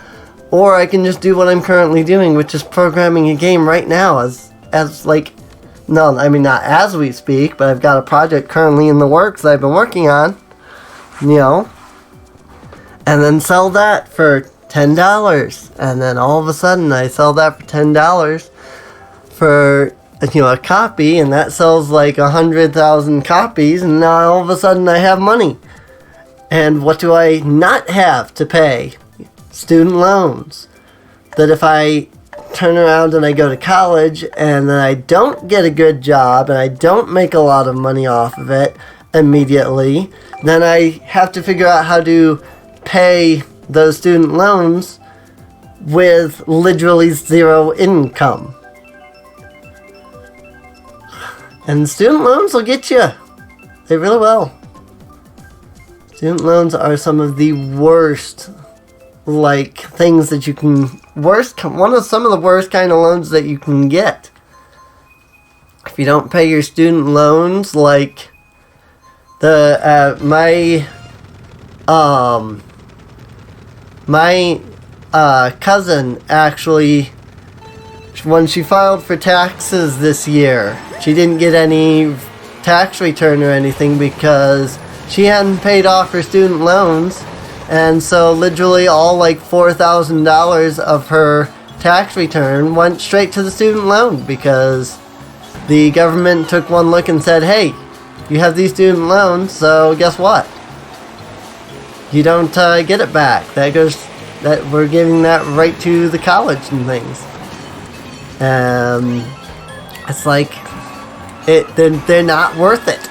Or I can just do what I'm currently doing, which is programming a game right now not as we speak, but I've got a project currently in the works that I've been working on, and then sell that for $10. And then all of a sudden I sell that for $10 for a copy, and that sells like 100,000 copies, and now all of a sudden I have money. And what do I not have to pay? Student loans. That if I turn around and I go to college and then I don't get a good job and I don't make a lot of money off of it immediately, then I have to figure out how to pay those student loans with literally zero income. And student loans will get you. They really will. Student loans are some of the worst, things that you can... some of the worst kind of loans that you can get. If you don't pay your student loans, my cousin actually, when she filed for taxes this year, she didn't get any tax return or anything because she hadn't paid off her student loans. And so literally all $4,000 of her tax return went straight to the student loan because the government took one look and said, hey, you have these student loans, so guess what? You don't get it back. We're giving that right to the college and things. It's they're not worth it.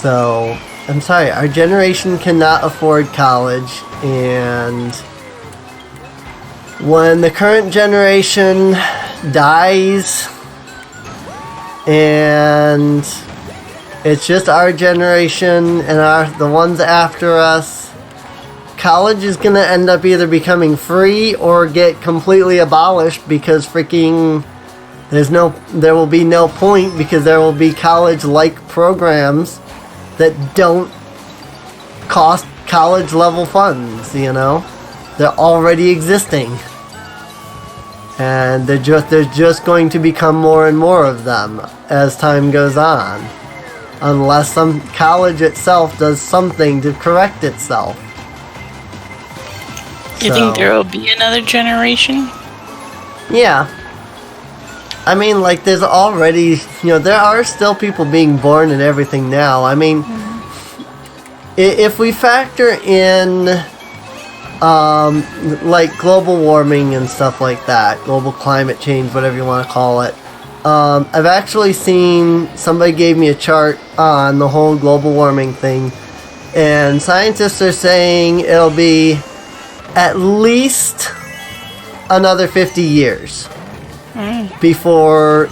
So, I'm sorry, our generation cannot afford college, and when the current generation dies, and it's just our generation and the ones after us, college is going to end up either becoming free or get completely abolished because freaking there will be no point because there will be college-like programs that don't cost college-level funds, you know? They're already existing. And there's just going to become more and more of them as time goes on. Unless some college itself does something to correct itself. You think there will be another generation? Yeah. I mean, like, there's already, there are still people being born and everything now. I mean, if we factor in, like, global warming and stuff like that, global climate change, whatever you want to call it, I've actually seen, somebody gave me a chart on the whole global warming thing, and scientists are saying it'll be at least another 50 years before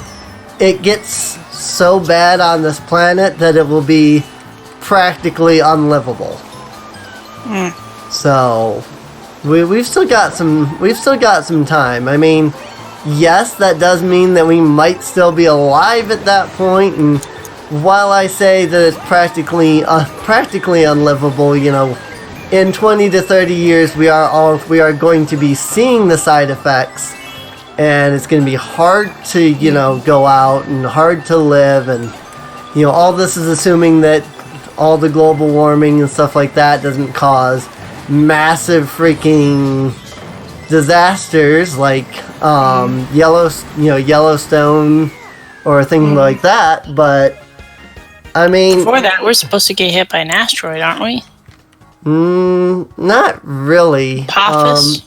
it gets so bad on this planet that it will be practically unlivable. So we've still got some time. I mean, yes, that does mean that we might still be alive at that point, and while I say that it's practically unlivable, in 20 to 30 years we are going to be seeing the side effects, and it's going to be hard to go out and hard to live, and all this is assuming that all the global warming and stuff like that doesn't cause massive freaking disasters like Yellowstone or things like that. But I mean, before that, we're supposed to get hit by an asteroid, aren't we? Not really. Apophis?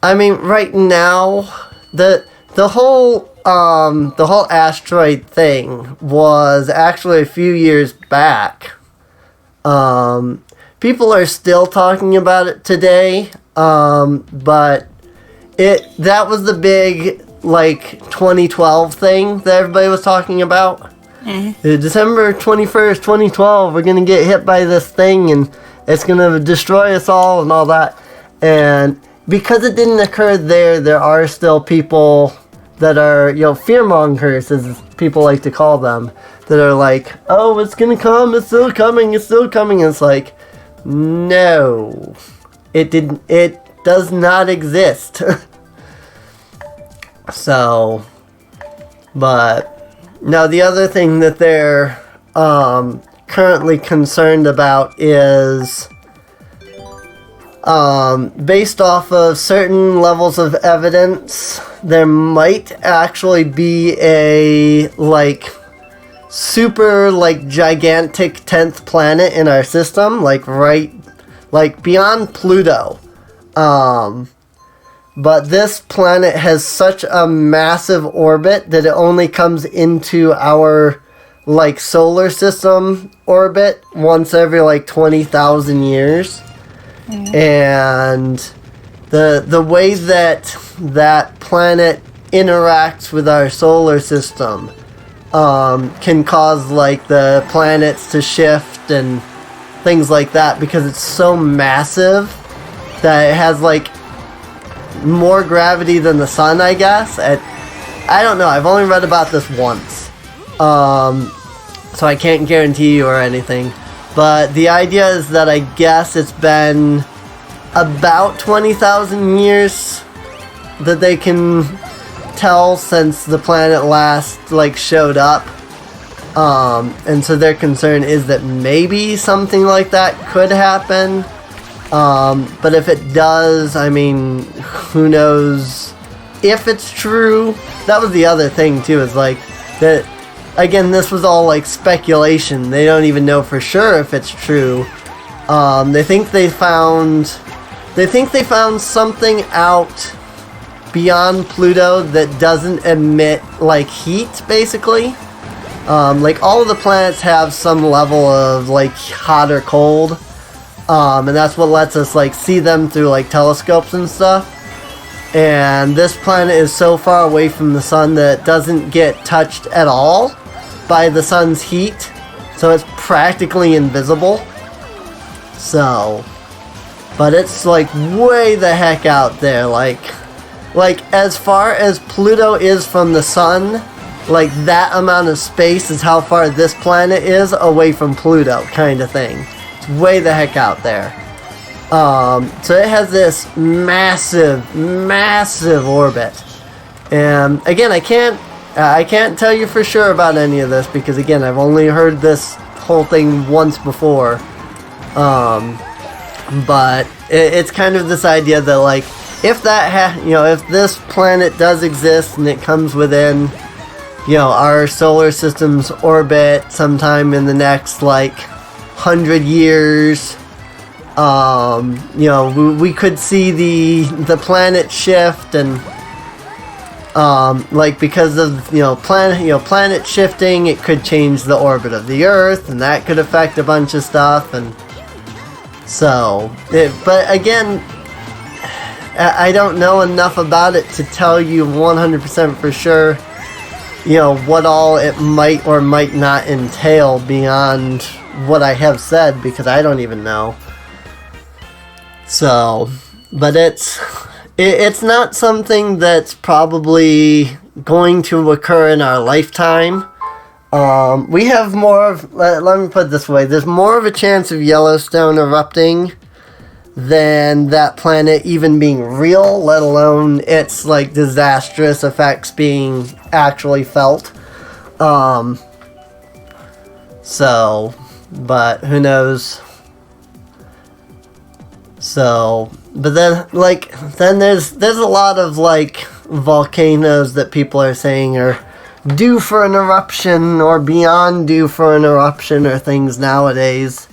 I mean, right now, the whole asteroid thing was actually a few years back. People are still talking about it today, but that was the big 2012 thing that everybody was talking about. December 21st, 2012, we're gonna get hit by this thing and it's gonna destroy us all and all that. And because it didn't occur there are still people that are, fearmongers, as people like to call them, that are like, oh, it's gonna come, it's still coming. And it's like, no, it does not exist. So, but now the other thing that they're currently concerned about is based off of certain levels of evidence, there might actually be a super gigantic 10th planet in our system, beyond Pluto. But this planet has such a massive orbit that it only comes into our solar system orbit once every 20,000 years. And the way that planet interacts with our solar system can cause the planets to shift and things like that, because it's so massive that it has more gravity than the sun, I guess. I don't know, I've only read about this once, so I can't guarantee you or anything, but the idea is that I guess it's been about 20,000 years that they can tell since the planet last showed up, and so their concern is that maybe something like that could happen, but if it does, I mean, who knows if it's true. That was the other thing too, is that again, this was all speculation. They don't even know for sure if it's true. They think they found something out beyond Pluto that doesn't emit heat, basically. Like, all of the planets have some level of, like, hot or cold. And that's what lets us, like, see them through, like, telescopes and stuff. And this planet is so far away from the sun that it doesn't get touched at all by the sun's heat. So it's practically invisible. So, but it's, like, way the heck out there. Like, as far as Pluto is from the sun, like, that amount of space is how far this planet is away from Pluto, kind of thing. It's way the heck out there. So it has this massive orbit. And again, I can't tell you for sure about any of this because again, I've only heard this whole thing once before. But it's kind of this idea that, like, if that if this planet does exist and it comes within, our solar system's orbit sometime in the next, like, 100 years, we could see the planet shift and, like, because of, planet shifting, it could change the orbit of the Earth, and that could affect a bunch of stuff, and so, but again, I don't know enough about it to tell you 100% for sure, what all it might or might not entail beyond what I have said, because I don't even know. So, but it's not something that's probably going to occur in our lifetime. We have more of, let me put it this way, there's more of a chance of Yellowstone erupting than that planet even being real, let alone its, like, disastrous effects being actually felt. So, but who knows? So, but then, like, then there's a lot of, like, volcanoes that people are saying are due for an eruption or beyond due for an eruption or things nowadays.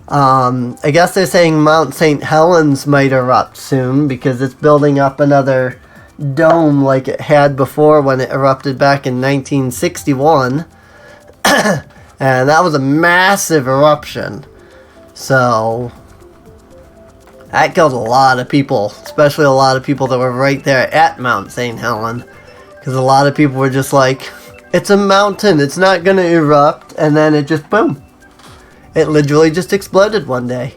I guess they're saying Mount St. Helens might erupt soon because it's building up another dome like it had before when it erupted back in 1961. And that was a massive eruption. So, that killed a lot of people, especially a lot of people that were right there at Mount St. Helens. Because a lot of people were just like, it's a mountain, it's not going to erupt. And then it just, boom. It literally just exploded one day.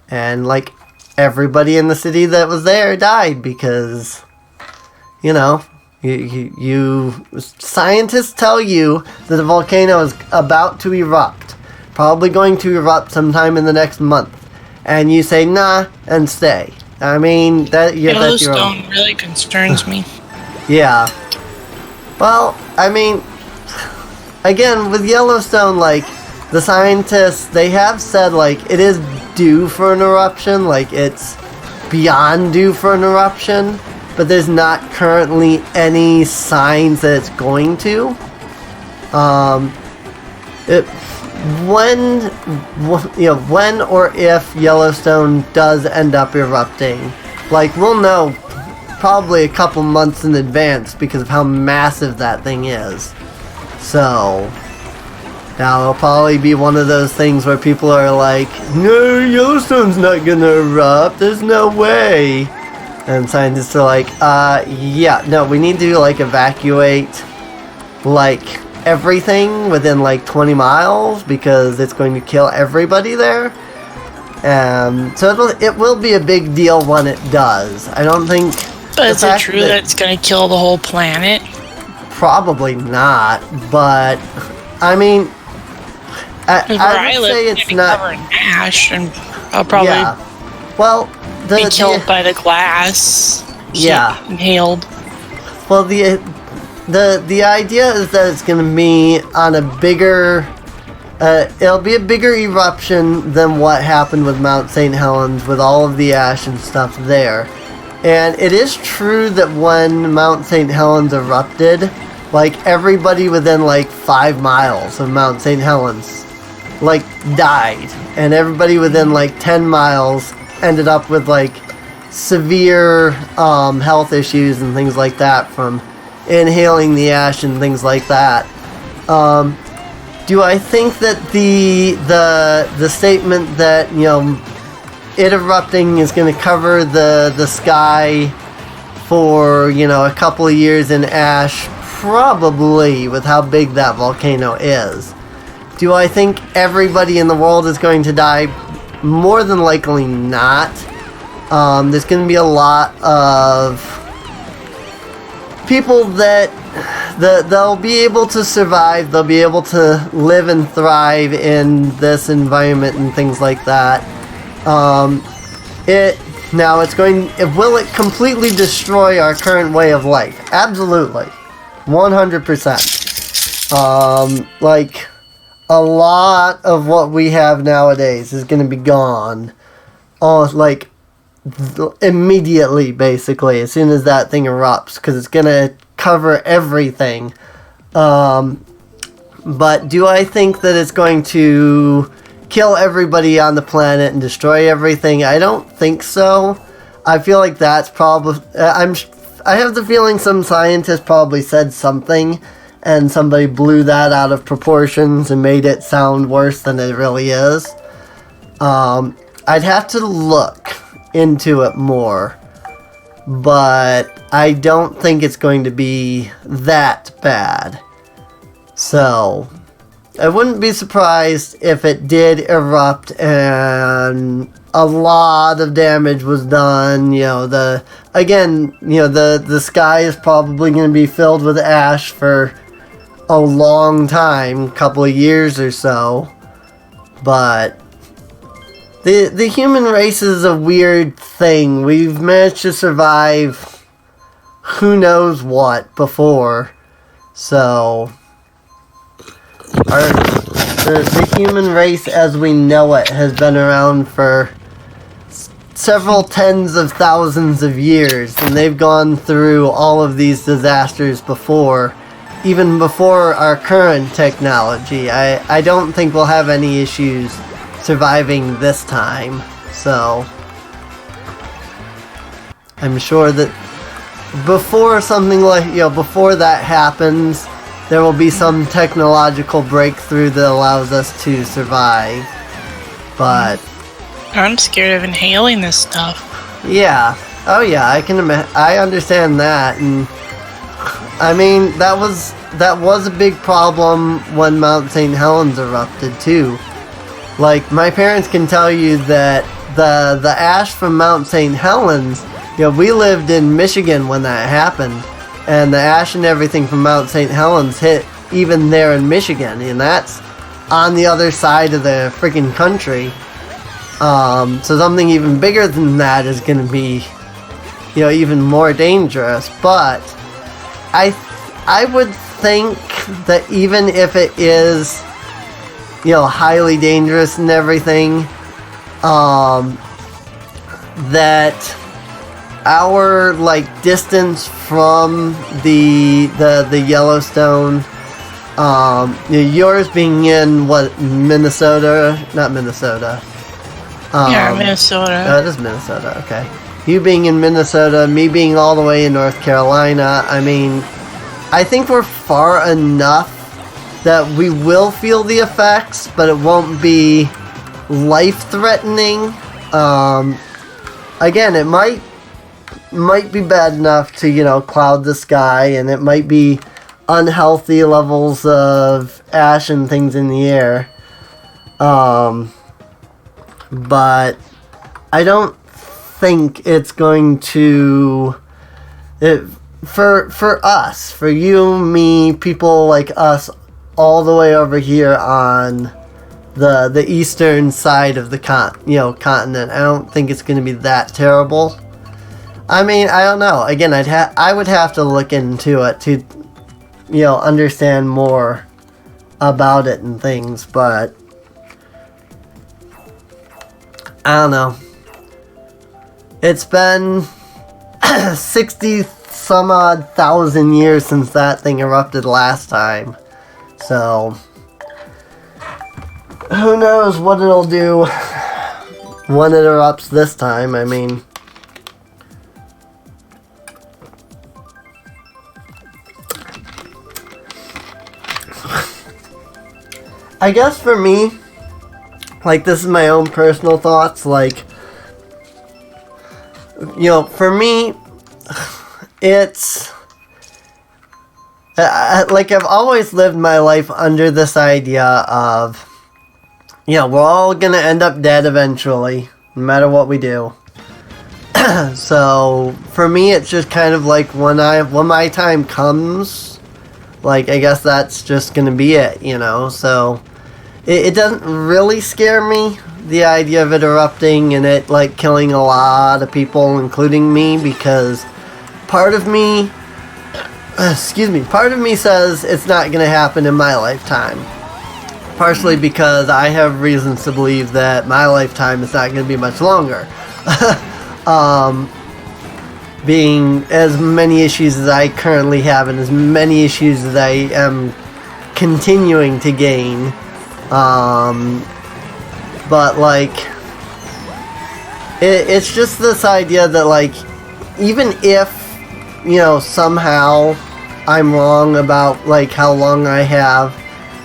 And, like, everybody in the city that was there died because, scientists tell you that the volcano is about to erupt. Probably going to erupt sometime in the next month. And you say, nah, and stay. I mean, that's your own. Yellowstone really concerns me. Yeah. Well, I mean, again, with Yellowstone, like, the scientists, they have said, like, it is due for an eruption, like, it's beyond due for an eruption, but there's not currently any signs that it's going to. When or if Yellowstone does end up erupting, like, we'll know probably a couple months in advance because of how massive that thing is. So, now it'll probably be one of those things where people are like, no, Yellowstone's not gonna erupt, there's no way. And scientists are like, yeah, no, we need to, like, evacuate, like, everything within, like, 20 miles because it's going to kill everybody there. So it will be a big deal when it does. I don't think... But is it true that it's going to kill the whole planet? Probably not, but, I mean... I would say it's not covered in ash, and I'll probably be killed by the glass. Yeah, inhaled. Well, the idea is that it's going to be on a bigger. It'll be a bigger eruption than what happened with Mount St. Helens, with all of the ash and stuff there. And it is true that when Mount St. Helens erupted, like, everybody within, like, 5 miles of Mount St. Helens, like, died. And everybody within, like, 10 miles ended up with, like, severe health issues and things like that from inhaling the ash and things like that. do I think that the statement that, it erupting is going to cover the sky for, a couple of years in ash? Probably, with how big that volcano is. Do I think everybody in the world is going to die? More than likely not. There's going to be a lot of people that they'll be able to survive, they'll be able to live and thrive in this environment and things like that. Will it completely destroy our current way of life? Absolutely. 100%. Like, a lot of what we have nowadays is going to be gone. Immediately, basically, as soon as that thing erupts, because it's going to cover everything. But do I think that it's going to kill everybody on the planet and destroy everything? I don't think so. I feel like that's probably... I have the feeling some scientist probably said something, and somebody blew that out of proportions and made it sound worse than it really is. I'd have to look into it more, but I don't think it's going to be that bad. So, I wouldn't be surprised if it did erupt and a lot of damage was done. The sky is probably going to be filled with ash for a long time, couple of years or so. But the human race is a weird thing. We've managed to survive who knows what before. So the human race as we know it has been around for several tens of thousands of years, and they've gone through all of these disasters before, even before our current technology. I don't think we'll have any issues surviving this time. So I'm sure that before something like, before that happens, there will be some technological breakthrough that allows us to survive. But I'm scared of inhaling this stuff. yeah. Oh yeah, I understand that. And I mean, that was a big problem when Mount St. Helens erupted too. Like, my parents can tell you that the ash from Mount St. Helens, we lived in Michigan when that happened, and the ash and everything from Mount St. Helens hit even there in Michigan, and that's on the other side of the freaking country. So something even bigger than that is going to be, even more dangerous. But I would think that even if it is, highly dangerous and everything, that our distance from the Yellowstone, yours being in Minnesota, not Minnesota. Yeah, Minnesota. Oh, it is Minnesota. Okay, you being in Minnesota, me being all the way in North Carolina. I mean, I think we're far enough that we will feel the effects, but it won't be life-threatening. Again, it might be bad enough to, cloud the sky, and it might be unhealthy levels of ash and things in the air. But I don't think it's going to... For us, for you, me, people like us, all the way over here on the eastern side of the continent, I don't think it's going to be that terrible. I mean, I don't know. Again, I would have to look into it to, understand more about it and things, but I don't know. It's been 60 some odd thousand years since that thing erupted last time. So who knows what it'll do when it erupts this time. I mean, I guess for me, like, this is my own personal thoughts, like, for me, it's, like, I've always lived my life under this idea of, we're all gonna end up dead eventually, no matter what we do. So, for me, it's just kind of like, when my time comes, like, I guess that's just gonna be it, so... It doesn't really scare me, the idea of it erupting and it, like, killing a lot of people, including me, because part of me says it's not going to happen in my lifetime. Partially because I have reasons to believe that my lifetime is not going to be much longer. Being as many issues as I currently have and as many issues as I am continuing to gain. But, like, it's just this idea that, like, even if, somehow I'm wrong about, like, how long I have,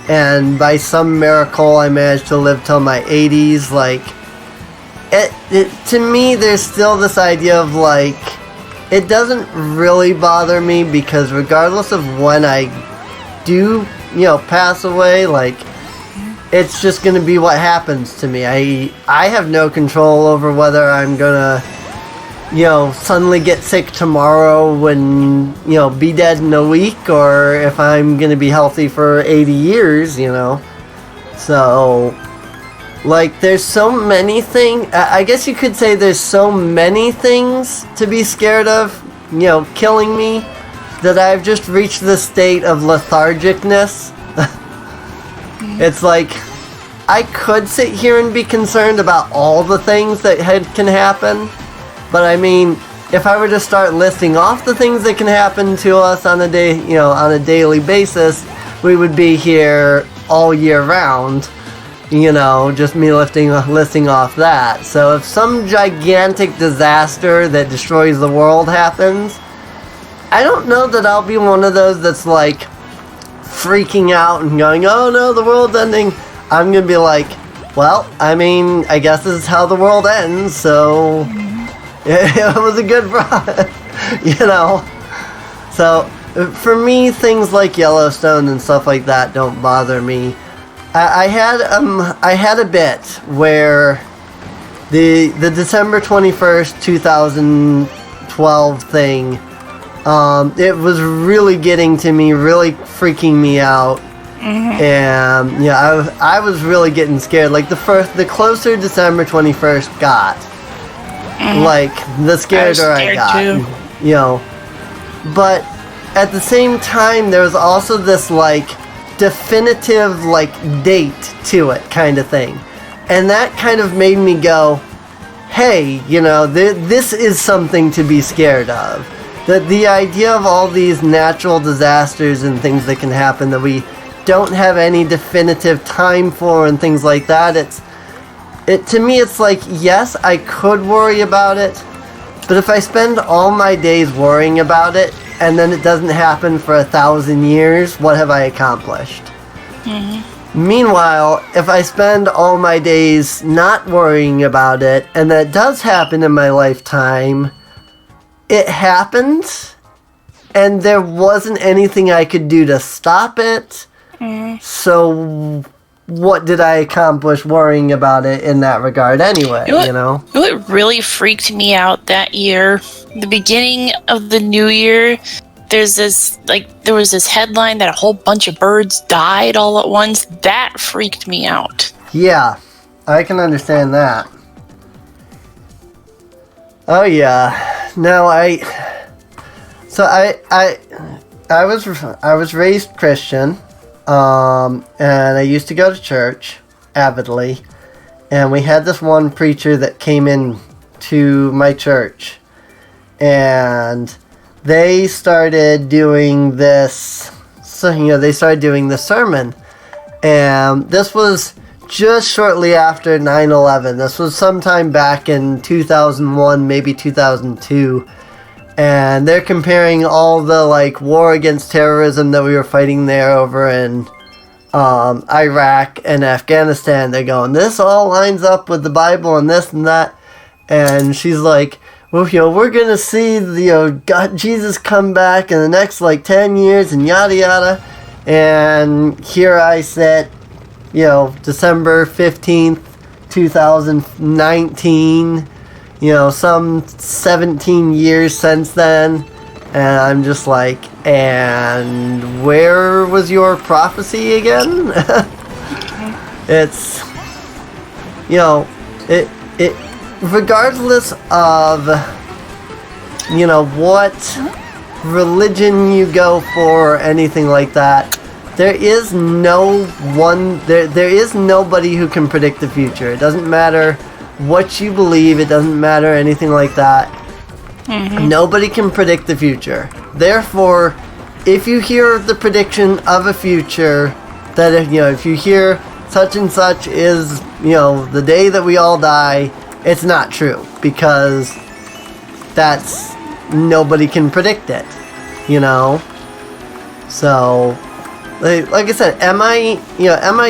and by some miracle I managed to live till my 80s, like, to me, there's still this idea of, like, it doesn't really bother me, because regardless of when I do, pass away, like, it's just going to be what happens to me. I have no control over whether I'm going to, suddenly get sick tomorrow and, be dead in a week, or if I'm going to be healthy for 80 years, So, like, there's so many things, I guess you could say there's so many things to be scared of, killing me, that I've just reached the state of lethargicness. It's like, I could sit here and be concerned about all the things that can happen, but I mean, if I were to start listing off the things that can happen to us on a daily basis, we would be here all year round, just me listing off that. So if some gigantic disaster that destroys the world happens, I don't know that I'll be one of those that's like, freaking out and going, oh no, the world's ending. I'm gonna be like, well, I mean, I guess this is how the world ends, so it was a good run, So for me, things like Yellowstone and stuff like that don't bother me. I had a bit where the December 21st, 2012 thing. It was really getting to me, really freaking me out, and I was really getting scared. Like the closer December 21st got, like the scarier I got, too. But at the same time, there was also this like definitive like date to it, kind of thing, and that kind of made me go, hey, this is something to be scared of. The idea of all these natural disasters and things that can happen that we don't have any definitive time for and things like that, to me it's like, yes, I could worry about it, but if I spend all my days worrying about it and then it doesn't happen for 1,000 years, what have I accomplished? Meanwhile, if I spend all my days not worrying about it and that does happen in my lifetime, it happened, and there wasn't anything I could do to stop it. So, what did I accomplish worrying about it in that regard anyway, What really freaked me out that year, the beginning of the new year, there was this headline that a whole bunch of birds died all at once. That freaked me out. Yeah, I can understand that. Oh yeah. No, I was raised Christian, and I used to go to church avidly, and we had this one preacher that came in to my church, and they started doing this. So they started doing the sermon, and this was just shortly after 9/11. This was sometime back in 2001, maybe 2002. And they're comparing all the, like, war against terrorism that we were fighting there over in Iraq and Afghanistan. They're going, this all lines up with the Bible and this and that. And she's like, well, we're going to see, God, Jesus come back in the next, 10 years and yada yada. And here I sit, December 15th, 2019, some 17 years since then. And I'm just like, and where was your prophecy again? It's, it regardless of, what religion you go for or anything like that, there is there is nobody who can predict the future. It doesn't matter what you believe, it doesn't matter anything like that. Mm-hmm. Nobody can predict the future. Therefore, if you hear the prediction of a future, that if you hear such and such is, the day that we all die, it's not true, because nobody can predict it, So, like I said, am I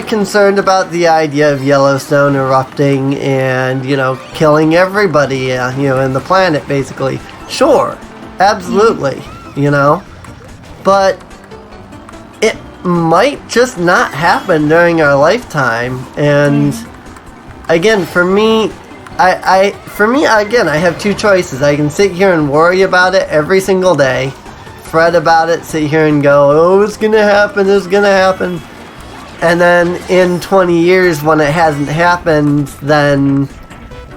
concerned about the idea of Yellowstone erupting and, killing everybody, in the planet, basically? Sure, absolutely, But it might just not happen during our lifetime. And again, for me, I have two choices. I can sit here and worry about it every single day, fret about it, sit here and go, oh, it's gonna happen. And then in 20 years, when it hasn't happened, then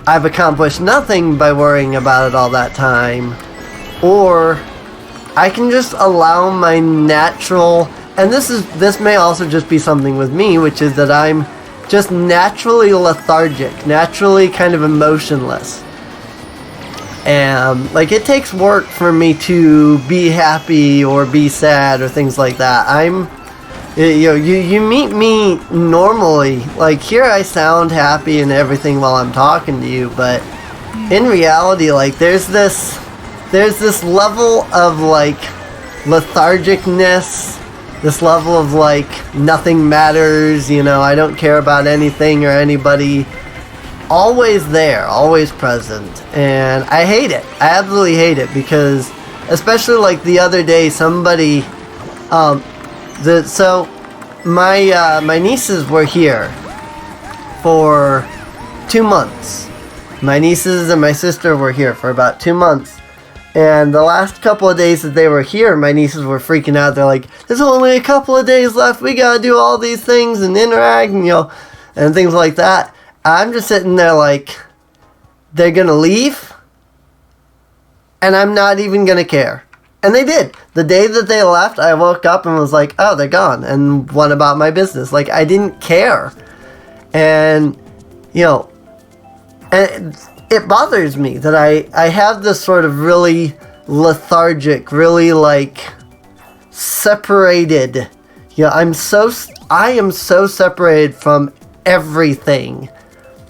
I've accomplished nothing by worrying about it all that time. Or I can just allow my natural, and this may also just be something with me, which is that I'm just naturally lethargic, naturally kind of emotionless. And it takes work for me to be happy or be sad or things like that. You meet me normally, here I sound happy and everything while I'm talking to you, but in reality, there's this level of lethargicness, this level of nothing matters, I don't care about anything or anybody, always there, always present. And I hate it. I absolutely hate it, because especially the other day, somebody my nieces were here for 2 months. My nieces and my sister were here for about 2 months. And the last couple of days that they were here, my nieces were freaking out. They're like, there's only a couple of days left. We gotta do all these things and interact and, and things like that. I'm just sitting there they're gonna leave? And I'm not even gonna care. And they did. The day that they left, I woke up and was like, oh, they're gone. And what about my business? I didn't care. And, and it bothers me that I have this sort of really lethargic, really separated. I am so separated from everything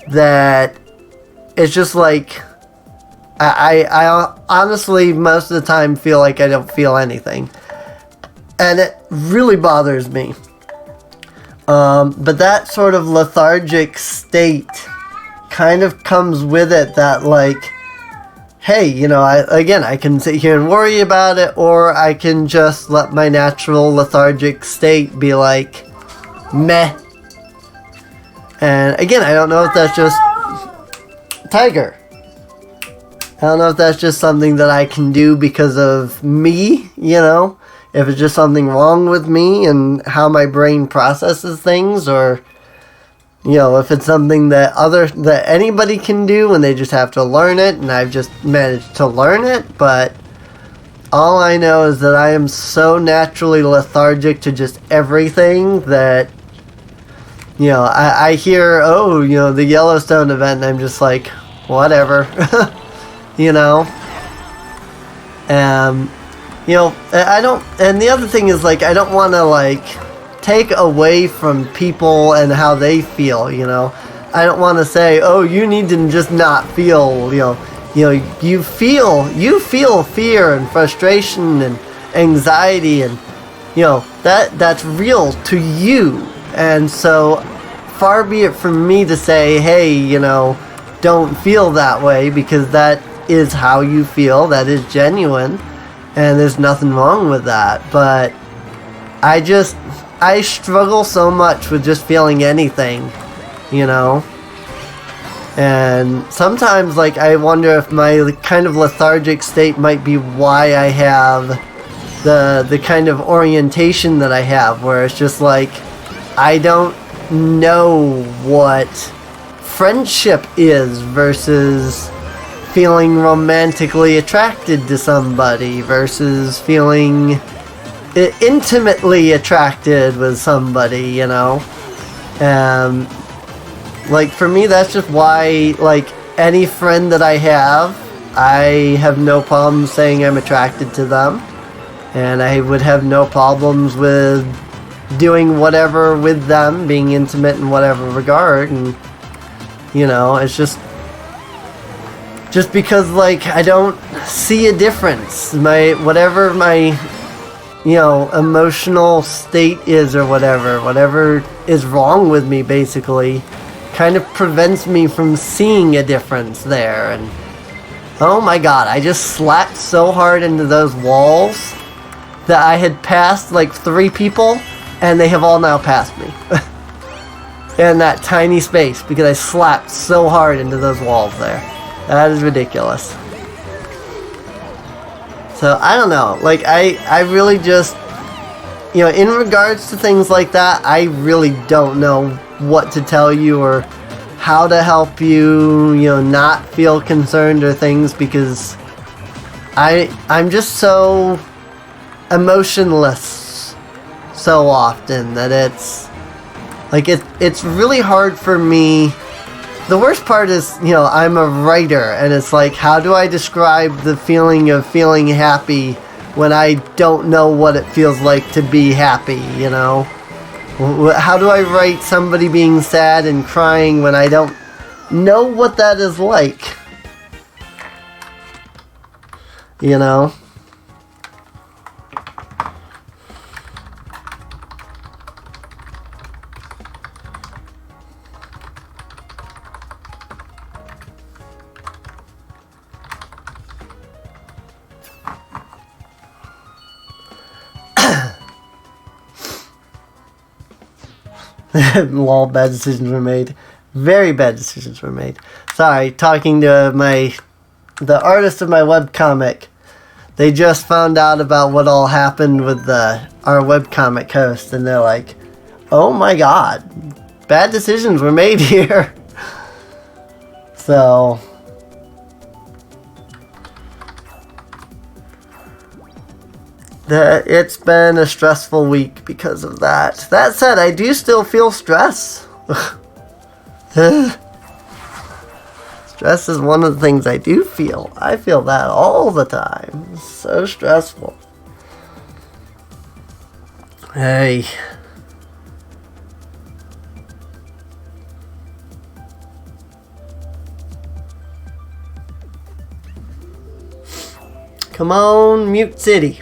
that it's just I honestly most of the time feel like I don't feel anything, and it really bothers me. But that sort of lethargic state kind of comes with it that hey, I can sit here and worry about it, or I can just let my natural lethargic state be meh. And again, I don't know if that's just Tiger. I don't know if that's just something that I can do because of me, if it's just something wrong with me and how my brain processes things, or, if it's something that anybody can do and they just have to learn it, and I've just managed to learn it. But all I know is that I am so naturally lethargic to just everything that, I hear, the Yellowstone event, and I'm just whatever. I don't, and the other thing is, I don't want to, take away from people and how they feel, I don't want to say, oh, you need to just not feel, you feel fear and frustration and anxiety, and, that's real to you, And so far be it from me to say, hey, you know, don't feel that way, because that is how you feel. That is genuine. And there's nothing wrong with that. But I struggle so much with just feeling anything, you know? And sometimes, like, I wonder if my kind of lethargic state might be why I have the kind of orientation that I have, where it's just like, I don't know what friendship is versus feeling romantically attracted to somebody versus feeling intimately attracted with somebody, you know? Like, for me, that's just why, like, any friend that I have no problem saying I'm attracted to them. And I would have no problems with doing whatever with them, being intimate in whatever regard. And, you know, it's just because, like, I don't see a difference. Whatever my, you know, emotional state is, or whatever is wrong with me, basically, kind of prevents me from seeing a difference there. And oh my god, I just slapped so hard into those walls that I had passed like 3 people, and they have all now passed me in that tiny space, because I slapped so hard into those walls there. That is ridiculous. So I don't know, like, I really just, you know, in regards to things like that, I really don't know what to tell you or how to help you, you know, not feel concerned or things, because I'm just so emotionless so often that it's like it's really hard for me. The worst part is, you know, I'm a writer, and it's like, how do I describe the feeling of feeling happy when I don't know what it feels like to be happy, you know? How do I write somebody being sad and crying when I don't know what that is like? You know? Lol, bad decisions were made. Very bad decisions were made. Sorry, talking to the artist of my webcomic. They just found out about what all happened with our webcomic host, and they're like, oh my god, bad decisions were made here. So it's been a stressful week because of that. That said, I do still feel stress. Stress is one of the things I do feel. I feel that all the time. It's so stressful. Hey. Come on, Mute City.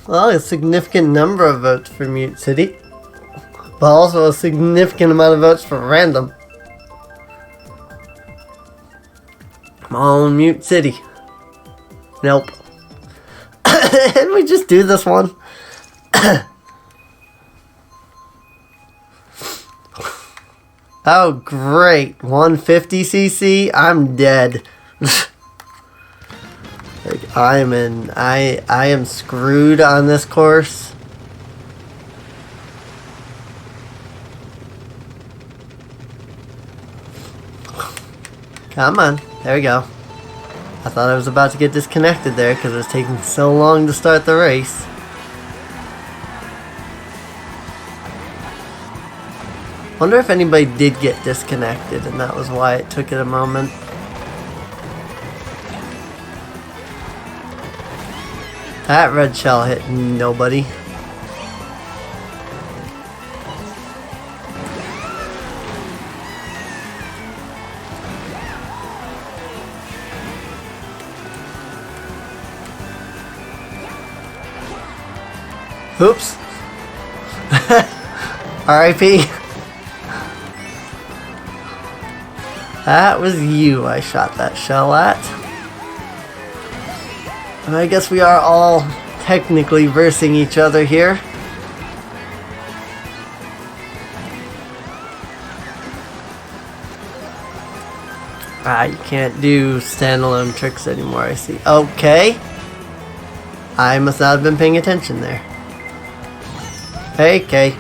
Well, a significant number of votes for Mute City, but also a significant amount of votes for Random. Come on, Mute City. Nope. Didn't we just do this one? Oh, great. 150cc? I'm dead. Like, I am screwed on this course. Come on. There we go. I thought I was about to get disconnected there because it was taking so long to start the race. Wonder if anybody did get disconnected and that was why it took it a moment. That red shell hit nobody. Oops. R.I.P. That was you I shot that shell at. And I guess we are all technically versing each other here. Ah, you can't do standalone tricks anymore, I see. Okay. I must not have been paying attention there. Okay.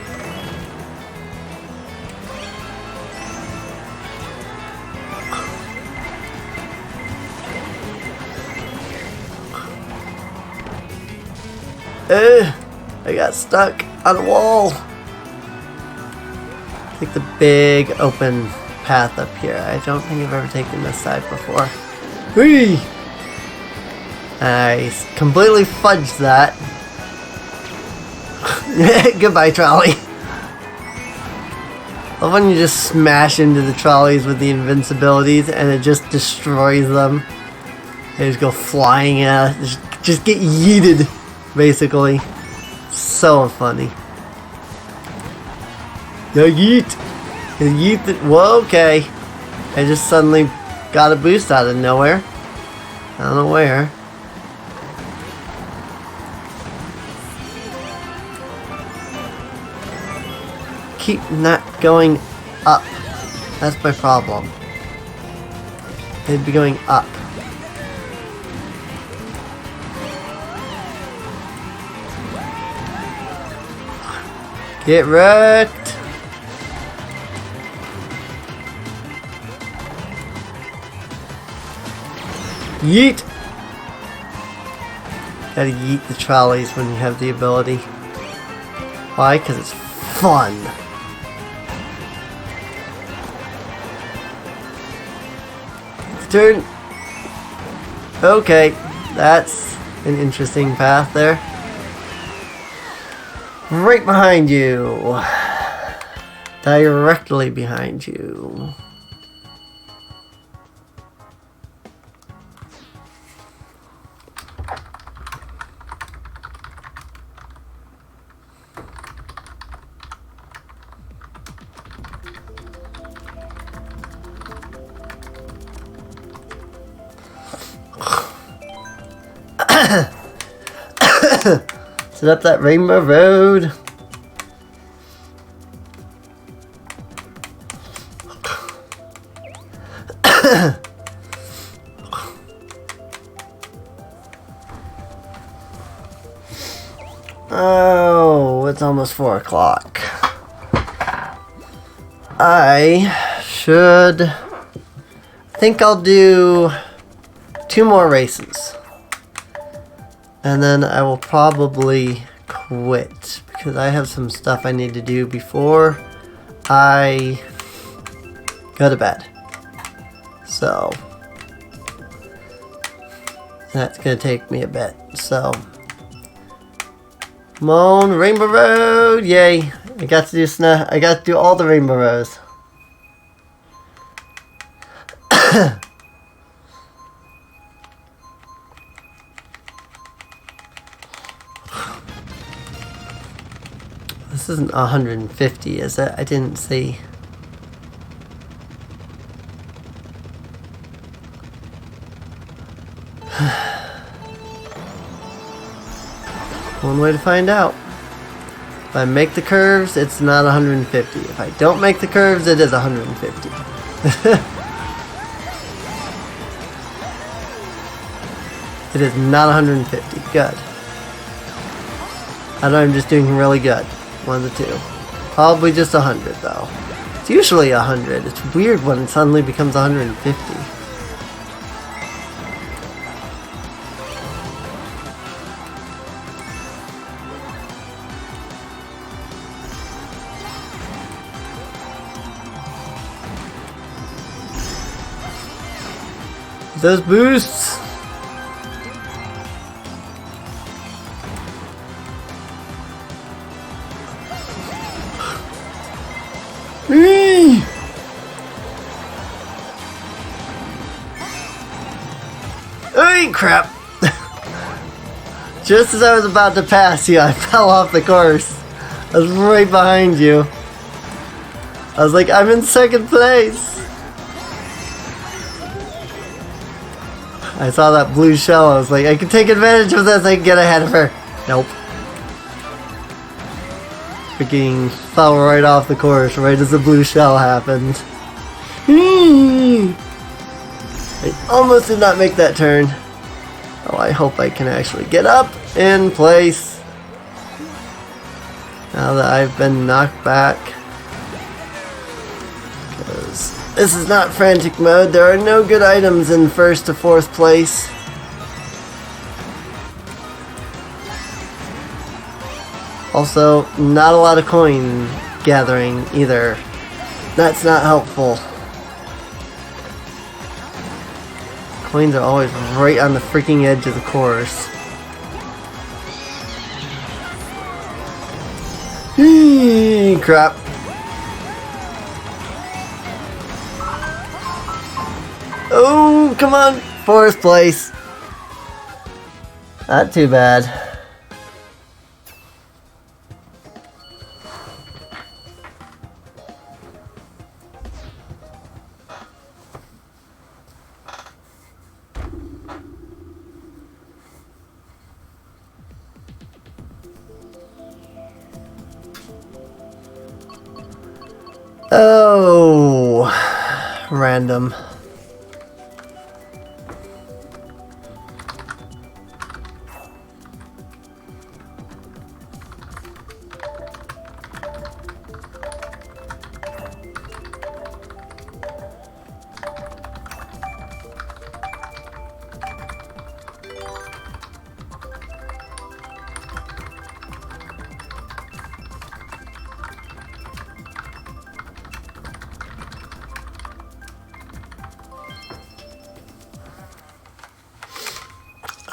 I got stuck on a wall. Take the big open path up here. I don't think I've ever taken this side before. Whee! I completely fudged that. Goodbye, trolley. I love when you just smash into the trolleys with the invincibilities and it just destroys them. They just go flying out. Just get yeeted, basically. So funny. Yeah, yeet! Yeet it. Whoa, okay. I just suddenly got a boost out of nowhere. I don't know where. Keep not going up. That's my problem. They'd be going up. Get wrecked! Yeet! Gotta yeet the trolleys when you have the ability. Why? Because it's fun. Turn. Okay, that's an interesting path there. Right behind you. Directly behind you. Set up that rainbow road. Oh, it's almost 4 o'clock. I think I'll do 2 more races. And then I will probably quit because I have some stuff I need to do before I go to bed. So that's gonna take me a bit. So come on, Rainbow Road! Yay! I got to do I got to do all the Rainbow Roads. This isn't 150, is it? I didn't see. One way to find out. If I make the curves, it's not 150. If I don't make the curves, it is 150. It is not 150. Good. I know I'm just doing really good. One of the two. Probably just 100 though. It's usually 100. It's weird when it suddenly becomes 150. Those boosts. Hey, crap. Just as I was about to pass you, I fell off the course. I was right behind you. I was like, I'm in second place. I saw that blue shell. I was like, I can take advantage of this. I can get ahead of her. Nope. Freaking fell right off the course right as the blue shell happened. I almost did not make that turn. Oh, I hope I can actually get up in place. Now that I've been knocked back. Because this is not frantic mode. There are no good items in first to fourth place. Also, not a lot of coin gathering either. That's not helpful. Coins are always right on the freaking edge of the course. Crap. Oh, come on. Fourth place. Not too bad. Oh, random.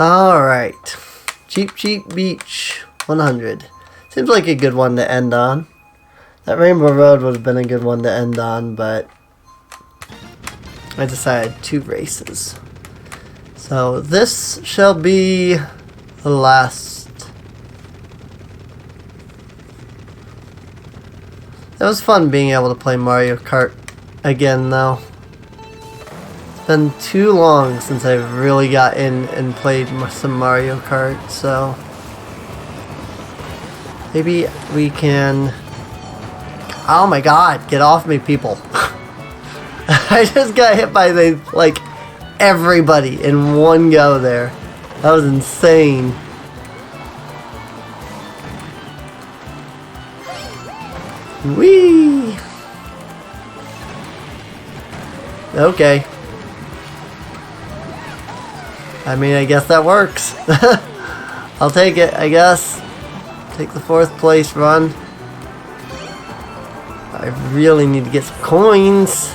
Alright. Cheap Cheap Beach 100. Seems like a good one to end on. That Rainbow Road would have been a good one to end on, but I decided 2 races. So this shall be the last. It was fun being able to play Mario Kart again though. Been too long since I've really got in and played some Mario Kart, so maybe we can. Oh my god, get off me, people. I just got hit by like everybody in one go there. That was insane. Whee! Okay. I mean, I guess that works. I'll take it, I guess. Take the 4th place run. I really need to get some coins.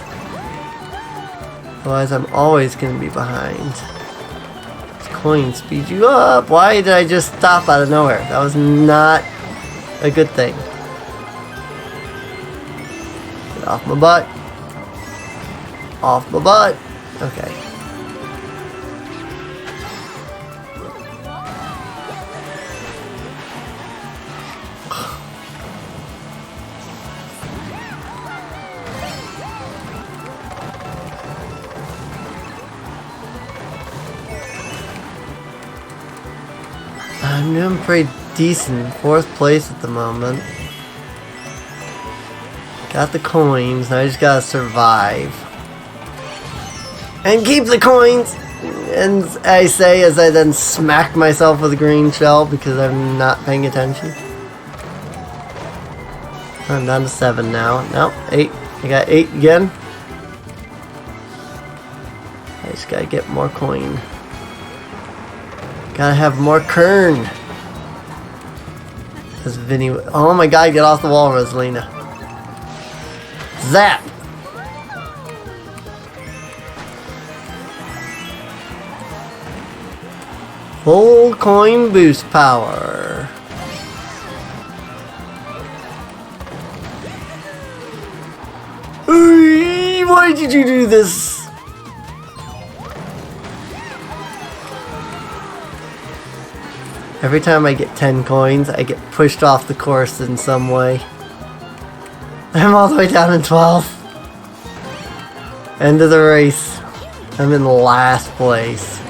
Otherwise, I'm always going to be behind. Coins speed you up. Why did I just stop out of nowhere? That was not a good thing. Get off my butt. Off my butt. Okay. I'm doing pretty decent. 4th place at the moment. Got the coins. Now I just gotta survive. And keep the coins! And I say as I then smack myself with a green shell because I'm not paying attention. I'm down to 7 now. Nope, 8. I got 8 again. I just gotta get more coin. Gotta have more kern. Because Vinny. Oh my god, get off the wall, Rosalina. Zap! Full coin boost power. Why did you do this? Every time I get 10 coins, I get pushed off the course in some way. I'm all the way down in 12th. End of the race. I'm in last place.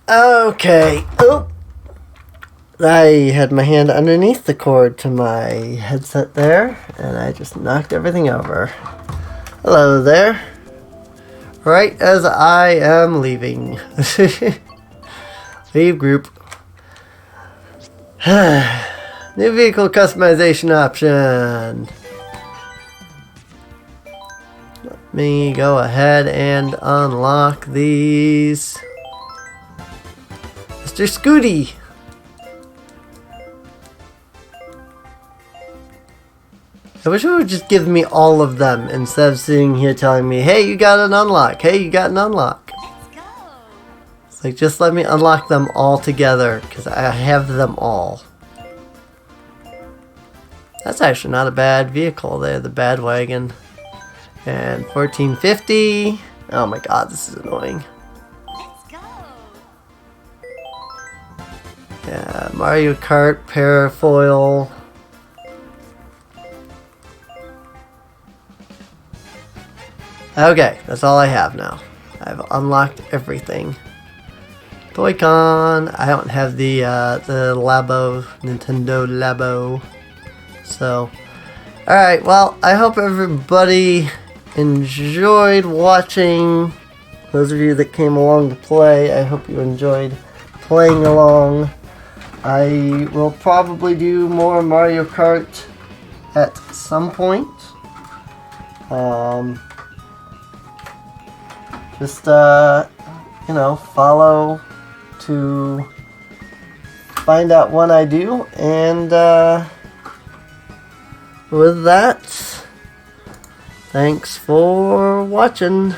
Okay. Oh. I had my hand underneath the cord to my headset there, and I just knocked everything over. Hello there. Right as I am leaving. Leave group. New vehicle customization option. Let me go ahead and unlock these. Mr. Scooty. I wish it would just give me all of them instead of sitting here telling me, hey, you got an unlock. Hey, you got an unlock. Let's go. It's like, just let me unlock them all together because I have them all. That's actually not a bad vehicle there, the bad wagon. And 1450. Oh my god, this is annoying. Let's go. Yeah, Mario Kart parafoil. Okay, that's all I have now. I've unlocked everything. Toy-Con. I don't have the Labo, Nintendo Labo. So, alright, well, I hope everybody enjoyed watching. Those of you that came along to play, I hope you enjoyed playing along. I will probably do more Mario Kart at some point. Just, you know, follow to find out when I do. And with that, thanks for watching.